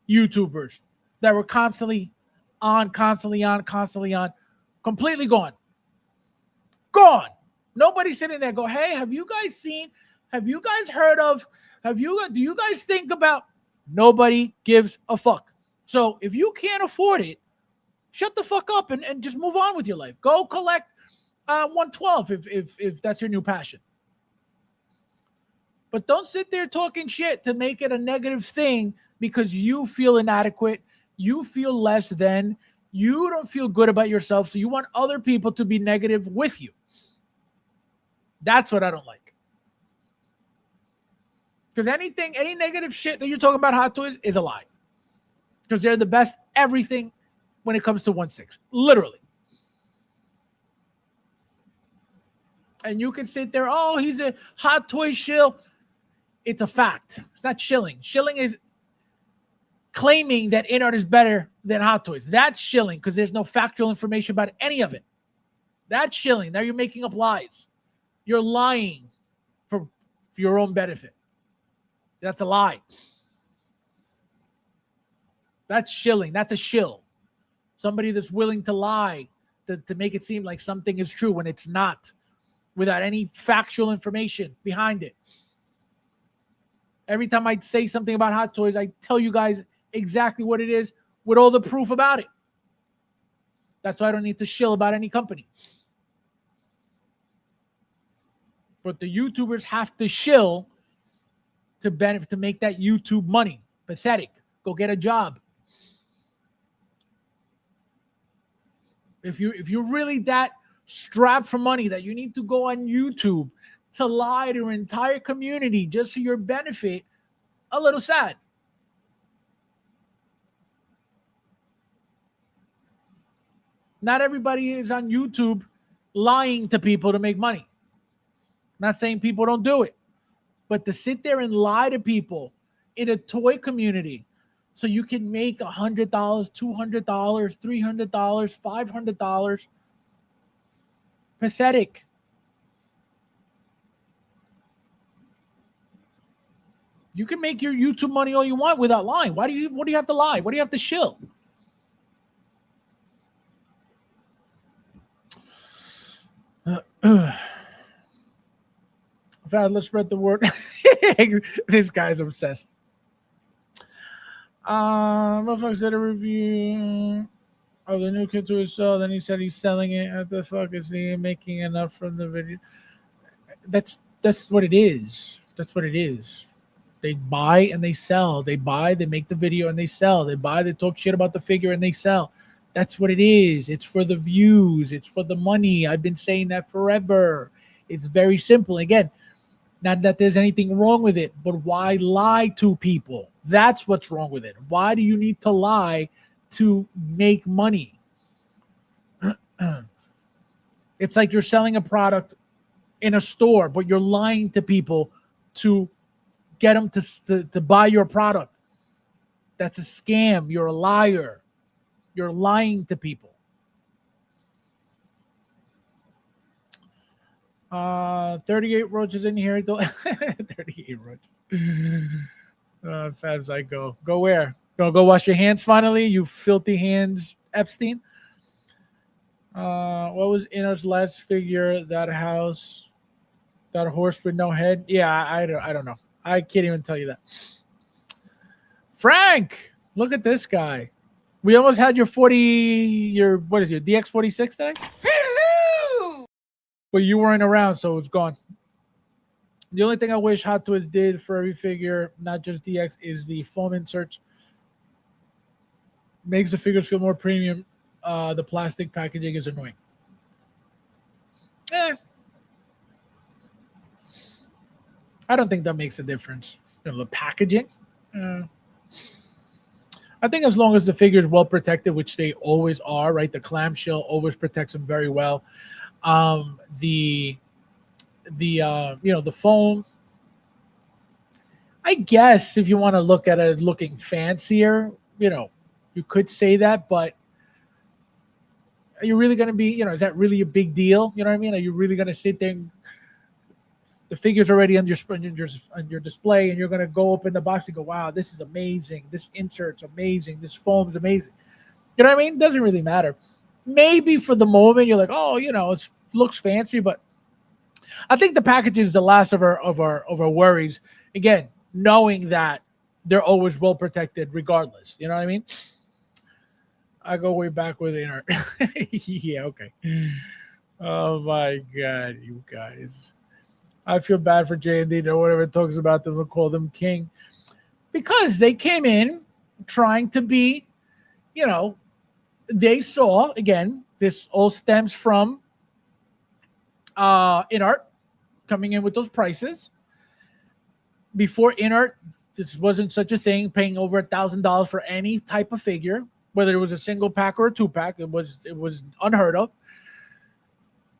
YouTubers that were constantly on, completely gone. Gone. Nobody's sitting there go, hey, have you guys seen? Have you guys heard of? Do you guys think about? Nobody gives a fuck. So if you can't afford it, shut the fuck up and just move on with your life. Go collect 112 if that's your new passion. But don't sit there talking shit to make it a negative thing because you feel inadequate, you feel less than, you don't feel good about yourself, so you want other people to be negative with you. That's what I don't like. Because any negative shit that you're talking about Hot Toys is a lie. Because they're the best everything when it comes to 1/6. Literally. And you can sit there, oh, he's a Hot Toy shill. It's a fact. It's not shilling. Shilling is claiming that InArt is better than Hot Toys. That's shilling because there's no factual information about any of it. That's shilling. Now you're making up lies. You're lying for your own benefit. That's a lie. That's shilling. That's a shill. Somebody that's willing to lie to make it seem like something is true when it's not, without any factual information behind it. Every time I say something about Hot Toys, I tell you guys exactly what it is with all the proof about it. That's why I don't need to shill about any company. But the YouTubers have to shill to benefit, to make that YouTube money. Pathetic. Go get a job. If you're really that strapped for money that you need to go on YouTube to lie to your entire community just for your benefit, a little sad. Not everybody is on YouTube lying to people to make money. Not saying people don't do it, but to sit there and lie to people in a toy community so you can make $100, $200, $300, $500, pathetic. You can make your YouTube money all you want without lying. What do you have to lie? What do you have to shill? Let's spread the word. This guy's obsessed. Motherfuckers did a review of the new kit to his soul. Then he said he's selling it. What the fuck is he making enough from the video? That's what it is. That's what it is. They buy and they sell. They buy, they make the video and they sell. They buy, they talk shit about the figure and they sell. That's what it is. It's for the views. It's for the money. I've been saying that forever. It's very simple. Again, not that there's anything wrong with it, but why lie to people? That's what's wrong with it. Why do you need to lie to make money? It's like you're selling a product in a store, but you're lying to people to get them to buy your product. That's a scam. You're a liar. You're lying to people. 38 roaches in here. 38 roaches. Fabs, I go where? Go wash your hands finally, you filthy hands, Epstein. What was Inner's last figure? That house, that horse with no head? Yeah, I don't know. I can't even tell you that. Frank, look at this guy. We almost had your what is your DX46 today? Hello! But you weren't around, so it's gone. The only thing I wish Hot Toys did for every figure, not just DX, is the foam inserts. Makes the figures feel more premium. The plastic packaging is annoying. I don't think that makes a difference. The packaging. I think as long as the figure is well protected, which they always are, right? The clamshell always protects them very well. The foam. I guess if you want to look at it looking fancier, you could say that, but are you really going to be, is that really a big deal? You know what I mean? Are you really going to sit there and the figure's already on your display and you're going to go open the box and go, wow, this is amazing. This insert's amazing. This foam's amazing. You know what I mean? Doesn't really matter. Maybe for the moment you're like, oh, it looks fancy, but I think the package is the last of our worries. Again, knowing that they're always well protected regardless. You know what I mean? I go way back with Inert. Yeah, okay. Oh my God, you guys. I feel bad for J&D or whatever talks about them and call them king. Because they came in trying to be, they saw, again, this all stems from Inart coming in with those prices. Before Inart, this wasn't such a thing, paying over $1,000 for any type of figure, whether it was a single pack or a 2-pack. It was unheard of.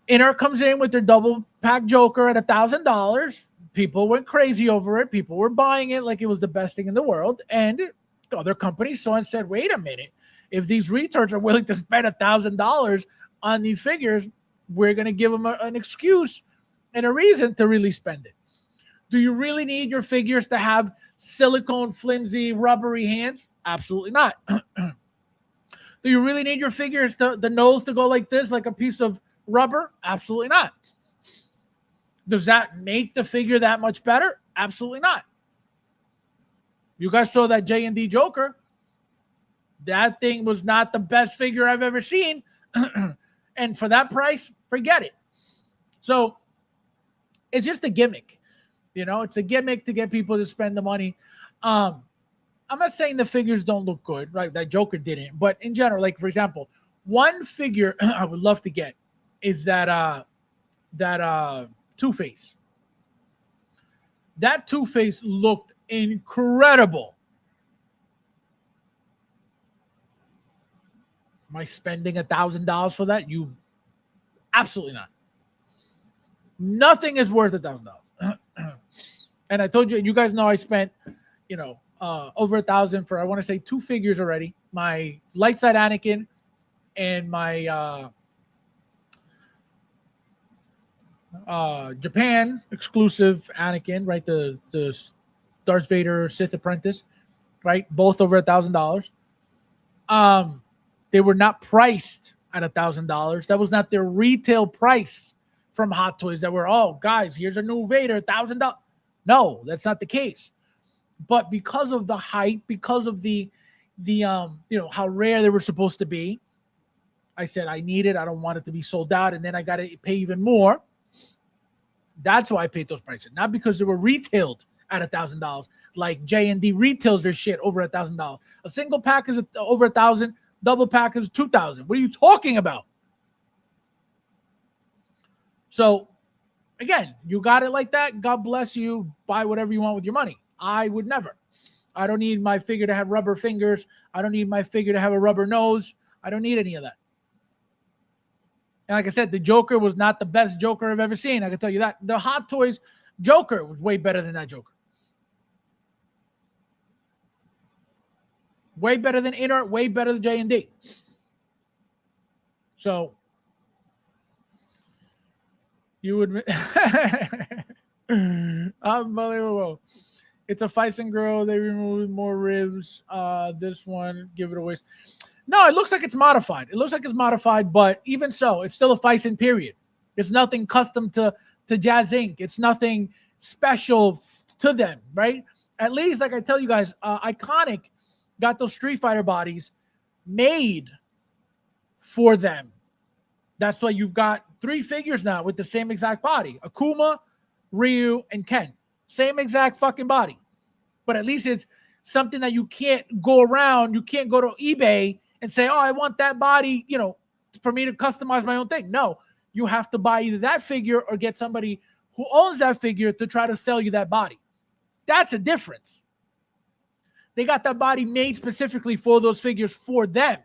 Inart comes in with their double pack Joker at $1,000. People went crazy over it. People were buying it like it was the best thing in the world. And other companies saw and said, wait a minute. If these retards are willing to spend $1,000 on these figures, we're going to give them an excuse and a reason to really spend it. Do you really need your figures to have silicone, flimsy, rubbery hands? Absolutely not. Do you really need your figures the nose to go like this, like a piece of rubber? Absolutely not. Does that make the figure that much better? Absolutely not. You guys saw that J&D Joker. That thing was not the best figure I've ever seen. And for that price, forget it. So it's just a gimmick. It's a gimmick to get people to spend the money. I'm not saying the figures don't look good, right? That Joker didn't. But in general, like, for example, one figure I would love to get is that Two-Face. That Two-Face looked incredible. Am I spending $1,000 for that? You absolutely not. Nothing is worth $1,000. And I told you, you guys know I spent, over $1,000 for, I want to say, 2 figures already. My light side Anakin and my Japan exclusive Anakin, right? The Darth Vader Sith Apprentice, right? Both over $1,000. They were not priced at $1,000. That was not their retail price from Hot Toys. That were, oh guys, here's a new Vader, $1,000. No, that's not the case. But because of the hype, because of the how rare they were supposed to be, I said I need it. I don't want it to be sold out, and then I got to pay even more. That's why I paid those prices, not because they were retailed at $1,000. Like J&D retails their shit over $1,000. A single pack is over $1,000. Double pack is $2,000. What are you talking about? So, again, you got it like that. God bless you. Buy whatever you want with your money. I would never. I don't need my figure to have rubber fingers. I don't need my figure to have a rubber nose. I don't need any of that. And like I said, the Joker was not the best Joker I've ever seen. I can tell you that. The Hot Toys Joker was way better than that Joker. Way better than Inner, way better than J&D. So, you would... Unbelievable. It's a Fison girl. They removed more ribs. This one, give it away. No, it looks like it's modified. It looks like it's modified, but even so, it's still a Fison period. It's nothing custom to Jazz Inc. It's nothing special to them, right? At least, like I tell you guys, Iconic got those Street Fighter bodies made for them. That's why you've got 3 figures now with the same exact body. Akuma, Ryu, and Ken. Same exact fucking body. But at least it's something that you can't go around. You can't go to eBay and say, oh, I want that body, for me to customize my own thing. No, you have to buy either that figure or get somebody who owns that figure to try to sell you that body. That's a difference. They got that body made specifically for those figures for them.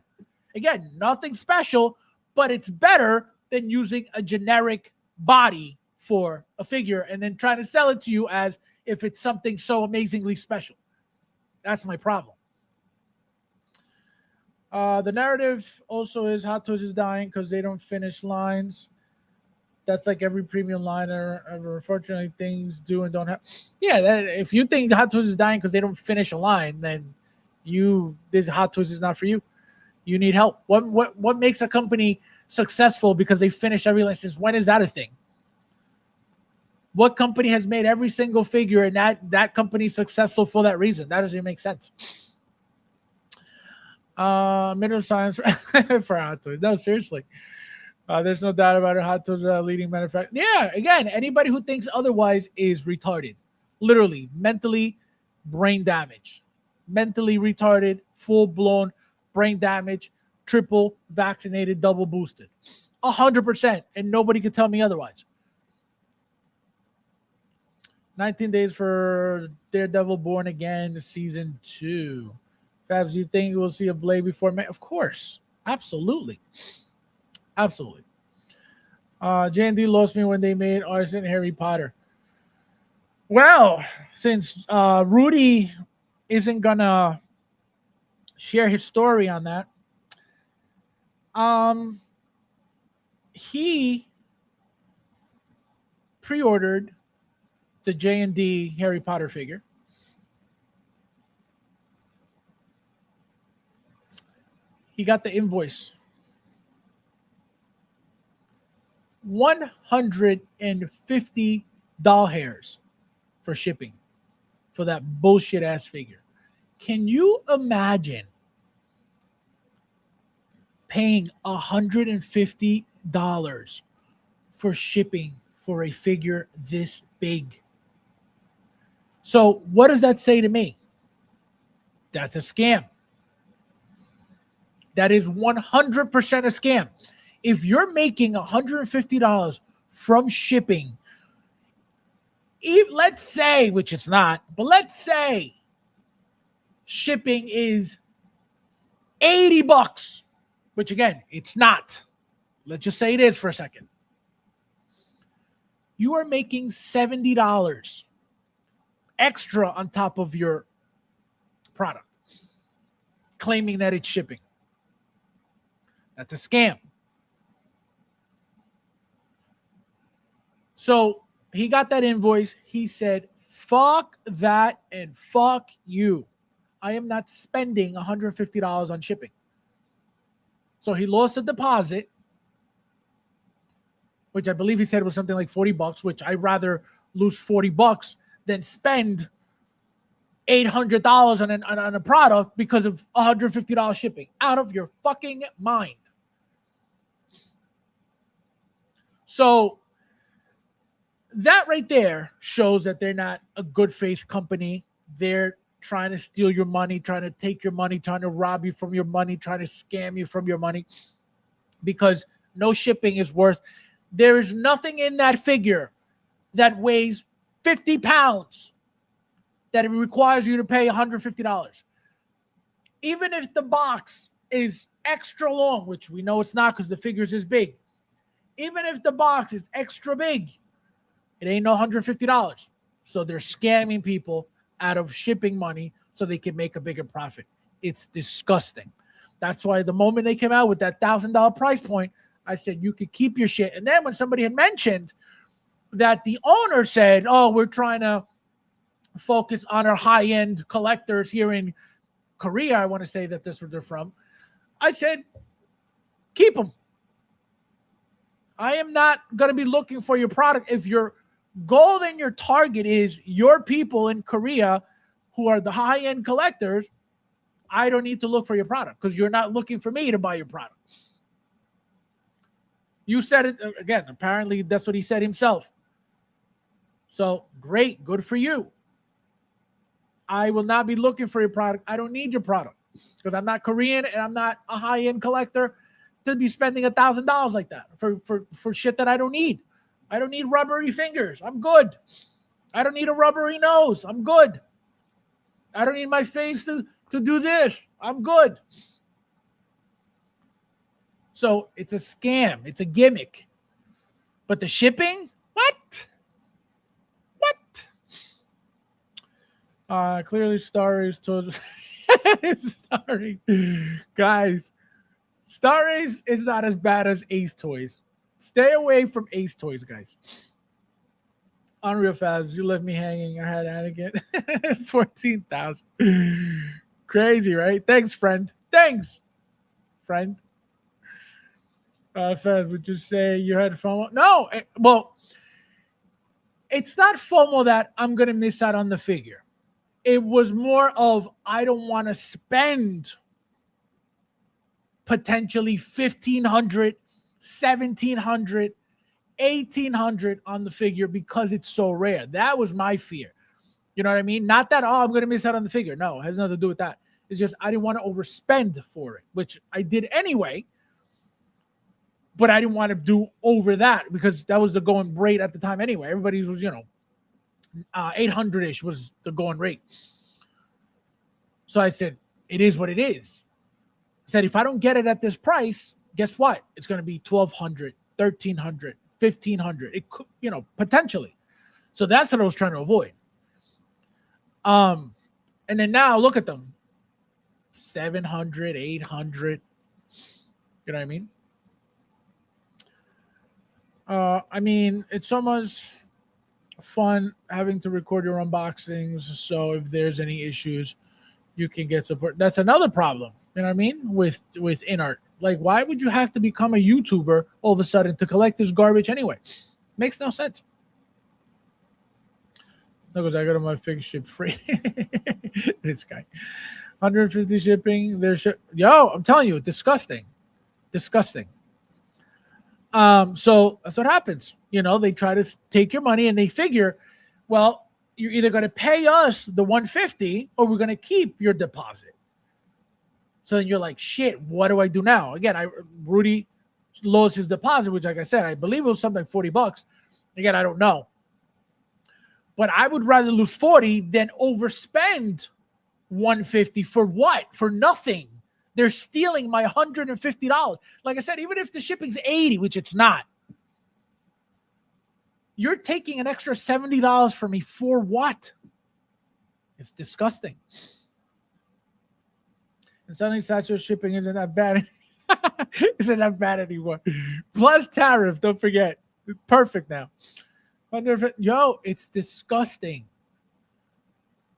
Again, nothing special, but it's better than using a generic body for a figure and then trying to sell it to you as if it's something so amazingly special. That's my problem. The narrative also is Hot Toys is dying because they don't finish lines. That's like every premium line ever. Unfortunately, things do and don't have. Yeah, if you think Hot Toys is dying because they don't finish a line, then this Hot Toys is not for you. You need help. What makes a company successful because they finish every line? Since when is that a thing? What company has made every single figure and that company successful for that reason? That doesn't make sense. Middle science for Hot Toys. No, seriously. There's no doubt about it. Hot Toys are leading manufacturer. Yeah, again, anybody who thinks otherwise is retarded. Literally, mentally brain damage. Mentally retarded, full-blown brain damage, triple vaccinated, double boosted. 100%, and nobody could tell me otherwise. 19 days for Daredevil Born Again Season 2. Fabs, you think we'll see a Blade before May? Of course. Absolutely. Absolutely. J&D lost me when they made Arson Harry Potter. Well, since Rudy isn't going to share his story on that, he pre-ordered the J&D Harry Potter figure. He got the invoice. 150 doll hairs for shipping for that bullshit ass figure. Can you imagine paying $150 for shipping for a figure this big? So what does that say to me? That's a scam. That is 100% a scam. If you're making $150 from shipping, let's say, which it's not, but let's say shipping is $80, which again, it's not. Let's just say it is for a second. You are making $70 extra on top of your product, claiming that it's shipping. That's a scam. So he got that invoice. He said, fuck that and fuck you. I am not spending $150 on shipping. So he lost a deposit, which I believe he said was something like $40, which I'd rather lose $40 than spend $800 on a product because of $150 shipping. Out of your fucking mind. So that right there shows that they're not a good faith company. They're trying to steal your money, trying to take your money, trying to rob you from your money, trying to scam you from your money, because no shipping is worth. There is nothing in that figure that weighs 50 pounds that it requires you to pay $150. Even if the box is extra long, which we know it's not because the figures is big. Even if the box is extra big, it ain't no $150. So they're scamming people out of shipping money so they can make a bigger profit. It's disgusting. That's why the moment they came out with that $1,000 price point, I said, you could keep your shit. And then when somebody had mentioned that the owner said, oh, we're trying to focus on our high-end collectors here in Korea, I want to say that that's where they're from. I said, keep them. I am not going to be looking for your product. If your goal and your target is your people in Korea who are the high-end collectors, I don't need to look for your product because you're not looking for me to buy your product. You said it again. Apparently, that's what he said himself. So great. Good for you. I will not be looking for your product. I don't need your product because I'm not Korean and I'm not a high-end collector to be spending $1,000 like that for shit that I don't need. I don't need rubbery fingers. I'm good. I don't need a rubbery nose. I'm good. I don't need my face to do this. I'm good. So it's a scam. It's a gimmick. But the shipping? What? Clearly Star Race told us. Sorry. Guys, Star Race is not as bad as Ace Toys. Stay away from Ace Toys, guys. Unreal Fabs, you left me hanging. I had Anakin. 14,000. Crazy, right? Thanks, friend. Thanks, friend. Fabs, would you say you had FOMO? No. Well, it's not FOMO that I'm going to miss out on the figure. It was more of I don't want to spend potentially $1,500, $1,700, $1,800 on the figure because it's so rare. That was my fear. You know what I mean? Not that, oh, I'm going to miss out on the figure. No, it has nothing to do with that. It's just I didn't want to overspend for it, which I did anyway. But I didn't want to do over that because that was the going rate at the time anyway. Everybody was, 800-ish was the going rate. So I said, it is what it is. I said, if I don't get it at this price, guess what? It's going to be $1,200, $1,300, $1,500. It could, potentially. So that's what I was trying to avoid. And then now look at them. 700, 800. You know what I mean? It's so much fun having to record your unboxings. So if there's any issues, you can get support. That's another problem. You know what I mean? With InArt. Like, why would you have to become a YouTuber all of a sudden to collect this garbage anyway? Makes no sense. Look, I got my fig ship free. This guy. 150 shipping. Yo, I'm telling you, disgusting. Disgusting. So that's what happens. They try to take your money and they figure, well, you're either going to pay us the $150 or we're going to keep your deposit. So then you're like, shit, what do I do now? Again, Rudy lost his deposit, which, like I said, I believe it was something like $40. Again, I don't know. But I would rather lose 40 than overspend $150 for what? For nothing They're stealing my $150. Like I said, even if the shipping's $80, which it's not, you're taking an extra $70 from me for what? It's disgusting. And suddenly Satchel shipping isn't that bad. Isn't that bad anymore. Plus tariff, don't forget. Perfect now. Yo, it's disgusting.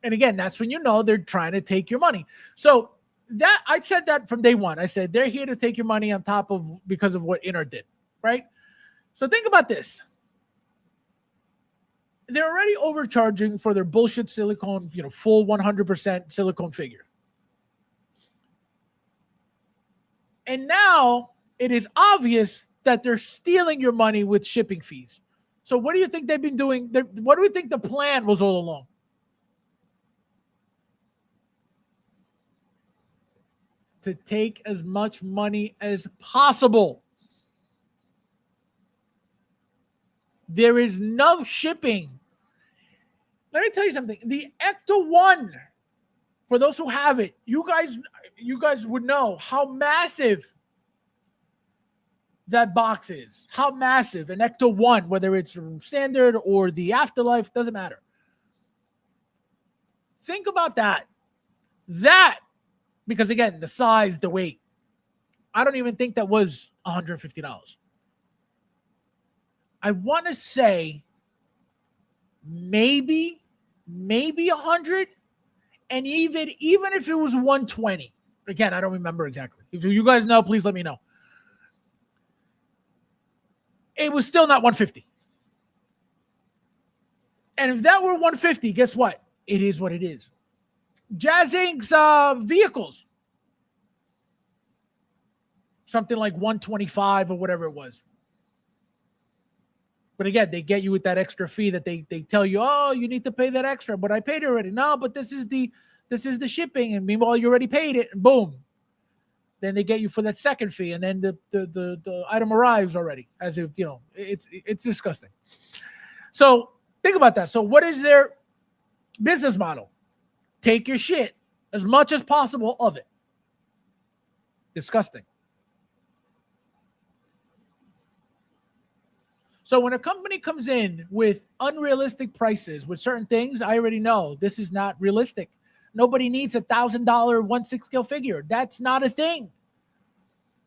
And again, that's when you know they're trying to take your money. So that I said that from day one. I said they're here to take your money on top of because of what Inner did, right? So think about this. They're already overcharging for their bullshit silicone, full 100% silicone figure. And now it is obvious that they're stealing your money with shipping fees. So what do you think they've been doing? What do you think the plan was all along? To take as much money as possible. There is no shipping. Let me tell you something. The Ecto 1, for those who have it, you guys would know how massive that box is. How massive an Ecto 1, whether it's standard or the Afterlife, doesn't matter. Think about that. Because again, the size, the weight. I don't even think that was $150. I want to say maybe 100, and even if it was 120. Again, I don't remember exactly. If you guys know, please let me know. It was still not 150. And if that were 150, guess what? It is what it is. Jazz Inc.'s vehicles. Something like 125 or whatever it was. But again, they get you with that extra fee that they tell you, oh, you need to pay that extra, but I paid it already. No, but this is the shipping, and meanwhile you already paid it, and boom. Then they get you for that second fee, and then the item arrives already, as if it's disgusting. So think about that. So what is their business model? Take your shit, as much as possible of it. Disgusting. So when a company comes in with unrealistic prices with certain things, I already know this is not realistic. Nobody needs a $1,000 1/6 scale figure. That's not a thing.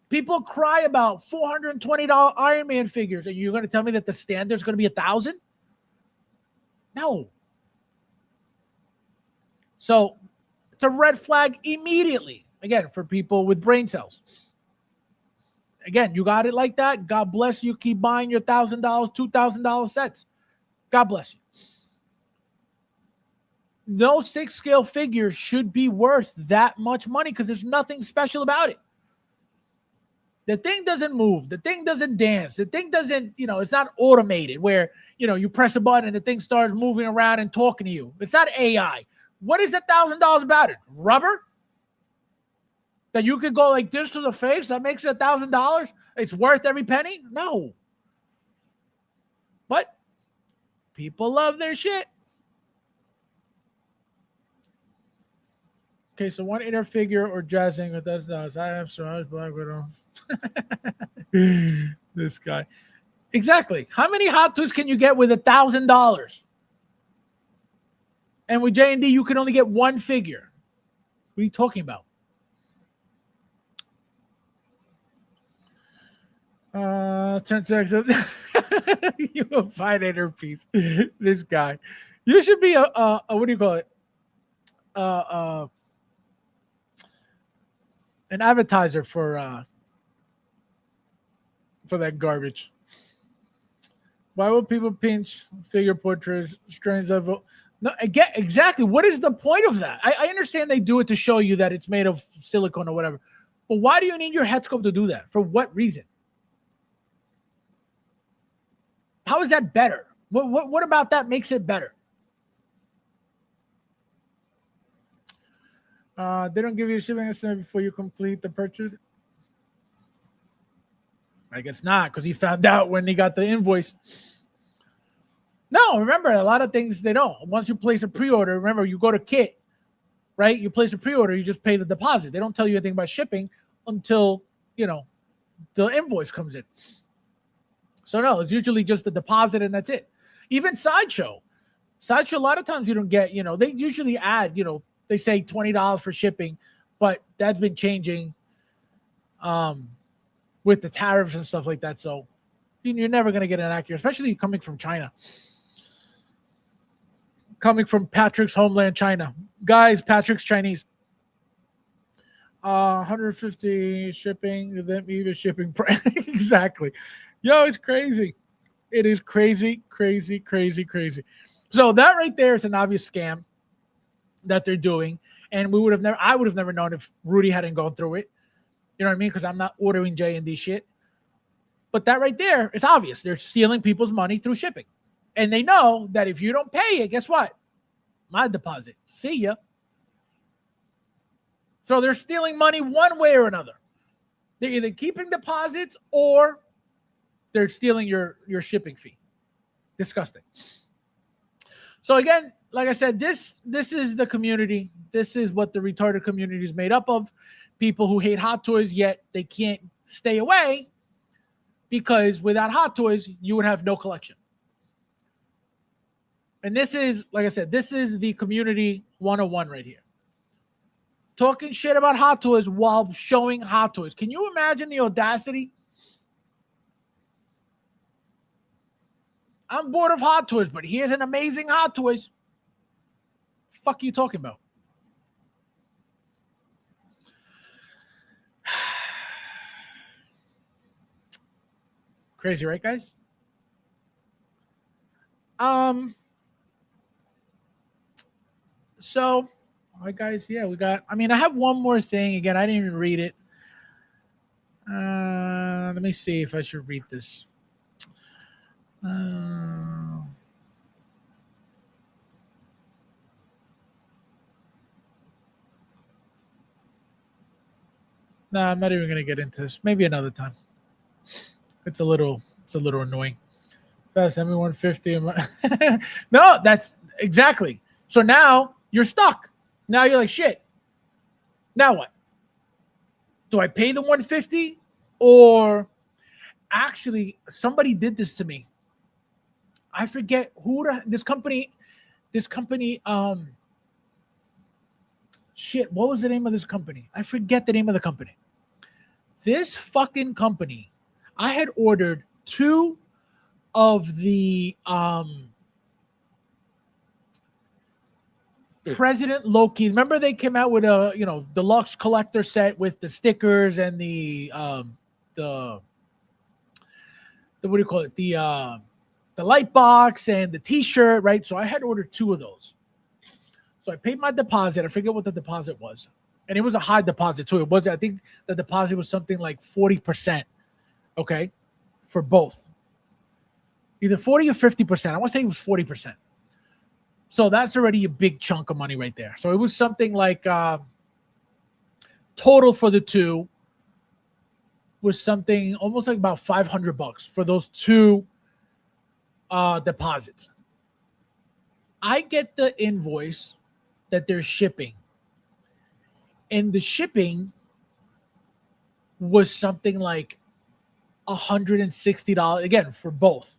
People cry about $420 Iron Man figures, and you're going to tell me that the standard is going to be $1,000? No. So it's a red flag immediately. Again, for people with brain cells. Again, you got it like that. God bless you. Keep buying your $1,000, $2,000 sets. God bless you. No 6 scale figure should be worth that much money because there's nothing special about it. The thing doesn't move. The thing doesn't dance. The thing doesn't, it's not automated where, you press a button and the thing starts moving around and talking to you. It's not AI. What is $1,000 about it? Rubber? That you could go like this to the face? That makes it $1,000? It's worth every penny? No. But people love their shit. Okay, so one Inner figure or jazzing with $1,000. I have Surprise Black Widow. This guy. Exactly. How many Hot Toys can you get with $1,000? And with J&D, you can only get one figure. What are you talking about? 10 seconds. You will find Inner piece. This guy. You should be a what do you call it? An advertiser for that garbage. Why would people pinch figure portraits? Strange level. No, again, exactly. What is the point of that? I understand they do it to show you that it's made of silicone or whatever. But why do you need your head sculpt to do that? For what reason? How is that better? What about that makes it better? They don't give you a shipping estimate before you complete the purchase? I guess not, because he found out when he got the invoice. No, remember, a lot of things they don't. Once you place a pre-order, remember, you go to kit. right? You place a pre-order, you just pay the deposit. They don't tell you anything about shipping until, the invoice comes in. So no, it's usually just the deposit and that's it. Even Sideshow, a lot of times you don't get, they usually add, they say $20 for shipping, but that's been changing with the tariffs and stuff like that. So you're never going to get an accurate, especially coming from China. Coming from Patrick's homeland, China. Guys, Patrick's Chinese. 150 shipping, then even shipping price. Exactly. Yo, it's crazy. It is crazy, crazy, crazy, crazy. So that right there is an obvious scam that they're doing. And I would have never known if Rudy hadn't gone through it. You know what I mean? Because I'm not ordering J&D shit. But that right there is obvious. They're stealing people's money through shipping. And they know that if you don't pay it, guess what? My deposit. See ya. So they're stealing money one way or another. They're either keeping deposits or they're stealing your shipping fee. Disgusting. So again, like I said, this is the community. This is what the retarded community is made up of. People who hate Hot Toys, yet they can't stay away because without Hot Toys, you would have no collection. And this is, like I said, this is the community 101 right here. Talking shit about Hot Toys while showing Hot Toys. Can you imagine the audacity? I'm bored of Hot Toys, but here's an amazing Hot Toys. Fuck are you talking about? Crazy, right, guys? So, all right, guys, yeah, I have one more thing. Again, I didn't even read it. Let me see if I should read this. No, I'm not even going to get into this. Maybe another time. It's a little annoying. Fast ME150. No, that's exactly. So now you're stuck. Now you're like, shit. Now what? Do I pay the 150 or actually somebody did this to me? I forget who this company shit, what was the name of this company? I forget the name of the company. This fucking company, I had ordered 2 of the President Loki. Remember they came out with a deluxe collector set with the stickers and the what do you call it? The light box and the t-shirt, right? So I had ordered 2 of those. So I paid my deposit. I forget what the deposit was. And it was a high deposit too. I think the deposit was something like 40%. Okay. For both. Either 40 or 50%. I want to say it was 40%. So that's already a big chunk of money right there. So it was something like total for the 2 was something almost like about $500 for those 2 deposits. I get the invoice that they're shipping, and the shipping was something like $160 again for both.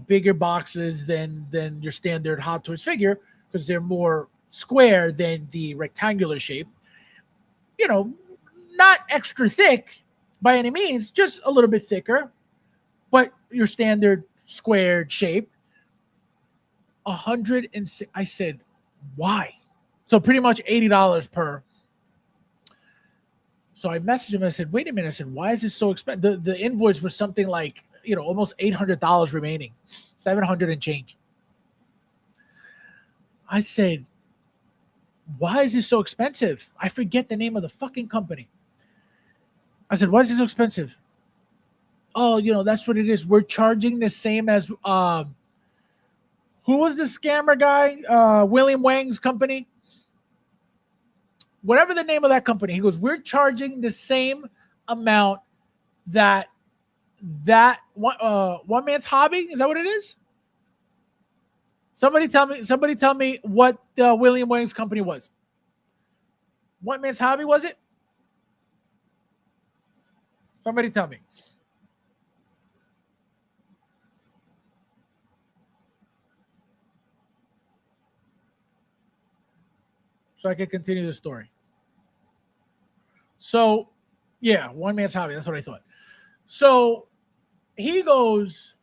Bigger boxes than your standard Hot Toys figure because they're more square than the rectangular shape. Not extra thick by any means, just a little bit thicker, but your standard squared shape. 106. I said, why? So pretty much $80 per. So I messaged him. I said, wait a minute. I said, why is this so expensive? The invoice was something like, almost $800 remaining, 700 and change. I said, why is this so expensive? I forget the name of the fucking company. I said, why is this so expensive? Oh, that's what it is. We're charging the same as, who was the scammer guy? William Wang's company. Whatever the name of that company. He goes, we're charging the same amount that one man's hobby. Is that what it is? Somebody tell me what William Wang's company was. What Man's Hobby was it? Somebody tell me. So I can continue the story. So, yeah, One Man's Hobby. That's what I thought. So he goes,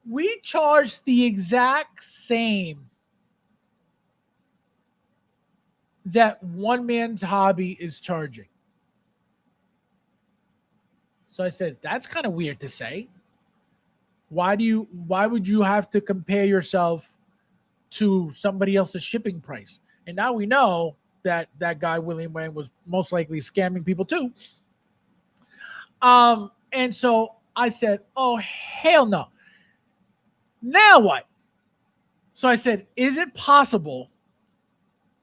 we charge the exact same that One Man's Hobby is charging. So I said, that's kind of weird to say. Why would you have to compare yourself to somebody else's shipping price? And now we know that guy William Wang was most likely scamming people too. And so I said, oh hell no. Now what? So I said, is it possible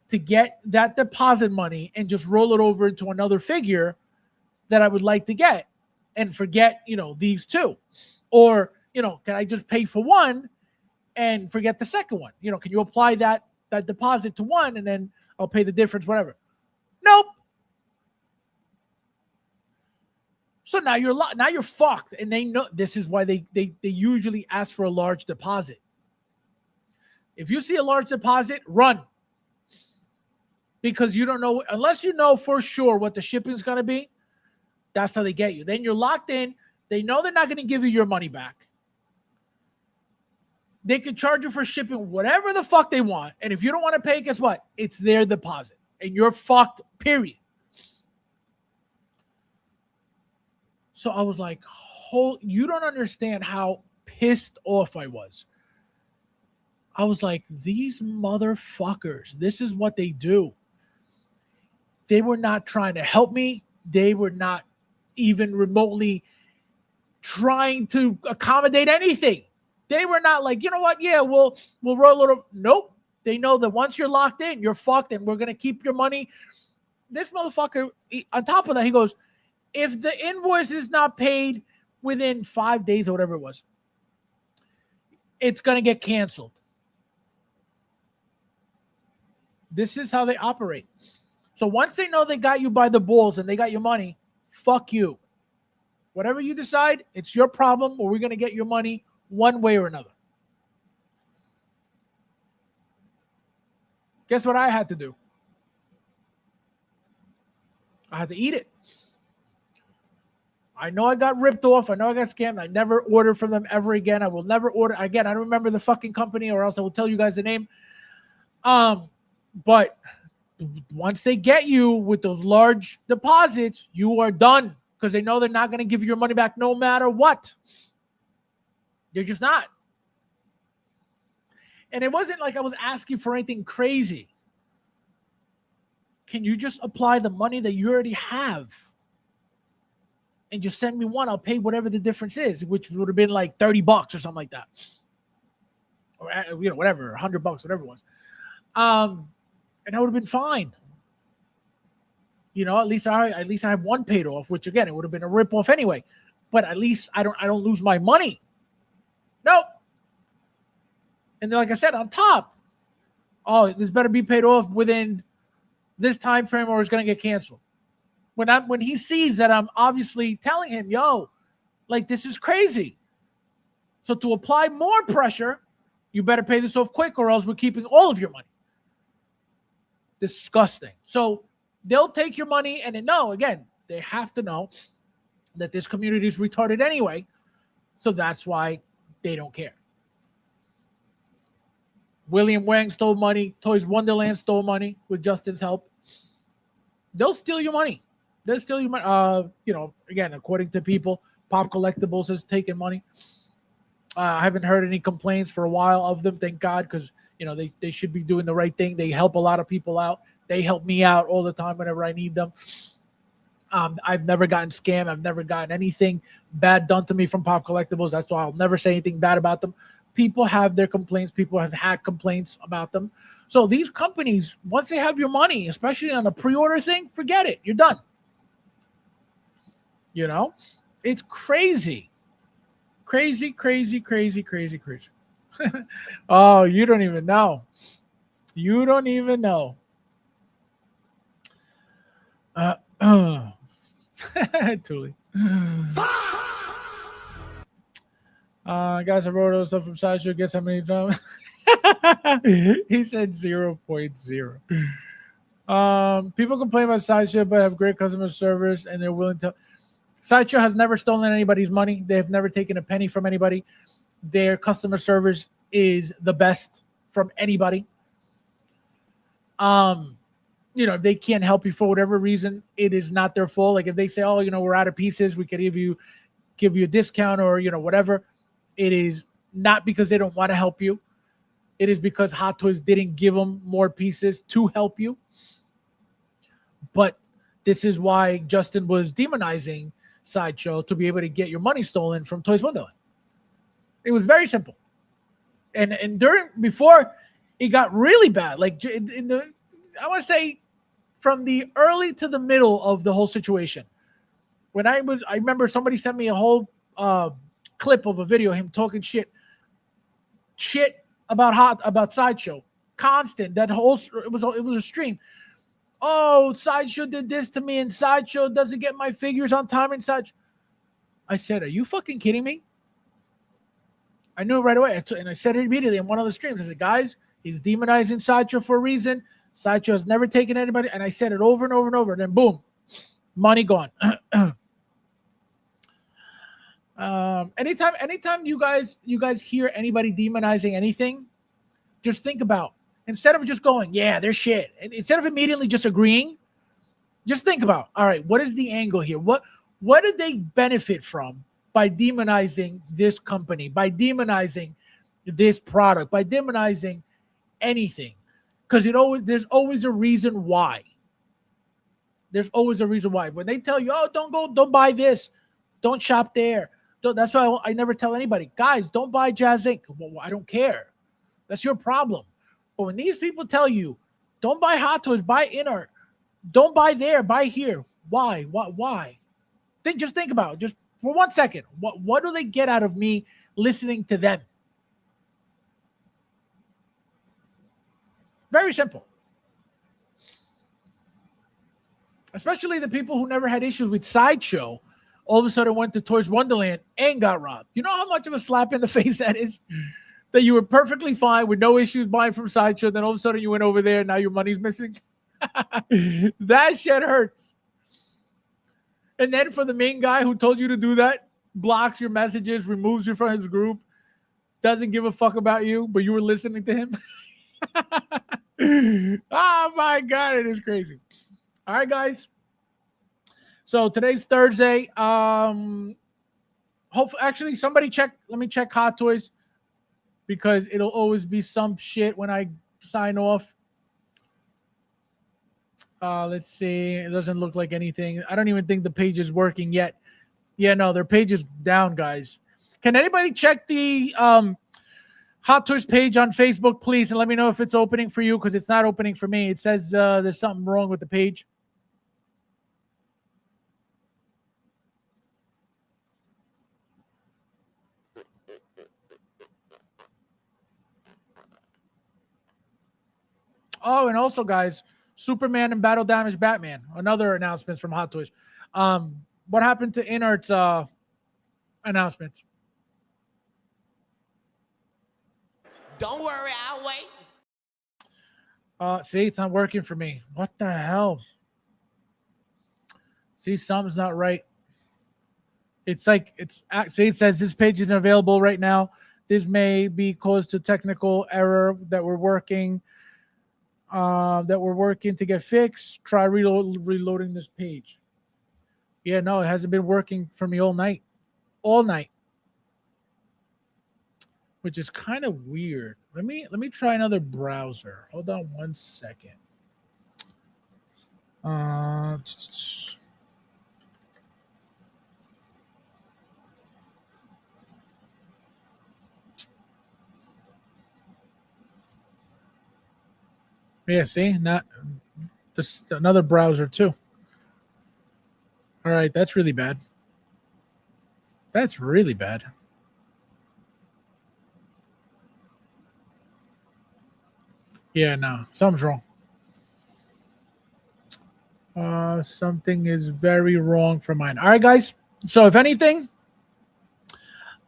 to get that deposit money and just roll it over into another figure that I would like to get and forget, these two? Or, can I just pay for one and forget the second one? Can you apply that deposit to one and then I'll pay the difference, whatever? Nope. So now you're fucked, and they know this is why they usually ask for a large deposit. If you see a large deposit, run. Because you don't know, unless you know for sure what the shipping is going to be, that's how they get you. Then you're locked in. They know they're not going to give you your money back. They can charge you for shipping whatever the fuck they want. And if you don't want to pay, guess what? It's their deposit. And you're fucked, period. So I was like, you don't understand how pissed off I was. I was like, these motherfuckers, this is what they do. They were not trying to help me. They were not even remotely trying to accommodate anything. They were not like, you know what? Yeah, we'll roll a little. Nope. They know that once you're locked in, you're fucked, and we're going to keep your money. This motherfucker, on top of that, he goes, if the invoice is not paid within 5 days or whatever it was, it's going to get canceled. This is how they operate. So once they know they got you by the balls and they got your money, fuck you. Whatever you decide, it's your problem, or we're going to get your money one way or another. Guess what I had to do? I had to eat it. I know I got ripped off. I know I got scammed. I never ordered from them ever again. I will never order again. I don't remember the fucking company, or else I will tell you guys the name. But once they get you with those large deposits, you are done, because they know they're not going to give you your money back no matter what. They're just not. And it wasn't like I was asking for anything crazy. Can you just apply the money that you already have and just send me one? I'll pay whatever the difference is, which would have been like $30 or something like that. Or, whatever, $100, whatever it was. And that would have been fine. At least I have one paid off, which again, it would have been a ripoff anyway. But at least I don't lose my money. Nope. And then, like I said, on top, this better be paid off within this time frame, or it's going to get canceled. When he sees that I'm obviously telling him, yo, like, this is crazy. So to apply more pressure, you better pay this off quick, or else we're keeping all of your money. Disgusting. So they'll take your money, and again, they have to know that this community is retarded anyway. So that's why they don't care. William Wang stole money. Toys Wonderland stole money with Justin's help. They'll steal your money. They'll steal your money. Again, according to people, Pop Collectibles has taken money. I haven't heard any complaints for a while of them, thank God, because they should be doing the right thing. They help a lot of people out. They help me out all the time whenever I need them. I've never gotten scammed. I've never gotten anything bad done to me from Pop Collectibles. That's why I'll never say anything bad about them. People have their complaints. People have had complaints about them. So these companies, once they have your money, especially on a pre-order thing, forget it. You're done. It's crazy. Crazy, crazy, crazy, crazy, crazy. Oh, you don't even know. You don't even know. Tuli. Guys, I wrote all stuff from Sideshow. Guess how many times? He said 0.0. People complain about Sideshow, but have great customer service, and they're willing to. Sideshow has never stolen anybody's money. They have never taken a penny from anybody. Their customer service is the best from anybody. If they can't help you for whatever reason, it is not their fault. Like if they say, "Oh, we're out of pieces, we could give you a discount," or whatever. It is not because they don't want to help you. It is because Hot Toys didn't give them more pieces to help you. But this is why Justin was demonizing Sideshow, to be able to get your money stolen from Toys Wonderland. It was very simple. And before it got really bad, like I want to say from the early to the middle of the whole situation. When I remember somebody sent me a whole clip of a video of him talking shit about Sideshow. Constant. That whole it was a stream. Oh, Sideshow did this to me, and Sideshow doesn't get my figures on time, and such. I said, "Are you fucking kidding me?" I knew it right away, and I said it immediately in one of the streams. I said, "Guys, he's demonizing Sideshow for a reason. Sideshow has never taken anybody," and I said it over and over and over. And then boom, money gone. Anytime you guys hear anybody demonizing anything, just think about, instead of just going, "Yeah, they're shit," and instead of immediately just agreeing, just think about, all right, what is the angle here? What did they benefit from by demonizing this company, by demonizing this product, by demonizing anything? Because there's always a reason why. There's always a reason why. When they tell you, "Oh, don't buy this, don't shop there." That's why I never tell anybody, "Guys, don't buy Jazz Inc." Well, I don't care. That's your problem. But when these people tell you, "Don't buy Hot Toys, buy Inart. Don't buy there, buy here." Why? Why? Just think about it. Just for 1 second. What do they get out of me listening to them? Very simple. Especially the people who never had issues with Sideshow, all of a sudden went to Toys Wonderland and got robbed. You know how much of a slap in the face that is? That you were perfectly fine with no issues buying from Sideshow, then all of a sudden you went over there and now your money's missing. That shit hurts. And then for the main guy who told you to do that, blocks your messages, removes you from his group, doesn't give a fuck about you, but you were listening to him. Oh my God, it is crazy. All right, guys. So today's Thursday. Hopefully, actually, let me check Hot Toys, because it'll always be some shit when I sign off. Let's see. It doesn't look like anything. I don't even think the page is working yet. Yeah, no, their page is down, guys. Can anybody check the Hot Toys page on Facebook, please, and let me know if it's opening for you, because it's not opening for me. It says there's something wrong with the page. Oh, and also, guys, Superman and Battle Damage Batman, another announcement from Hot Toys. What happened to Inart's announcements? Don't worry, I'll wait. See, it's not working for me. What the hell? See, something's not right. It says this page isn't available right now. This may be caused to technical error that we're working to get fixed. Try reloading this page. Yeah, no, it hasn't been working for me all night, which is kind of weird. Let me try another browser. Hold on 1 second. Yeah, see, not just another browser too. All right, that's really bad. That's really bad. Yeah, no, something's wrong. Something is very wrong for mine. All right, guys. So if anything,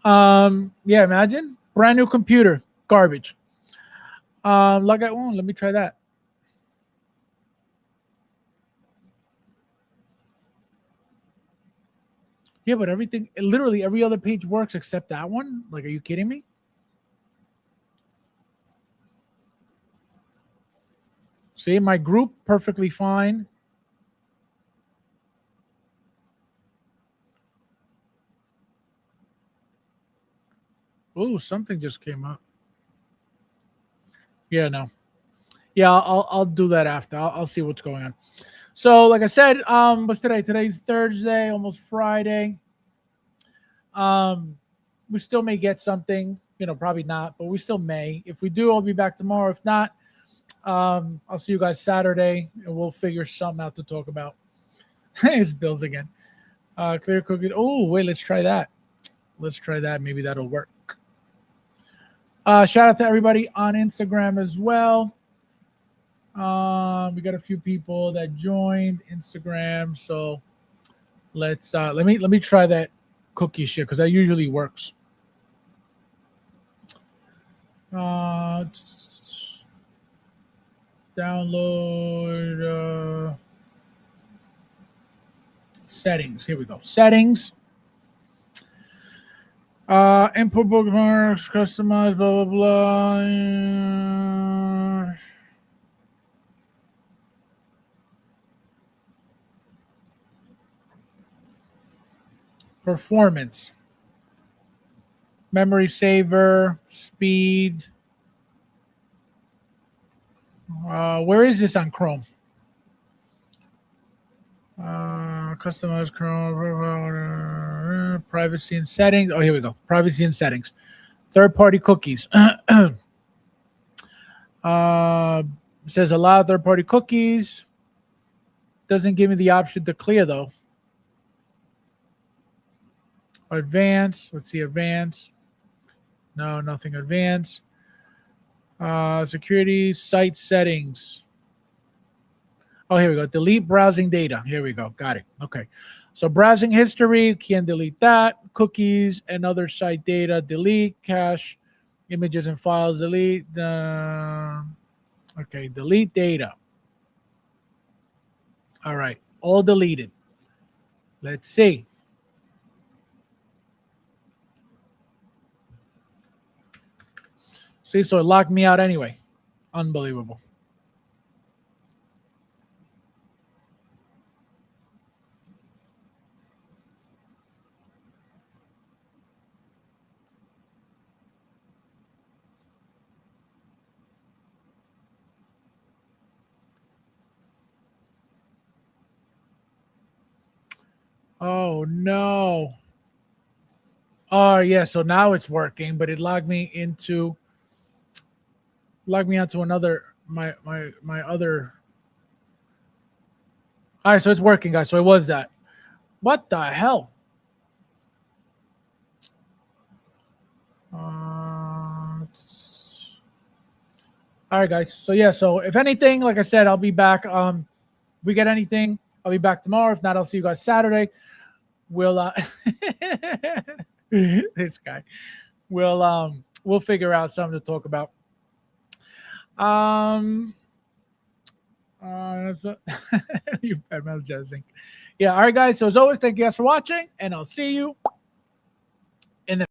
yeah, imagine brand new computer, garbage. Log out one. Let me try that. Yeah, but everything, literally every other page works except that one. Like, are you kidding me? See, my group perfectly fine. Oh, something just came up. Yeah, no. Yeah, I'll do that after. I'll see what's going on. So, like I said, what's today? Today's Thursday, almost Friday. We still may get something, probably not, but we still may. If we do, I'll be back tomorrow. If not, I'll see you guys Saturday, and we'll figure something out to talk about. It's Bills again. Clear cookie. Oh, wait, let's try that. Let's try that. Maybe that'll work. Shout out to everybody on Instagram as well. We got a few people that joined Instagram, so let's let me try that cookie shit because that usually works. Download settings. Here we go. Settings. Input bookmarks, customize, blah blah blah. Performance. Memory saver, speed. Where is this on Chrome? Customize Chrome, privacy and settings. Oh, here we go. Privacy and settings. Third-party cookies. Says allow third-party cookies. Doesn't give me the option to clear though. Advanced. Let's see, advanced. No, nothing advanced. Security, site settings. Oh, here we go. Delete browsing data. Here we go. Got it. Okay. So browsing history, can delete that. Cookies and other site data, delete. Cache, images and files, delete. Okay, delete data. All right. All deleted. Let's see. See, so it locked me out anyway. Unbelievable. Oh no. Oh yeah, so now it's working, but it logged me onto another my other. All right, so it's working, guys. So it was that. What the hell? All right, guys. So yeah, so if anything, like I said, I'll be back. If we get anything, I'll be back tomorrow. If not, I'll see you guys Saturday. We'll this guy. We'll figure out something to talk about. You better jesting. Yeah, all right, guys. So as always, thank you guys for watching, and I'll see you in the